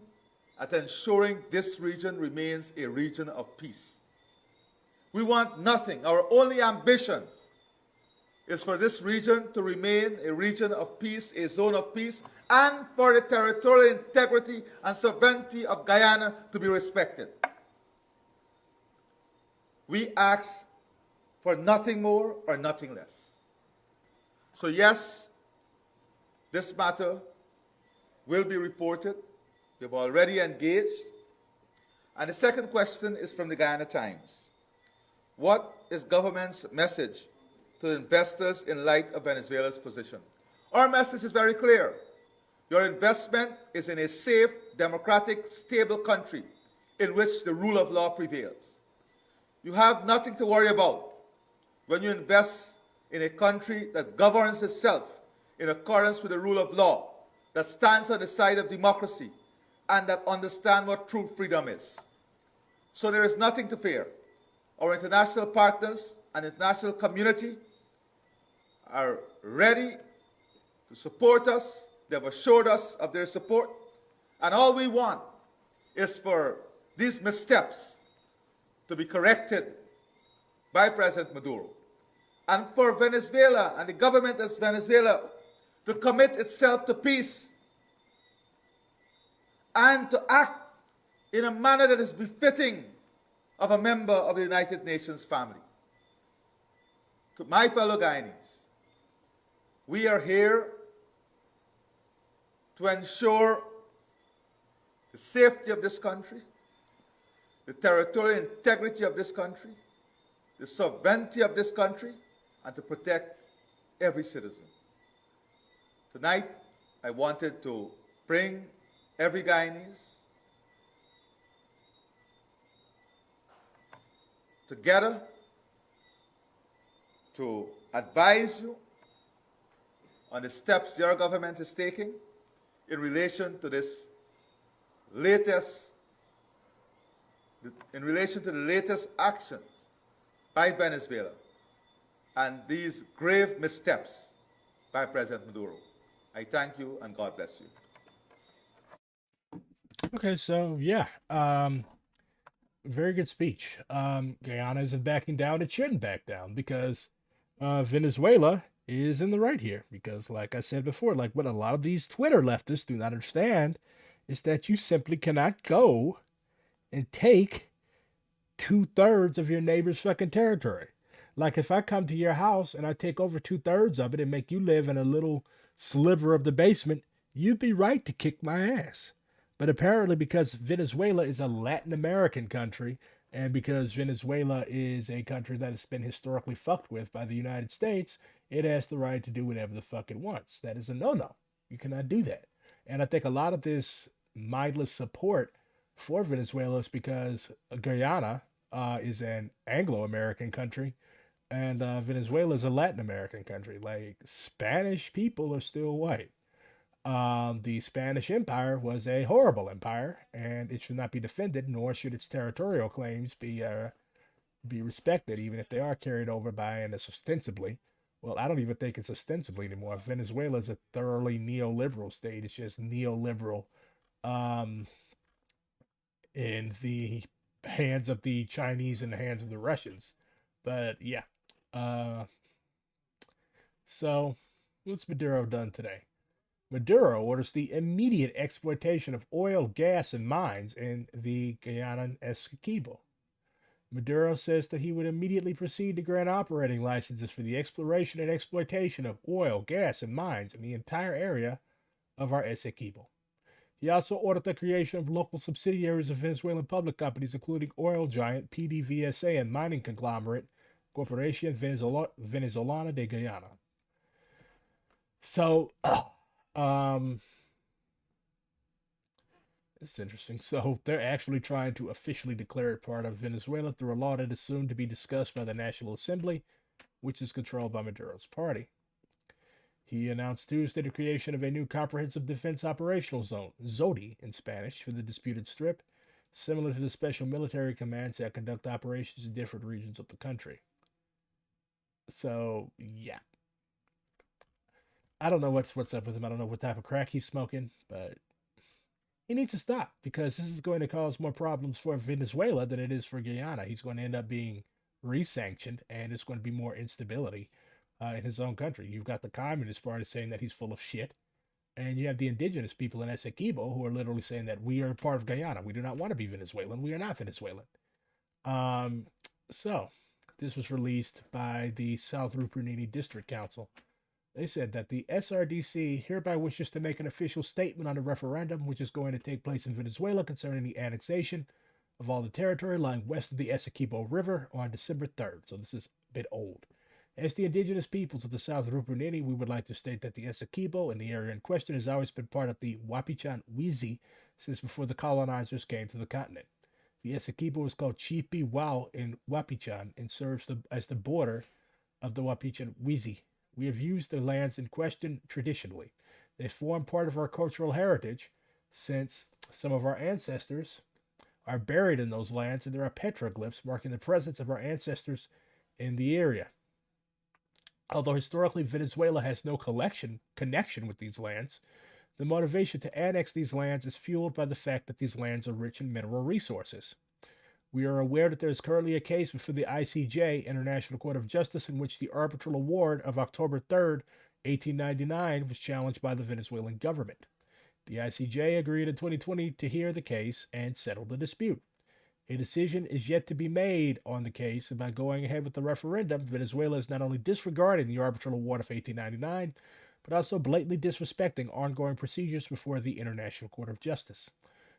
at ensuring this region remains a region of peace. We want nothing. Our only ambition is for this region to remain a region of peace, a zone of peace, and for the territorial integrity and sovereignty of Guyana to be respected. We ask for nothing more or nothing less. So yes, this matter will be reported. We've already engaged. And the second question is from the Guyana Times. What is government's message to investors in light of Venezuela's position? Our message is very clear. Your investment is in a safe, democratic, stable country in which the rule of law prevails. You have nothing to worry about when you invest in a country that governs itself in accordance with the rule of law, that stands on the side of democracy, and that understands what true freedom is. So there is nothing to fear. Our international partners and international community are ready to support us. They have assured us of their support. And all we want is for these missteps to be corrected by President Maduro, and for Venezuela and the government of Venezuela to commit itself to peace and to act in a manner that is befitting of a member of the United Nations family. To my fellow Guyanese, we are here to ensure the safety of this country, the territorial integrity of this country, the sovereignty of this country, and to protect every citizen. Tonight, I wanted to bring every Guyanese together to advise you on the steps your government is taking in relation to the latest actions by Venezuela and these grave missteps by President Maduro. I thank you and God bless you. Okay, so yeah, very good speech. Guyana isn't backing down. It shouldn't back down because Venezuela is in the right here. Because, like I said before, like what a lot of these Twitter leftists do not understand is that you simply cannot go and take 2/3 of your neighbor's fucking territory. Like if I come to your house and I take over 2/3 of it and make you live in a little sliver of the basement, you'd be right to kick my ass. But apparently, because Venezuela is a Latin American country, and because Venezuela is a country that has been historically fucked with by the United States, it has the right to do whatever the fuck it wants. That is a no-no. You cannot do that. And I think a lot of this mindless support for Venezuela is because Guyana is an Anglo-American country, and Venezuela is a Latin American country. Like Spanish people are still white. The Spanish Empire was a horrible empire, and it should not be defended, nor should its territorial claims be respected, even if they are carried over by and ostensibly. Well, I don't even think it's ostensibly anymore. Venezuela is a thoroughly neoliberal state. It's just neoliberal um, in the hands of the Chinese and the hands of the Russians. But yeah. Uh, so, what's Maduro done today? Maduro orders the immediate exploitation of oil, gas, and mines in the Guyanan Essequibo. Maduro says that he would immediately proceed to grant operating licenses for the exploration and exploitation of oil, gas, and mines in the entire area of our Essequibo. He also ordered the creation of local subsidiaries of Venezuelan public companies, including oil giant PDVSA and mining conglomerate Corporación Venezolana de Guyana. So, it's interesting. So they're actually trying to officially declare it part of Venezuela through a law that is soon to be discussed by the National Assembly, which is controlled by Maduro's party. He announced Tuesday the creation of a new comprehensive defense operational zone, ZODI in Spanish, for the disputed strip, similar to the special military commands that conduct operations in different regions of the country. So yeah, I don't know what's up with him. I don't know what type of crack he's smoking, but he needs to stop because this is going to cause more problems for Venezuela than it is for Guyana. He's going to end up being re-sanctioned, and it's going to be more instability in his own country. You've got the Communist Party saying that he's full of shit, and you have the indigenous people in Essequibo who are literally saying that we are part of Guyana. We do not want to be Venezuelan. We are not Venezuelan. Um, so this was released by the South Rupernini District Council. They said that the SRDC hereby wishes to make an official statement on the referendum which is going to take place in Venezuela concerning the annexation of all the territory lying west of the Essequibo River on December 3rd. So this is a bit old. As the indigenous peoples of the South Rupernini, we would like to state that the Essequibo and the area in question has always been part of the Wapichan Wizi since before the colonizers came to the continent. The Essequibo is called Chipi Wao in Wapichan and serves as the border of the Wapichan Wizi. We have used the lands in question traditionally. They form part of our cultural heritage since some of our ancestors are buried in those lands and there are petroglyphs marking the presence of our ancestors in the area. Although historically Venezuela has no connection with these lands, the motivation to annex these lands is fueled by the fact that these lands are rich in mineral resources. We are aware that there is currently a case before the ICJ, International Court of Justice, in which the arbitral award of October 3rd, 1899, was challenged by the Venezuelan government. The ICJ agreed in 2020 to hear the case and settle the dispute. A decision is yet to be made on the case, and by going ahead with the referendum, Venezuela is not only disregarding the arbitral award of 1899, but also blatantly disrespecting ongoing procedures before the International Court of Justice.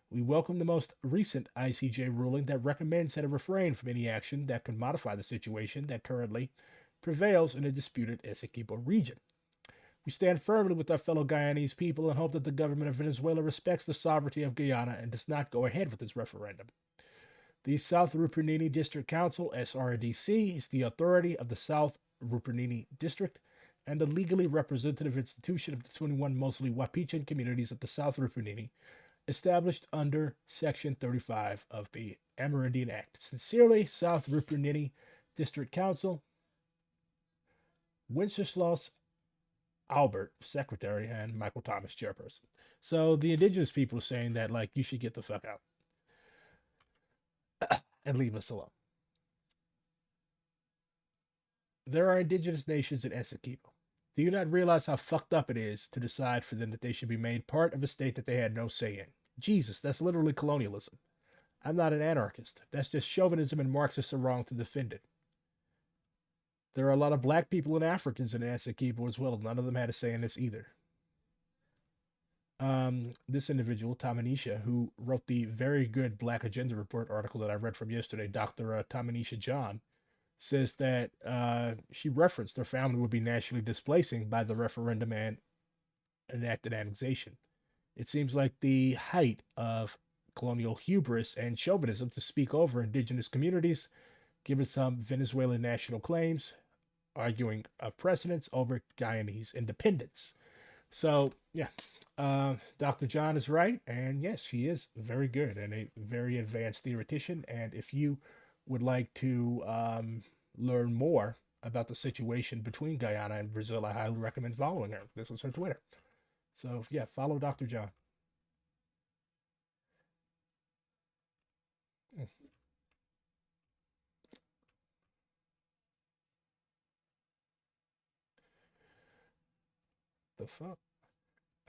We welcome the most recent ICJ ruling that recommends that it refrain from any action that could modify the situation that currently prevails in the disputed Essequibo region. We stand firmly with our fellow Guyanese people and hope that the government of Venezuela respects the sovereignty of Guyana and does not go ahead with this referendum. The South Rupernini District Council, SRDC, is the authority of the South Rupernini District and a legally representative institution of the 21 mostly Wapichan communities of the South Rupernini, established under Section 35 of the Amerindian Act. Sincerely, South Rupernini District Council, Wenceslaus Albert, Secretary, and Michael Thomas, Chairperson. So the indigenous people are saying that, like, you should get the fuck out and leave us alone. There are indigenous nations in Essequibo. Do you not realize how fucked up it is to decide for them that they should be made part of a state that they had no say in? Jesus, that's literally colonialism. I'm not an anarchist. That's just chauvinism, and Marxists are wrong to defend it. There are a lot of black people and Africans in Essequibo as well. None of them had a say in this either. This individual, Tamanisha, who wrote the very good Black Agenda Report article that I read from yesterday, Dr. Tamanisha John, says that she referenced her family would be nationally displacing by the referendum and enacted annexation. It seems like the height of colonial hubris and chauvinism to speak over indigenous communities, given some Venezuelan national claims, arguing of precedence over Guyanese independence. So, yeah, Dr. John is right, and yes, she is very good and a very advanced theoretician. And if you would like to learn more about the situation between Guyana and Brazil, I highly recommend following her. This is her Twitter. So, yeah, follow Dr. John. The fuck?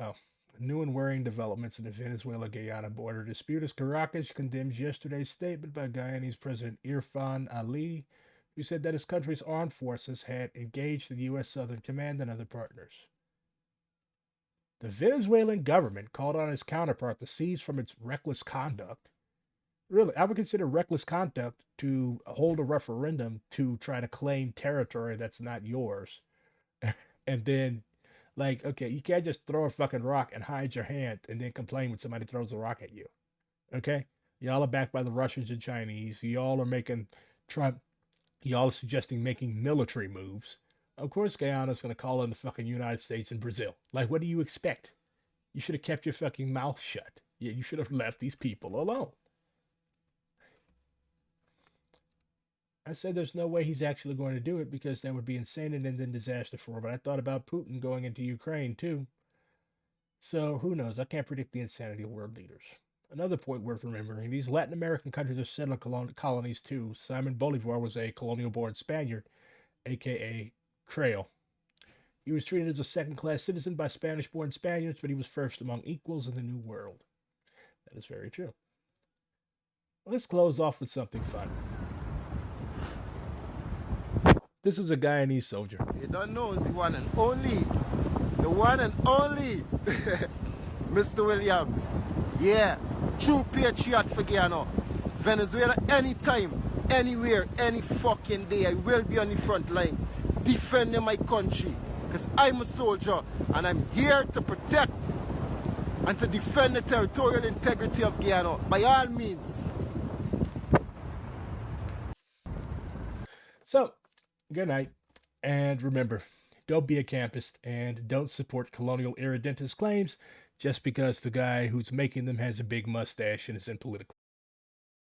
Oh, new and worrying developments in the Venezuela-Guyana border dispute as Caracas condemns yesterday's statement by Guyanese President Irfan Ali, who said that his country's armed forces had engaged the U.S. Southern Command and other partners. The Venezuelan government called on its counterpart to cease from its reckless conduct. Really, I would consider reckless conduct to hold a referendum to try to claim territory that's not yours. And then, like, okay, you can't just throw a fucking rock and hide your hand and then complain when somebody throws a rock at you. Okay? Y'all are backed by the Russians and Chinese. Y'all are making Trump, y'all are suggesting making military moves. Of course, Guyana's going to call in the fucking United States and Brazil. Like, what do you expect? You should have kept your fucking mouth shut. Yeah, you should have left these people alone. I said there's no way he's actually going to do it because that would be insane and then disaster for him. But I thought about Putin going into Ukraine too. So who knows? I can't predict the insanity of world leaders. Another point worth remembering, these Latin American countries are settling colonies too. Simon Bolivar was a colonial-born Spaniard, aka Creole. He was treated as a second-class citizen by Spanish-born Spaniards, but he was first among equals in the New World. That is very true. Let's close off with something fun. This is a Guyanese soldier. You don't know, it's the one and only. The one and only. Mr. Williams. Yeah, true patriot for Guyana. Venezuela, anytime, anywhere, any fucking day, I will be on the front line defending my country. Because I'm a soldier and I'm here to protect and to defend the territorial integrity of Guyana by all means. So, good night. And remember, don't be a campist and don't support colonial irredentist claims just because the guy who's making them has a big mustache and is in political.